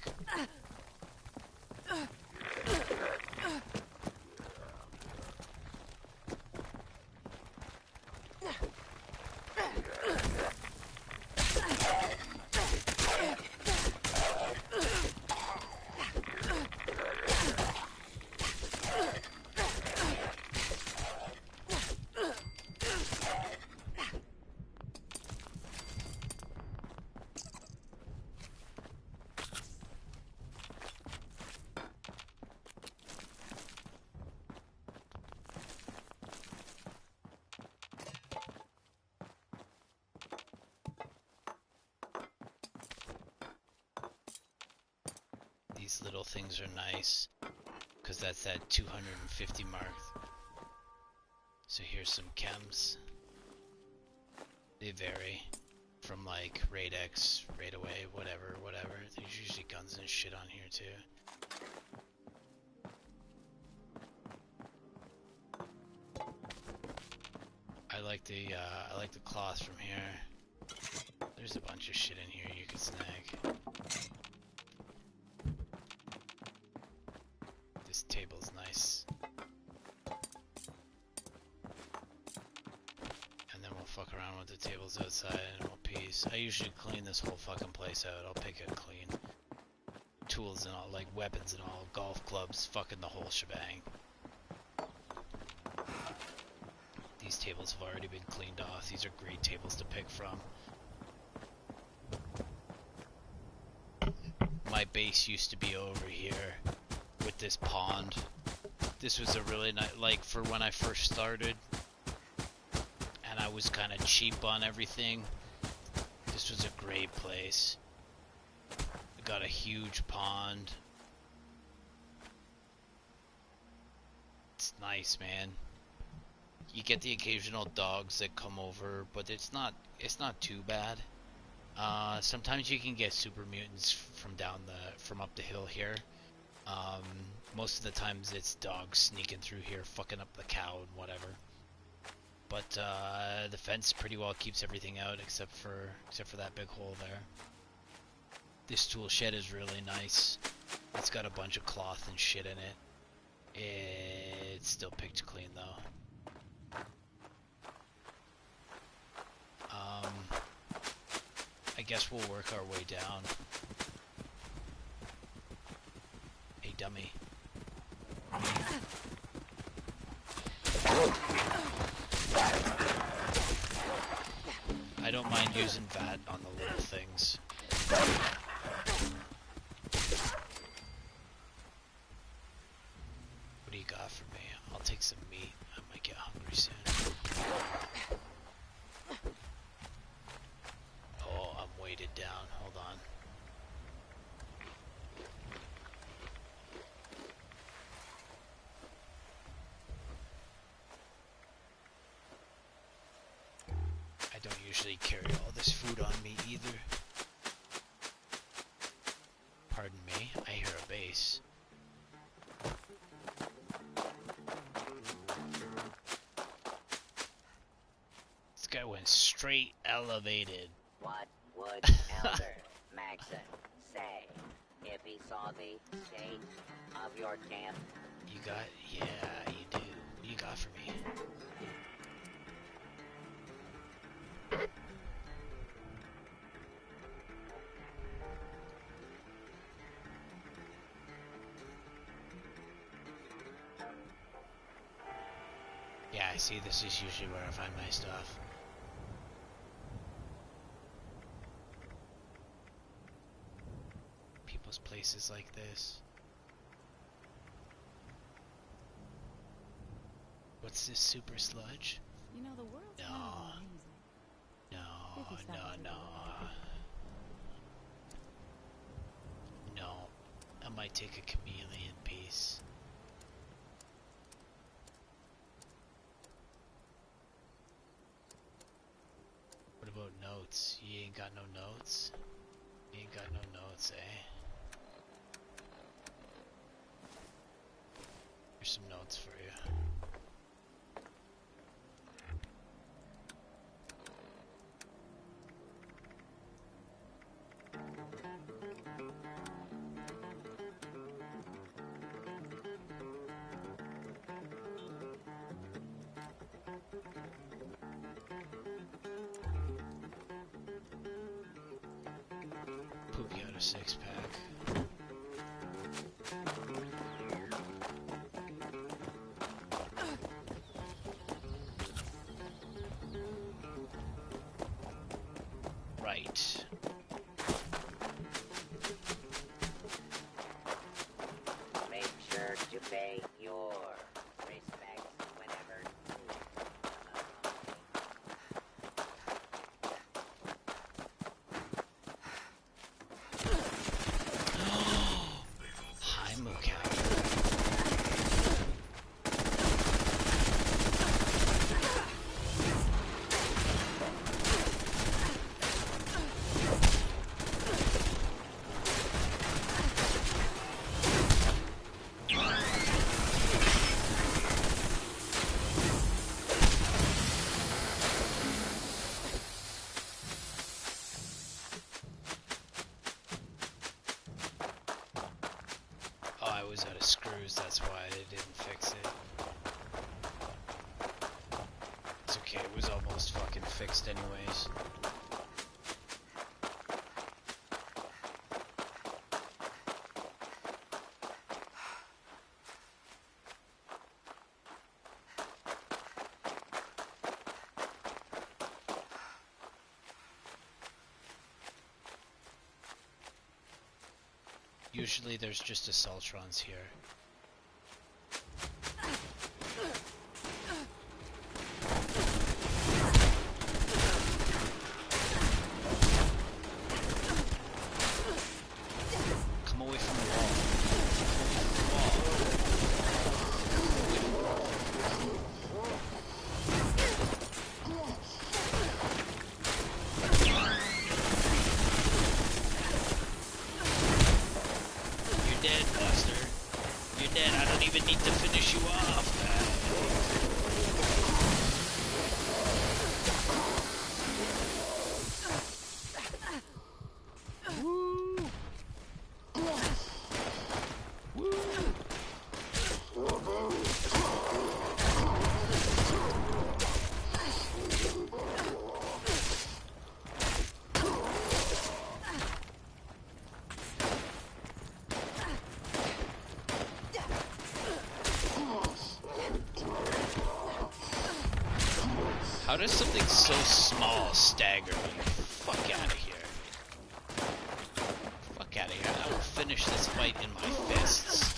These little things are nice, because that's that 250 mark. So here's some chems. They vary from like raid X, raid away, whatever. There's usually guns and shit on here too. I like the cloth from here. There's a bunch of shit in here you could snag. This table's nice. And then we'll fuck around with the tables outside and we'll piece. I usually clean this whole fucking place out. I'll pick it clean. Tools and all, like weapons and all, golf clubs, fucking the whole shebang. These tables have already been cleaned off. These are great tables to pick from. My base used to be over here with this pond. This was a really nice, like for when I first started and I was kind of cheap on everything, this was a great place. I got a huge pond. It's nice, man. You get the occasional dogs that come over, but it's not too bad. Sometimes you can get super mutants from up the hill here. Most of the times it's dogs sneaking through here, fucking up the cow and whatever. But the fence pretty well keeps everything out except for that big hole there. This tool shed is really nice. It's got a bunch of cloth and shit in it. It's still picked clean though. I guess we'll work our way down. Hey, dummy. I don't mind using VAT on the little things. What do you got for me? I'll take some meat. I might get hungry soon. Oh, I'm weighted down. Hold on. I don't usually carry all this food on me either. Pardon me, I hear a base. straight elevated. What would Elder Maxon say if he saw the state of your camp? You got, yeah, you do. What you got for me? Yeah, I see this is usually where I find my stuff. People's places like this. What's this super sludge? You know, the world's No. kind of amazing. No, 57 no, to the no. No. I might take a chameleon piece. What about notes? You ain't got no notes? You ain't got no notes, eh? Here's some notes for you. Poop you out a six-pack. Right. Make sure to pay your respects whenever Hi, Mocap. Oh, I was out of screws, that's why they didn't fix it. It's okay, it was almost fucking fixed anyways. Usually there's just assaultrons here. Come away from the wall. You're dead, Buster. You're dead. I don't even need to finish you off. How does something so small stagger me? Fuck out of here. Fuck out of here. I will finish this fight in my fists.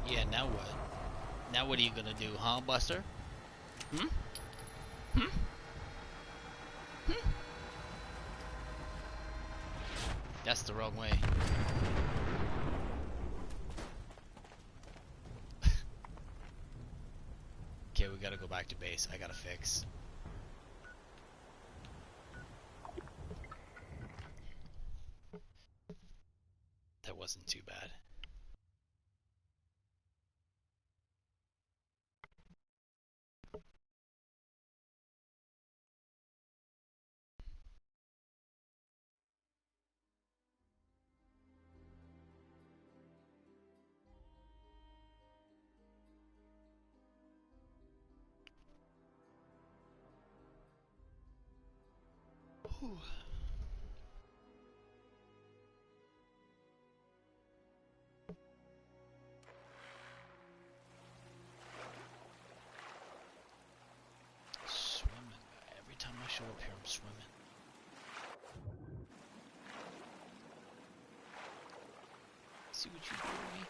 Yeah, now what? Now what are you gonna do, huh, Buster? Hmm? Hmm? That's the wrong way. Okay, we gotta go back to base. I gotta fix. That wasn't too bad. Whew. Swimming. Every time I show up here, I'm swimming. See what you do to me?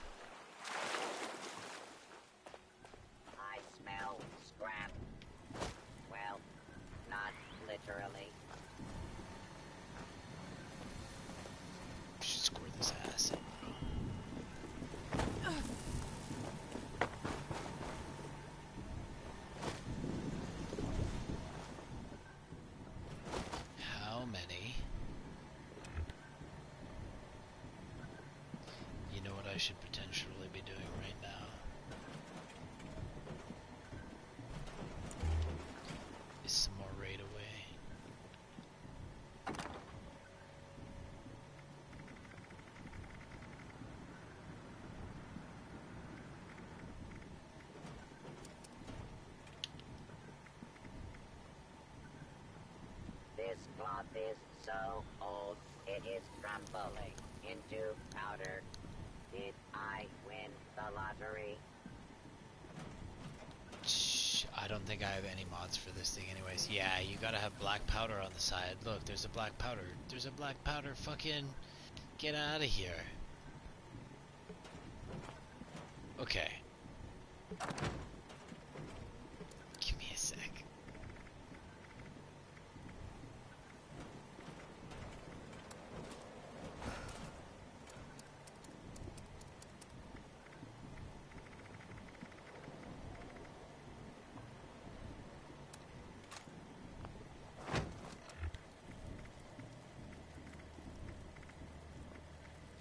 I smell scrap. Well, not literally. We should score this ass in, bro. How many? You know what I should potentially be doing right now? Is some more raid away. This cloth is so old, it is crumbling into powder. Did I win the lottery? Shh, I don't think I have any mods for this thing anyways. Yeah, you gotta have black powder on the side. Look, there's a black powder. There's a black powder. Fucking get out of here. Okay. Give me a sec.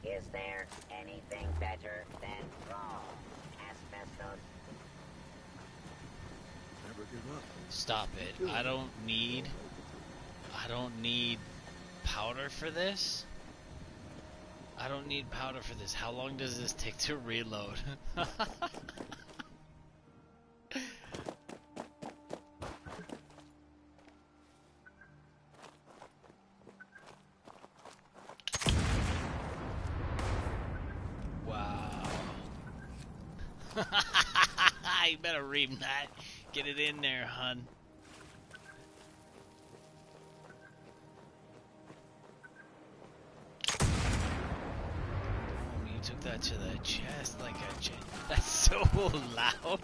Is there anything better than raw asbestos? Never give up. Stop it. I don't need powder for this. I don't need powder for this. How long does this take to reload? Wow. You better ream that. Get it in there, hun. You took that to the chest like a gen. That's so loud.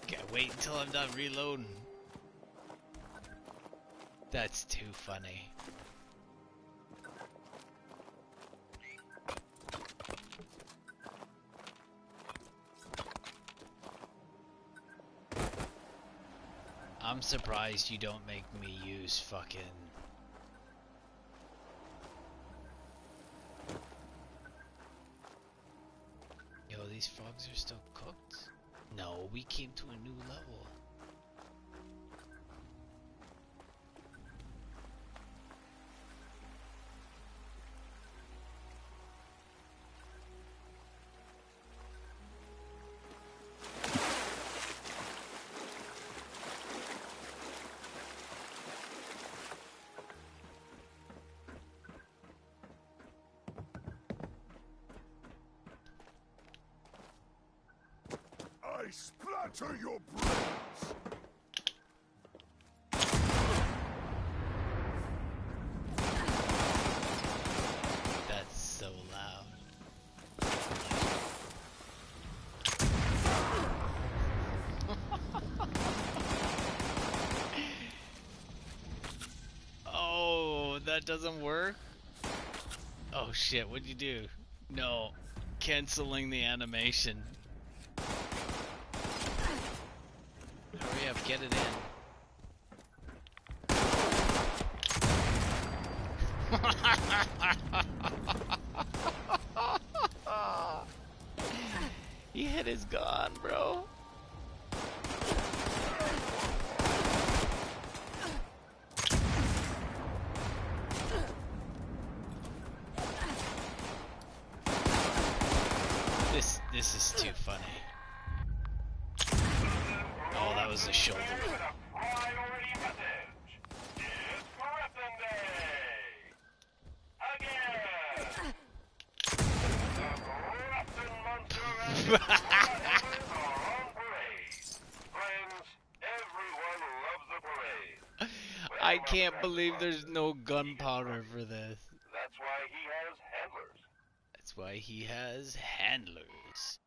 Okay, wait until I'm done reloading. That's too funny. I'm surprised you don't make me use fucking... Yo, these frogs are still cooked? No, we came to a new level. I splatter your brains! That's so loud. Oh, the that doesn't work? Oh shit, what'd you do? No. Canceling the animation. Hurry up, get it in. He hit his gun, bro. This is too funny. Oh, that was a shoulder. I can't believe there's no gunpowder for this. That's why he has handlers. That's why he has handlers.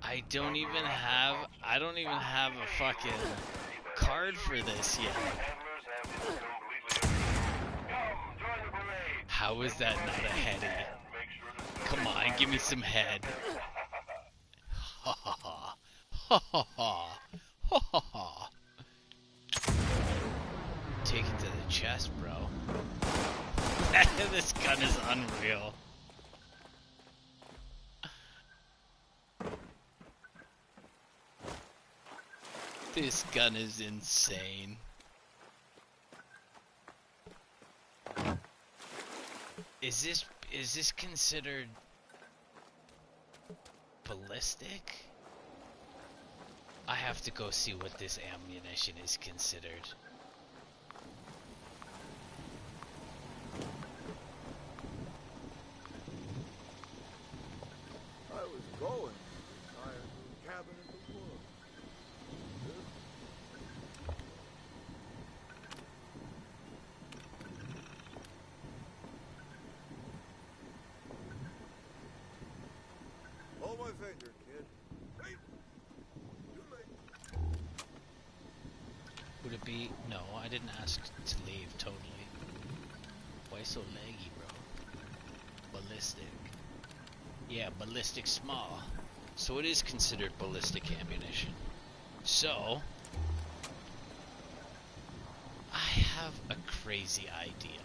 I don't even have a fucking card for this yet. How is that not a heady? Come on, give me some head. Ha ha ha. Ha ha ha. Ha ha ha. Take it to the chest, bro. This gun is unreal. This gun is insane. Is this considered ballistic? I have to go see what this ammunition is considered. I was going to the entire new cabin in the world. Hold my finger, kid. Wait! Too late. Would it be? No, I didn't ask to leave, totally. Why so laggy, bro? Ballistic. Yeah, ballistic small. So it is considered ballistic ammunition. So, I have a crazy idea.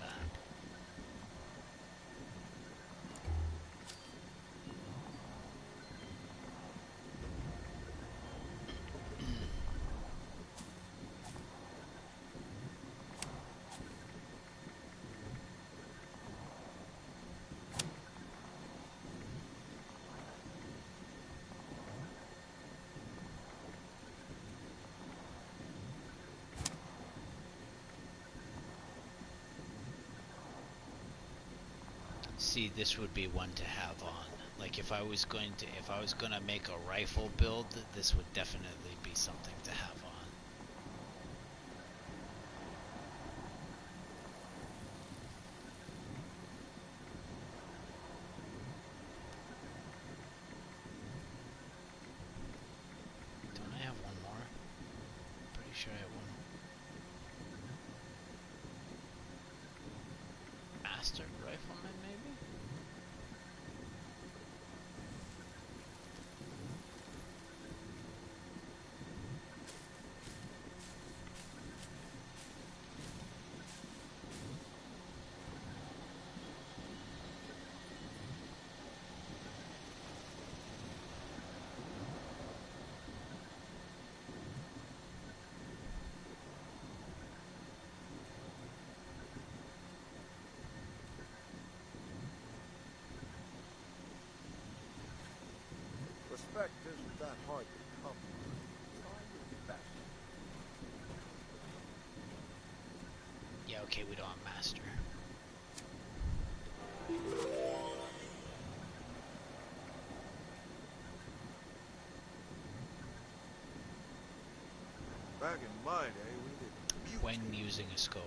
See, this would be one to have on. Like if I was gonna make a rifle build, this would definitely be something to have on. Don't I have one more? Pretty sure I have one. Master rifleman, maybe? Respect isn't that hard to come by. Find it best. Yeah, okay, we don't have master. Back in my day, we didn't. When using a scope.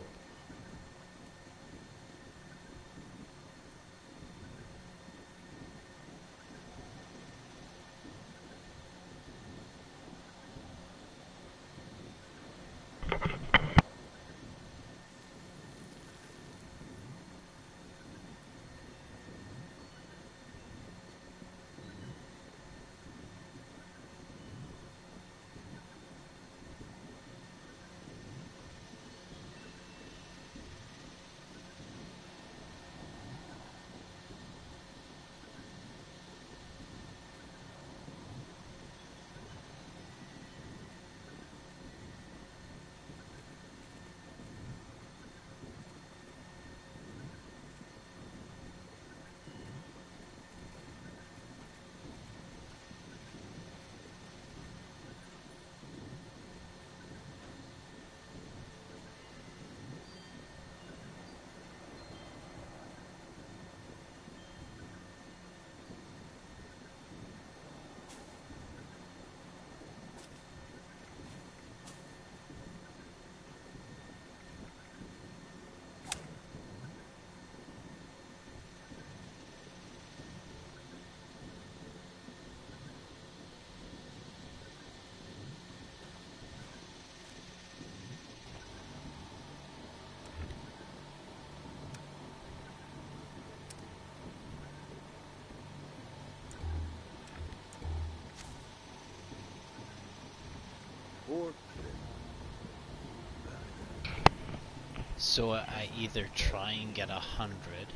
So I either try and get 100.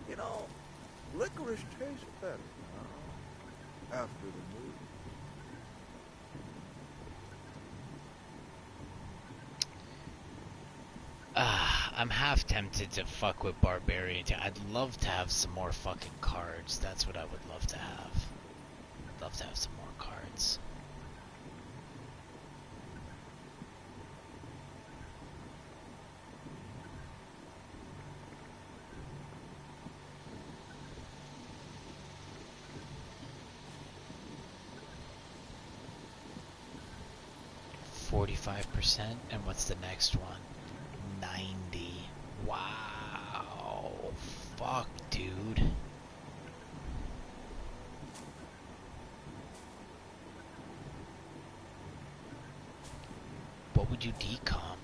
You know, licorice tastes better now after the move. I'm half tempted to fuck with Barbarian. I'd love to have some more fucking cards. That's what I would love to have. I'd love to have some more cards. $45%, and what's the next one? 90. Wow. Fuck, dude. What would you decomp?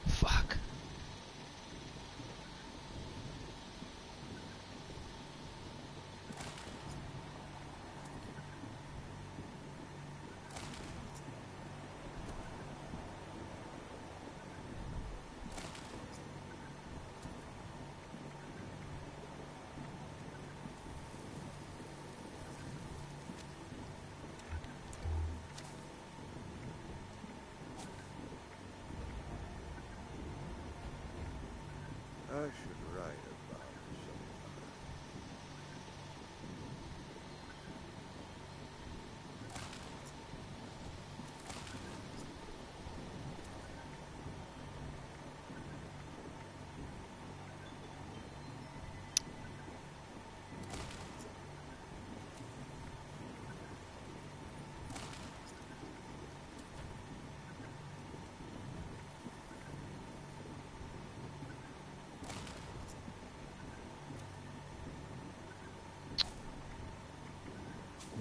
Fuck. I should write about it sometime.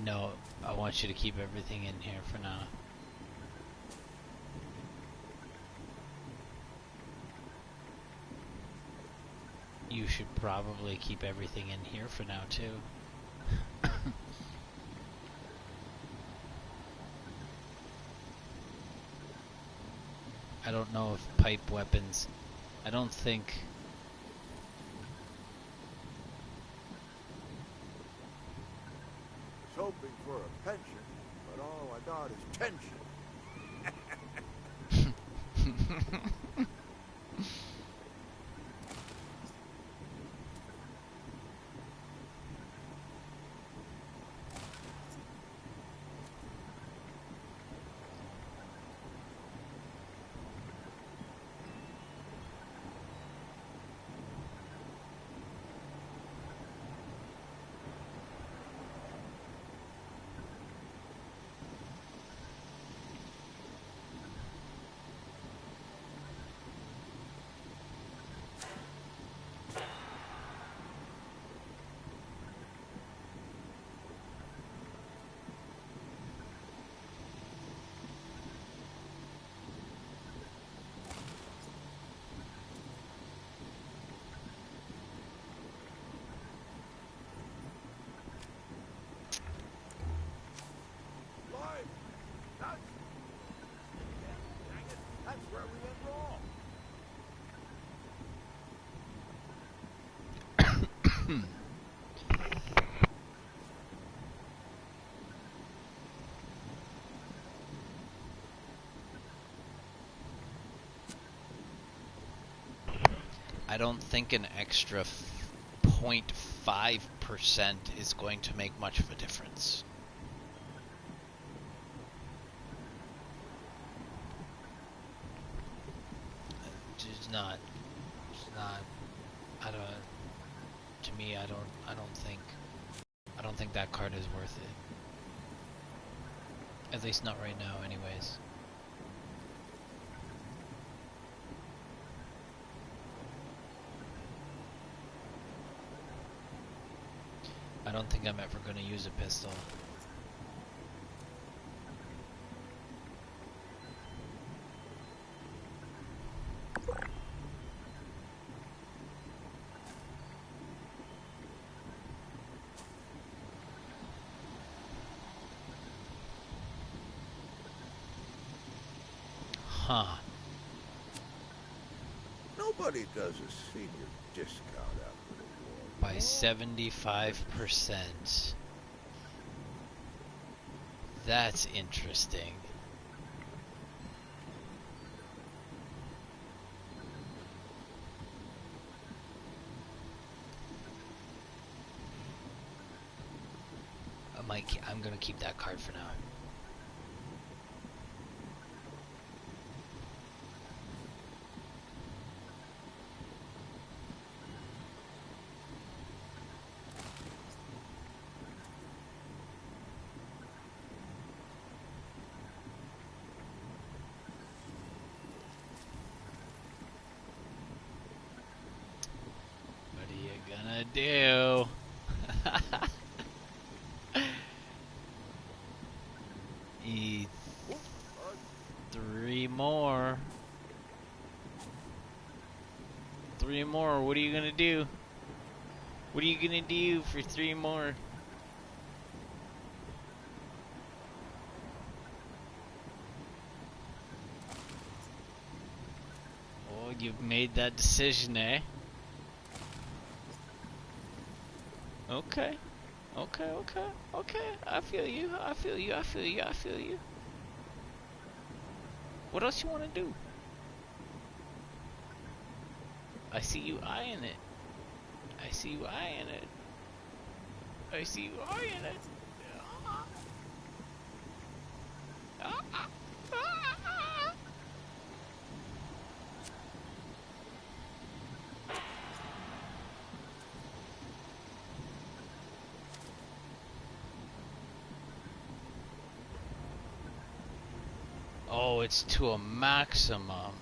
No, I want you to keep everything in here for now. You should probably keep everything in here for now too. I don't know if pipe weapons, I don't think, Was hoping for a pension, but all I got is tension. Life! That's... Dang it, that's where we went wrong. I don't think an extra 0.5% is going to make much of a difference. It's not. It's not. I don't. To me, I don't think. I don't think that card is worth it. At least not right now, anyways. I don't think I'm ever gonna use a pistol. Huh. Nobody does a senior discount after the war. By 75%. That's interesting. I'm gonna keep that card for now. What are you gonna do? E three more. Three more. What are you gonna do? What are you gonna do for three more? Oh, you've made that decision, eh? Okay. Okay, okay, okay. I feel you. I feel you. I feel you. I feel you. What else you want to do? I see you eyeing it. I see you eyeing it. I see you eyeing it. Oh, it's to a maximum.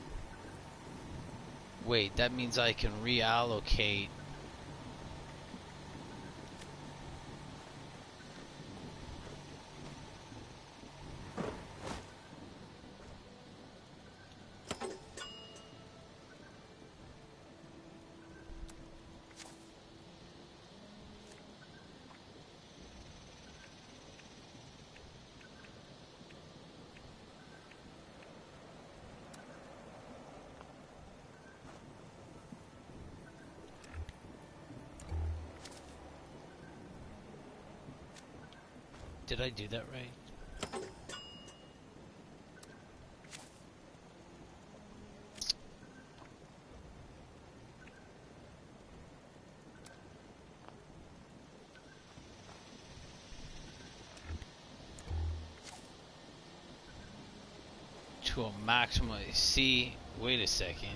Wait, that means I can reallocate. Did I do that right? To a maximum. See, wait a second.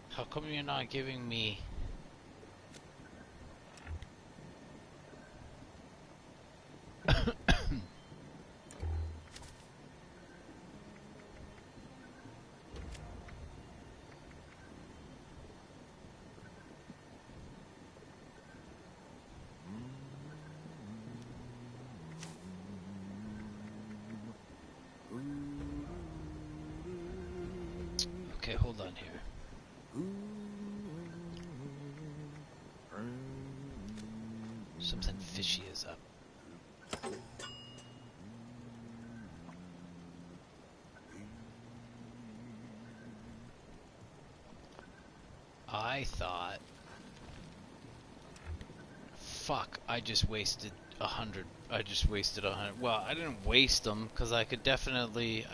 How come you're not giving me... Okay, hold on here. Something fishy is up. I thought... Fuck, I just wasted 100. I just wasted 100. Well, I didn't waste them because I could definitely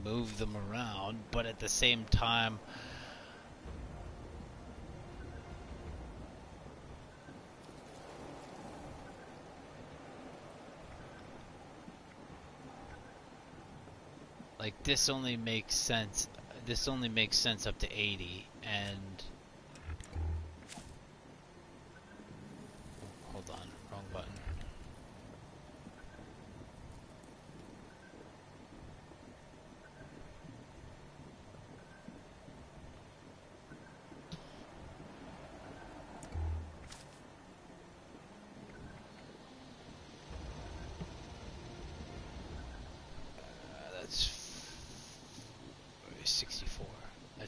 move them around, but at the same time, like this only makes sense. This only makes sense up to 80, and hold on, wrong button.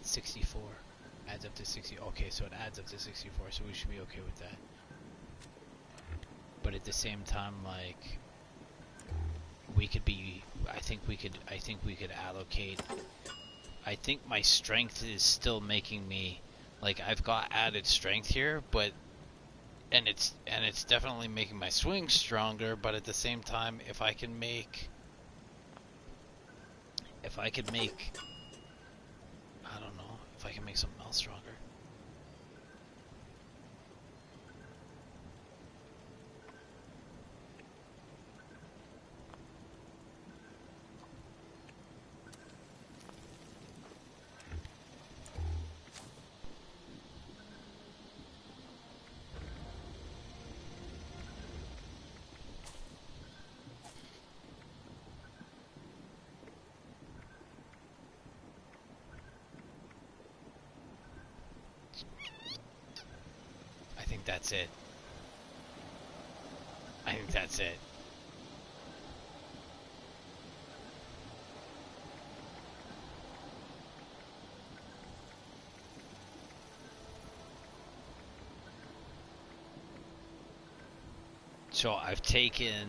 64. Adds up to 60. Okay, so it adds up to 64, so we should be okay with that. But at the same time, like, we could be, I think we could allocate, I think my strength is still making me, like, I've got added strength here, but, and it's definitely making my swing stronger, but at the same time, if I could make, I don't know, if I can make something else stronger. I think that's it. I think that's it. So I've taken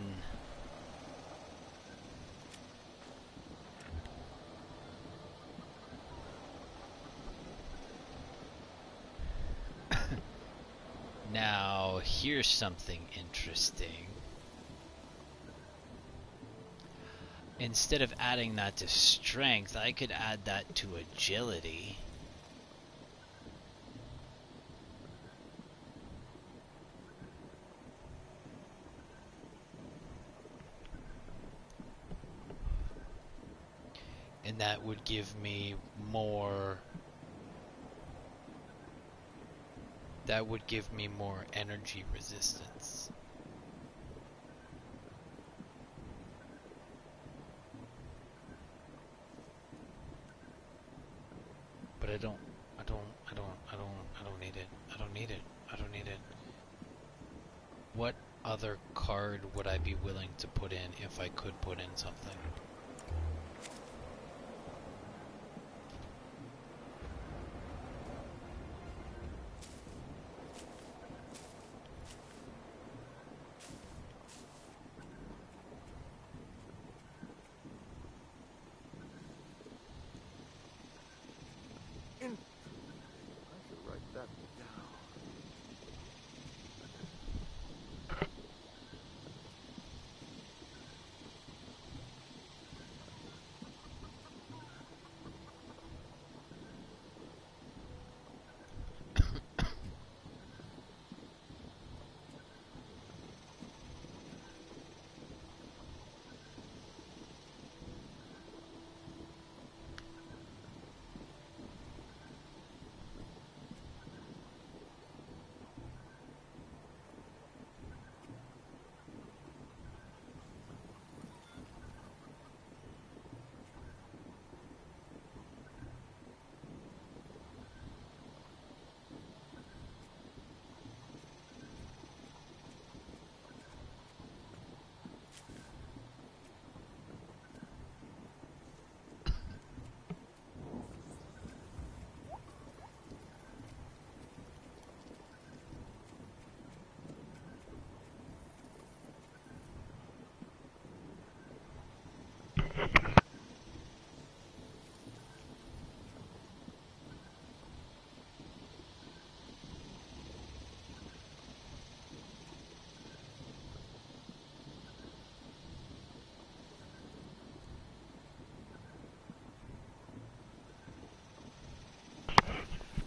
now here's something interesting. Instead of adding that to strength, I could add that to agility. And that would give me more, energy resistance. But I don't need it. I don't need it. I don't need it. What other card would I be willing to put in if I could put in something? I should write that down.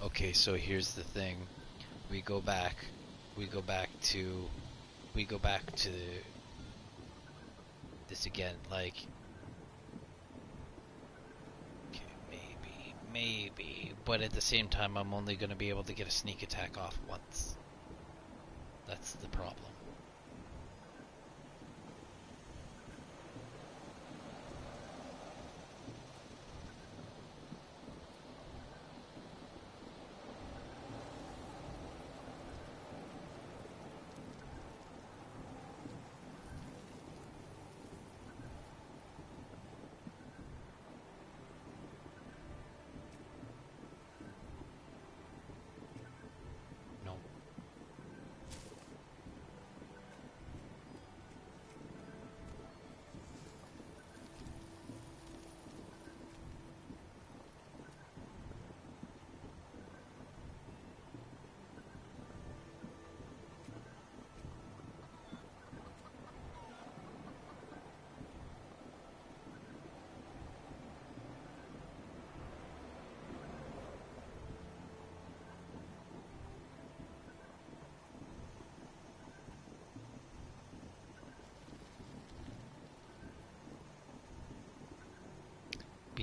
Okay, so here's the thing. We go back to this again, like, okay, maybe, but at the same time I'm only going to be able to get a sneak attack off once. That's the problem.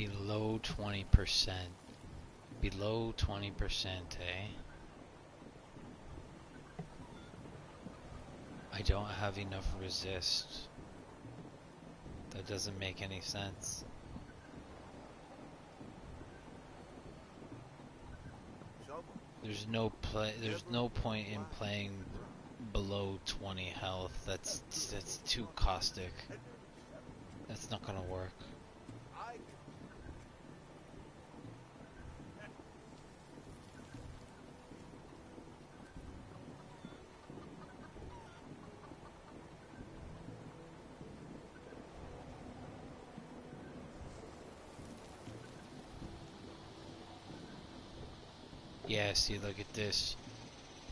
Below 20%. Below 20%, eh? I don't have enough resist. That doesn't make any sense. Shovel. There's no point in playing below 20 health. That's too caustic. That's not gonna work. I Yeah, see, look at this.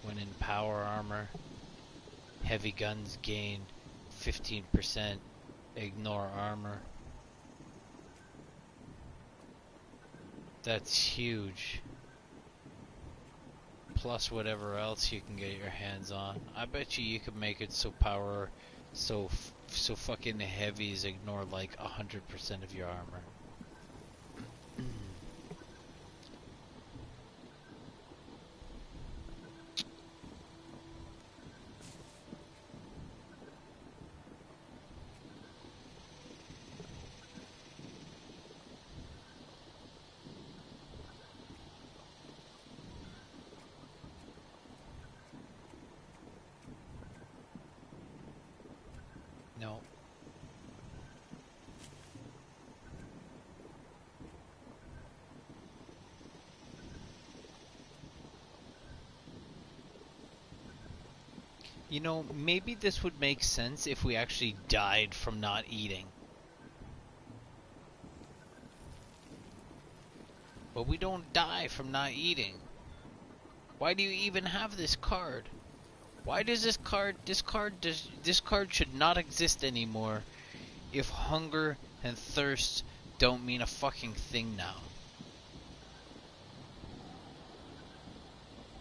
When in power armor, heavy guns gain 15%, ignore armor. That's huge. Plus whatever else you can get your hands on. I bet you could make it so power, so fucking heavies ignore like 100% of your armor. No. You know, maybe this would make sense if we actually died from not eating. But we don't die from not eating. Why do you even have this card? Why does this card should not exist anymore if hunger and thirst don't mean a fucking thing now.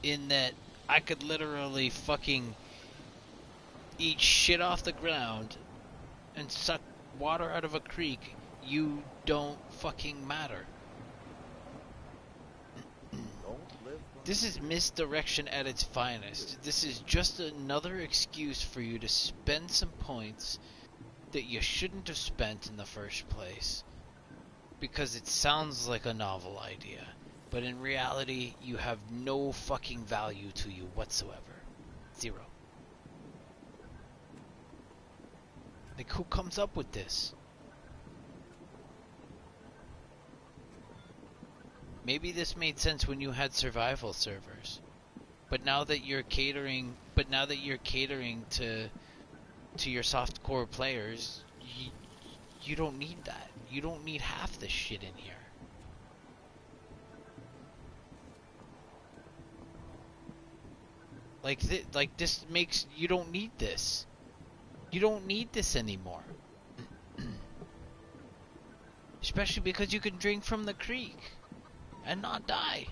In that I could literally fucking eat shit off the ground and suck water out of a creek. You don't fucking matter. don't live by This is misdirection at its finest. This is just another excuse for you to spend some points that you shouldn't have spent in the first place. Because it sounds like a novel idea, but in reality, you have no fucking value to you whatsoever. Zero. Like, who comes up with this? Maybe this made sense when you had survival servers. But now that you're catering to your softcore players, you don't need that. You don't need half this shit in here. Like this makes you don't need this. You don't need this anymore. Especially because you can drink from the creek and not die.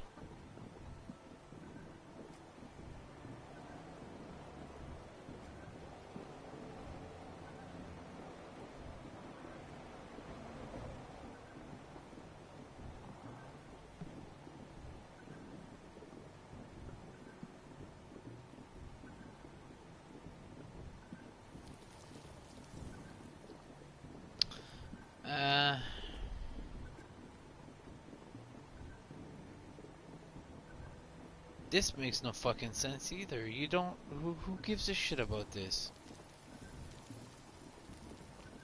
This makes no fucking sense either. You don't... Who gives a shit about this?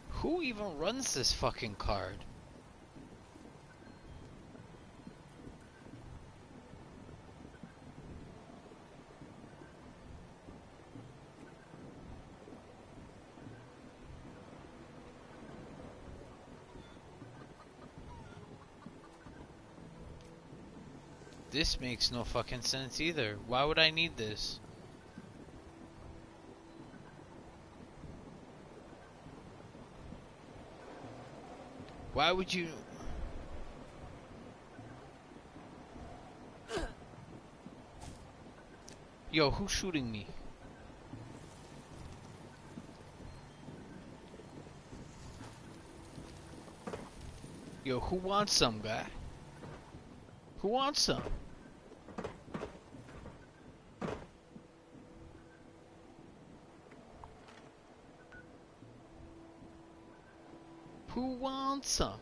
Who even runs this fucking card? This makes no fucking sense either. Why would I need this? Why would you... Yo, who's shooting me? Yo, who wants some, guy? Who wants some? Who wants some?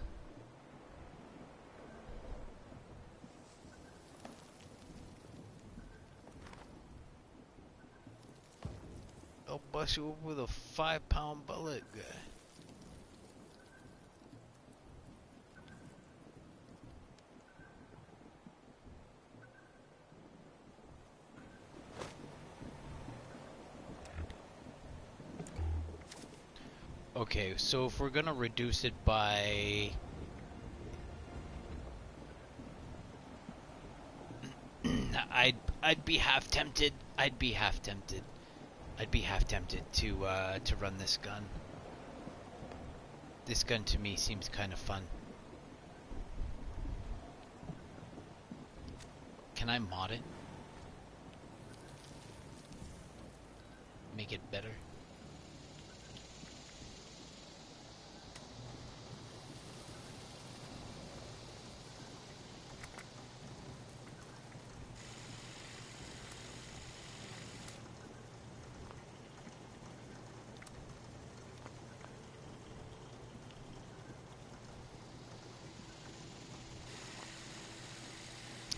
I'll bust you up with a 5-pound bullet, guy. Okay, so if we're gonna reduce it by... I'd be half tempted. I'd be half tempted to run this gun. This gun to me seems kind of fun. Can I mod it? Make it better?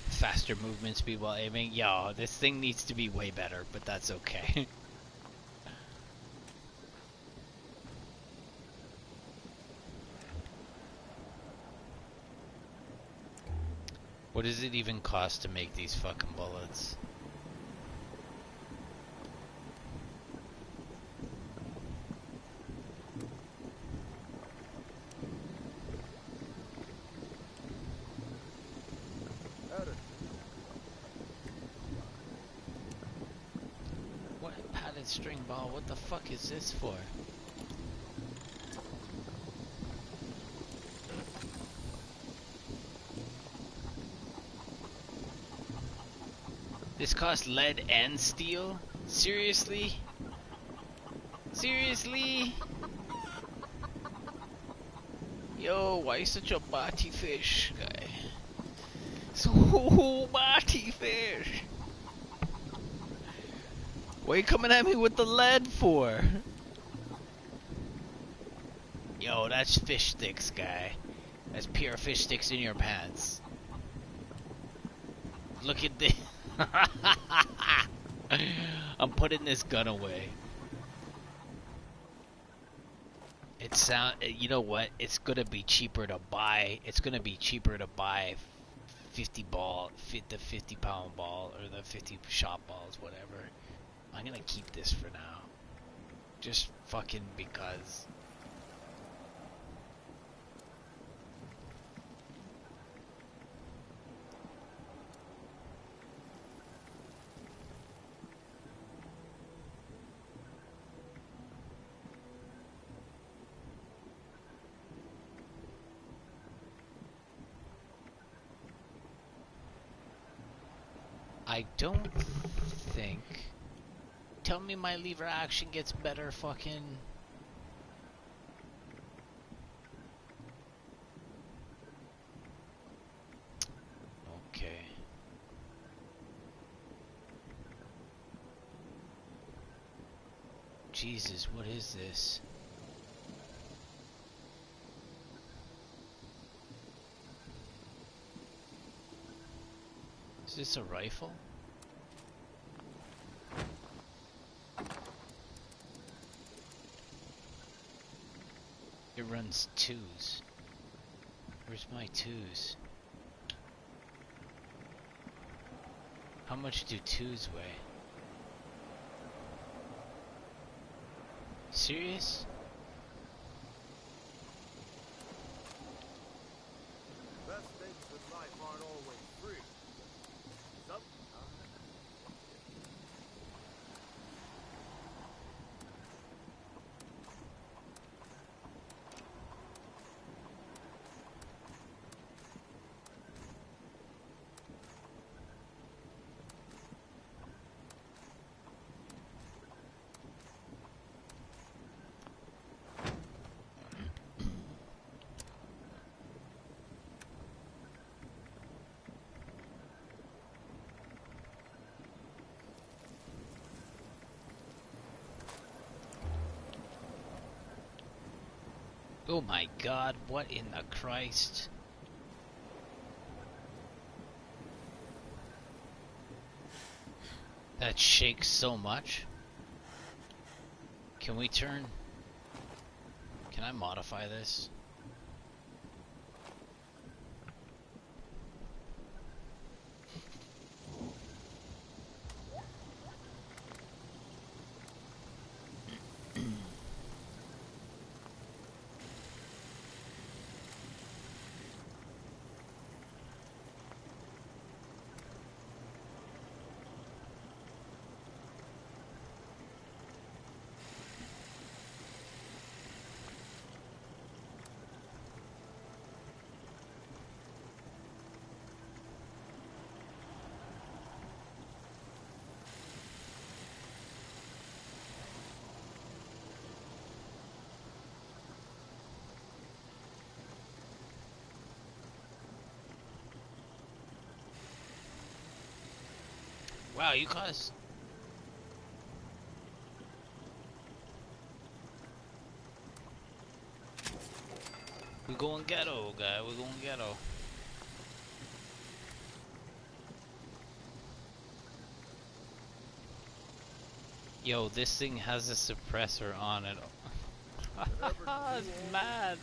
Faster movement speed while aiming. Yo, this thing needs to be way better, but that's okay. What does it even cost to make these fucking bullets? What padded string ball? What the fuck is this for? This costs lead and steel? Seriously? Seriously? Yo, why you such a body fish guy? So body fish. What are you coming at me with the lead for? Yo, that's fish sticks, guy. That's pure fish sticks in your pants. Look at this. I'm putting this gun away. You know what? It's gonna be cheaper to buy. It's gonna be cheaper to buy 50 the 50-pound ball or the 50 shot balls, whatever. I'm gonna keep this for now. Just fucking because. I don't think. Tell me my lever action gets better fucking. Okay. Jesus, what is this? Is this a rifle? It runs twos. Where's my twos? How much do twos weigh? Serious? Best things in life aren't always free. Sometimes. Oh my god, what in the Christ? That shakes so much. Can we turn... Can I modify this? Wow, you guys... We going ghetto, guy. We going ghetto. Yo, this thing has a suppressor on it. It's mad.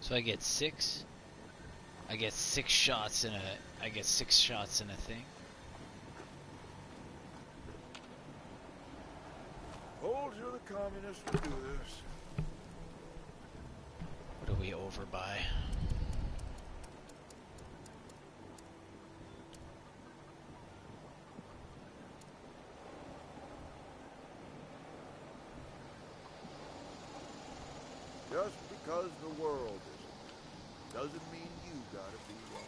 So I get six shots in a thing. Told you the communists would do this. What are we over by? Just because the world isn't, doesn't mean you gotta be one.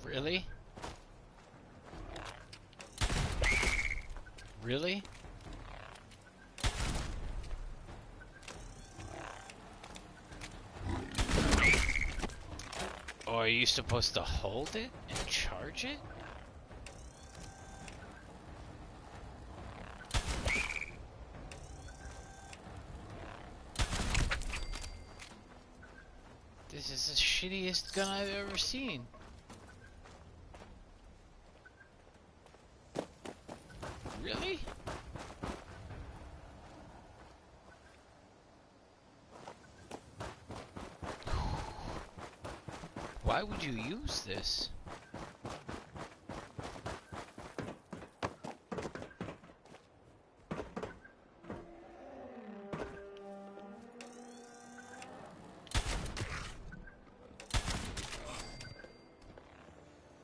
Really? Really? Or are you supposed to hold it and charge it? This is the shittiest gun I've ever seen. Really? Why would you use this?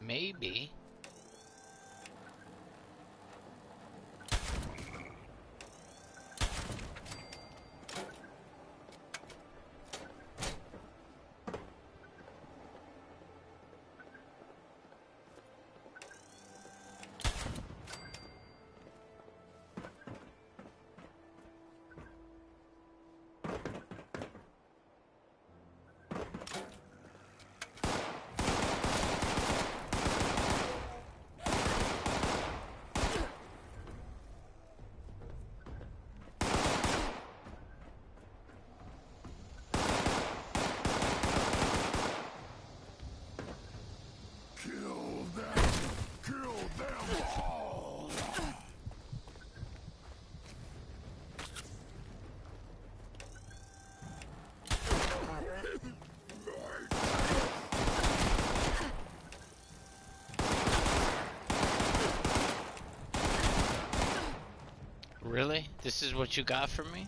Maybe. Really? This is what you got from me?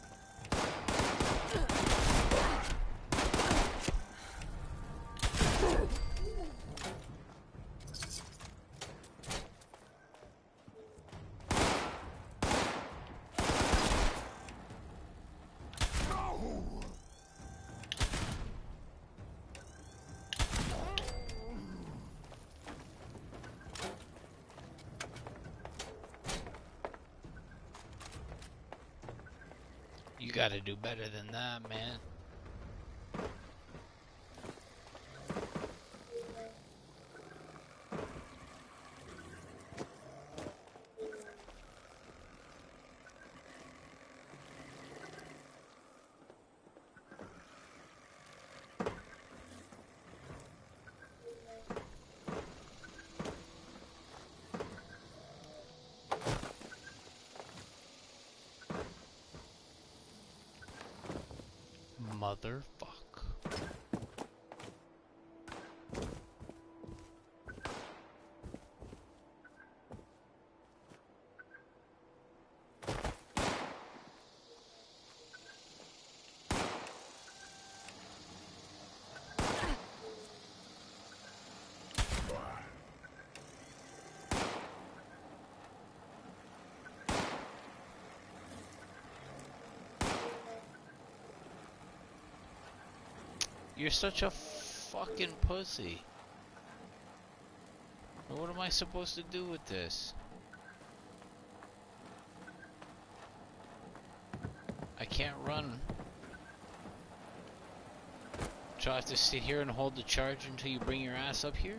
You gotta do better than that, man. Motherfuck. You're such a fucking pussy. What am I supposed to do with this? I can't run. So I have to sit here and hold the charge until you bring your ass up here?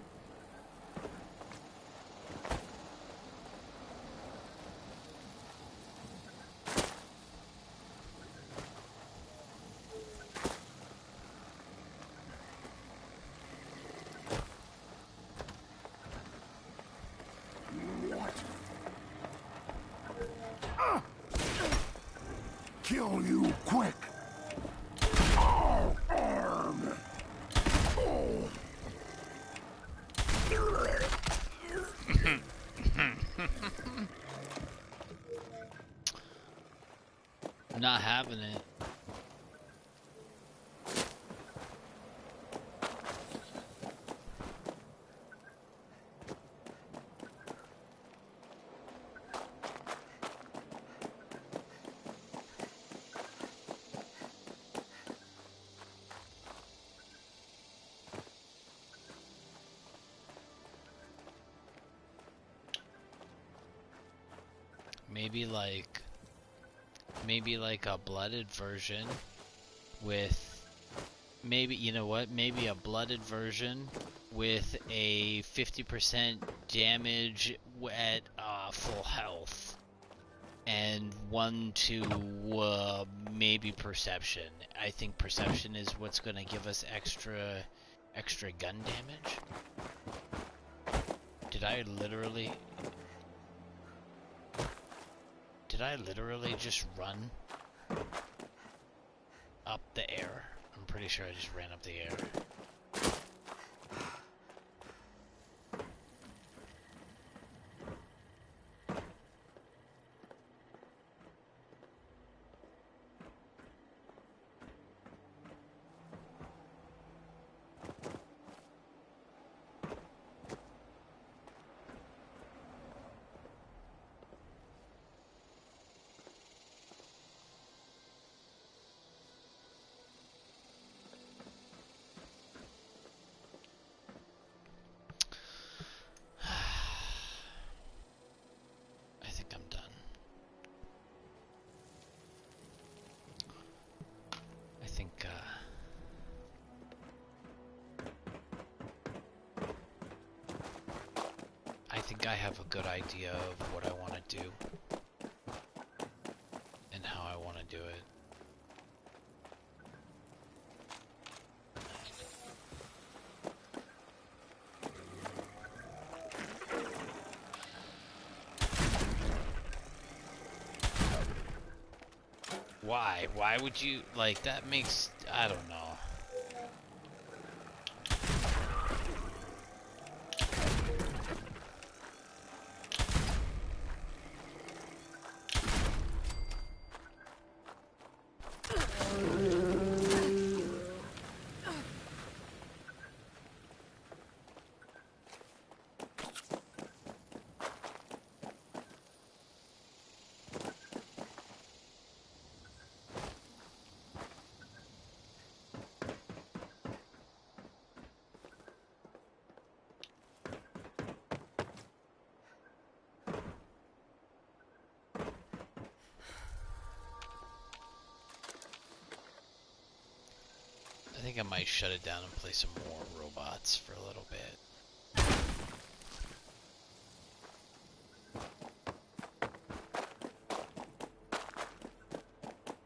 Kill you quick! Oh, arm! Oh. I'm not having it. Maybe like a blooded version with you know what, maybe a blooded version with a 50% damage at full health and 1 to maybe perception. I think perception is what's gonna give us extra gun damage. Did I literally just run up the air? I'm pretty sure I just ran up the air. I think I have a good idea of what I want to do and how I want to do it. Why? Why would you, like, that makes, I don't know. think I might shut it down and play some more robots for a little bit.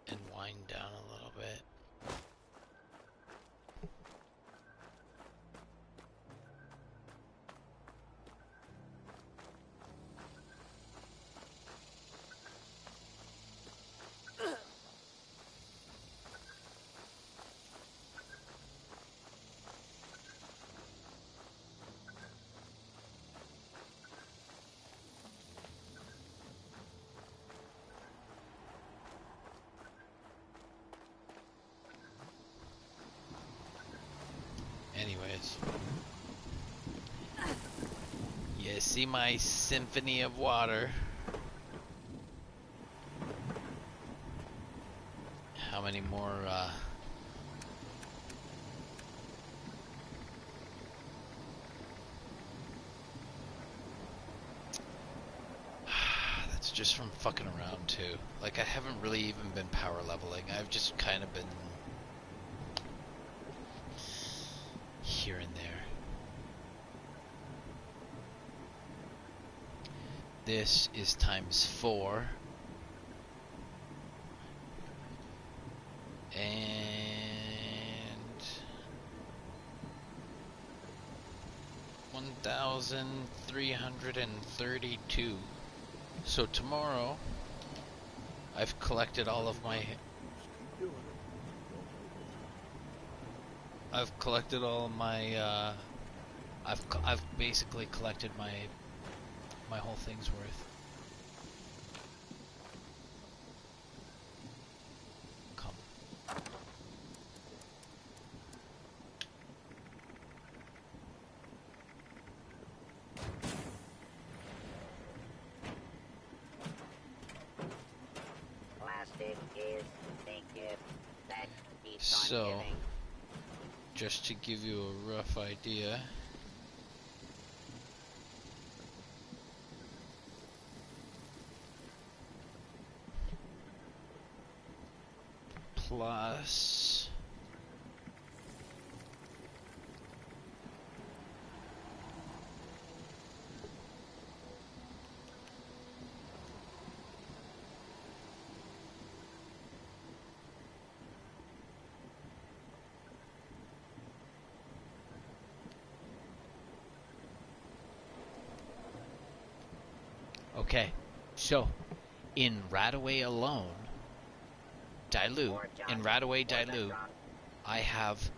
And wind down a little bit. Anyways. You see my symphony of water? How many more, That's just from fucking around, too. Like, I haven't really even been power leveling. I've just kind of been here and there. This is times 4. And 1,332. So tomorrow, I've collected all of my... I've collected all of my, I've basically collected my whole thing's worth. Come. Plastic is the gift that keeps So, on giving. just to give you a rough idea, plus okay, so in Radaway alone, in Radaway Dilute, I have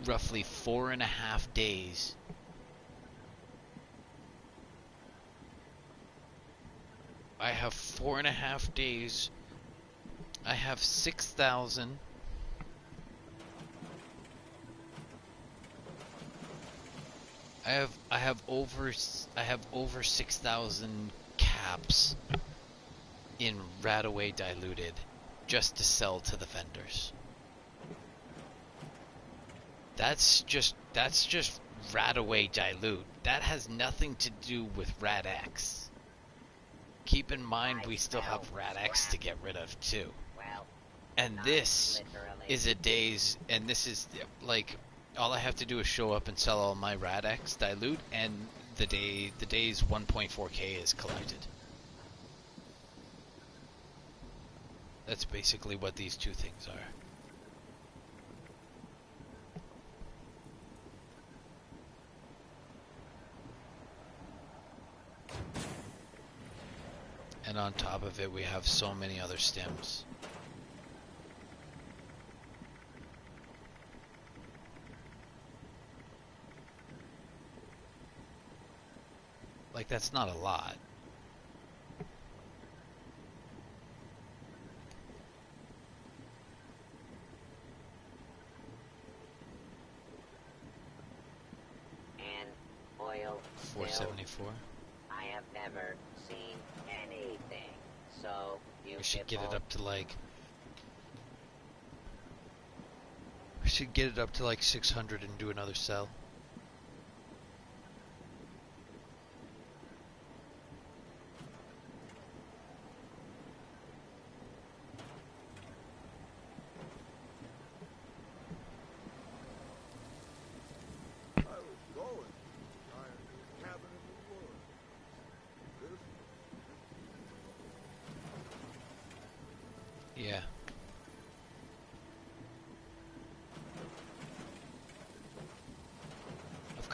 roughly 4.5 days. I have 4.5 days. I have 6,000. I have over 6,000 caps in Radaway Diluted just to sell to the vendors. That's just Radaway Dilute. That has nothing to do with Rad-X. Keep in mind we still have Rad-X to get rid of too. Well, And this is a day's, and this is like, all I have to do is show up and sell all my Rad-X Dilute, and the day's 1.4k is collected. That's basically what these two things are. And on top of it, we have so many other stems. Like, that's not a lot. and oil. 474. I have never seen anything so beautiful. We should get it up to like... We should get it up to like 600 and do another sell.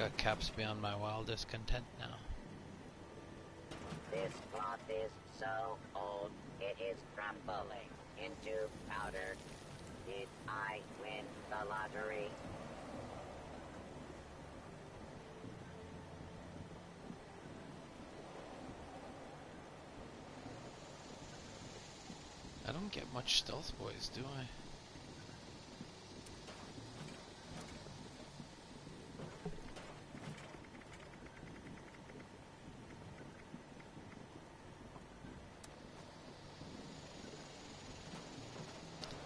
got caps beyond my wildest content now. This cloth is so old, it is crumbling into powder. Did I win the lottery? I don't get much stealth boys, do I?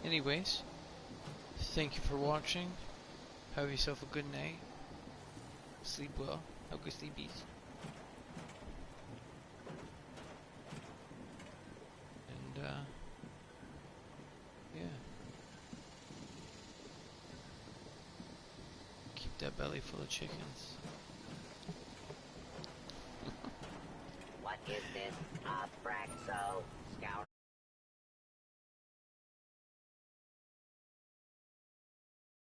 Anyways, thank you for watching. Have yourself a good night. Sleep well. Have good sleepies. And, yeah. Keep that belly full of chickens. What is this? A Fraxo?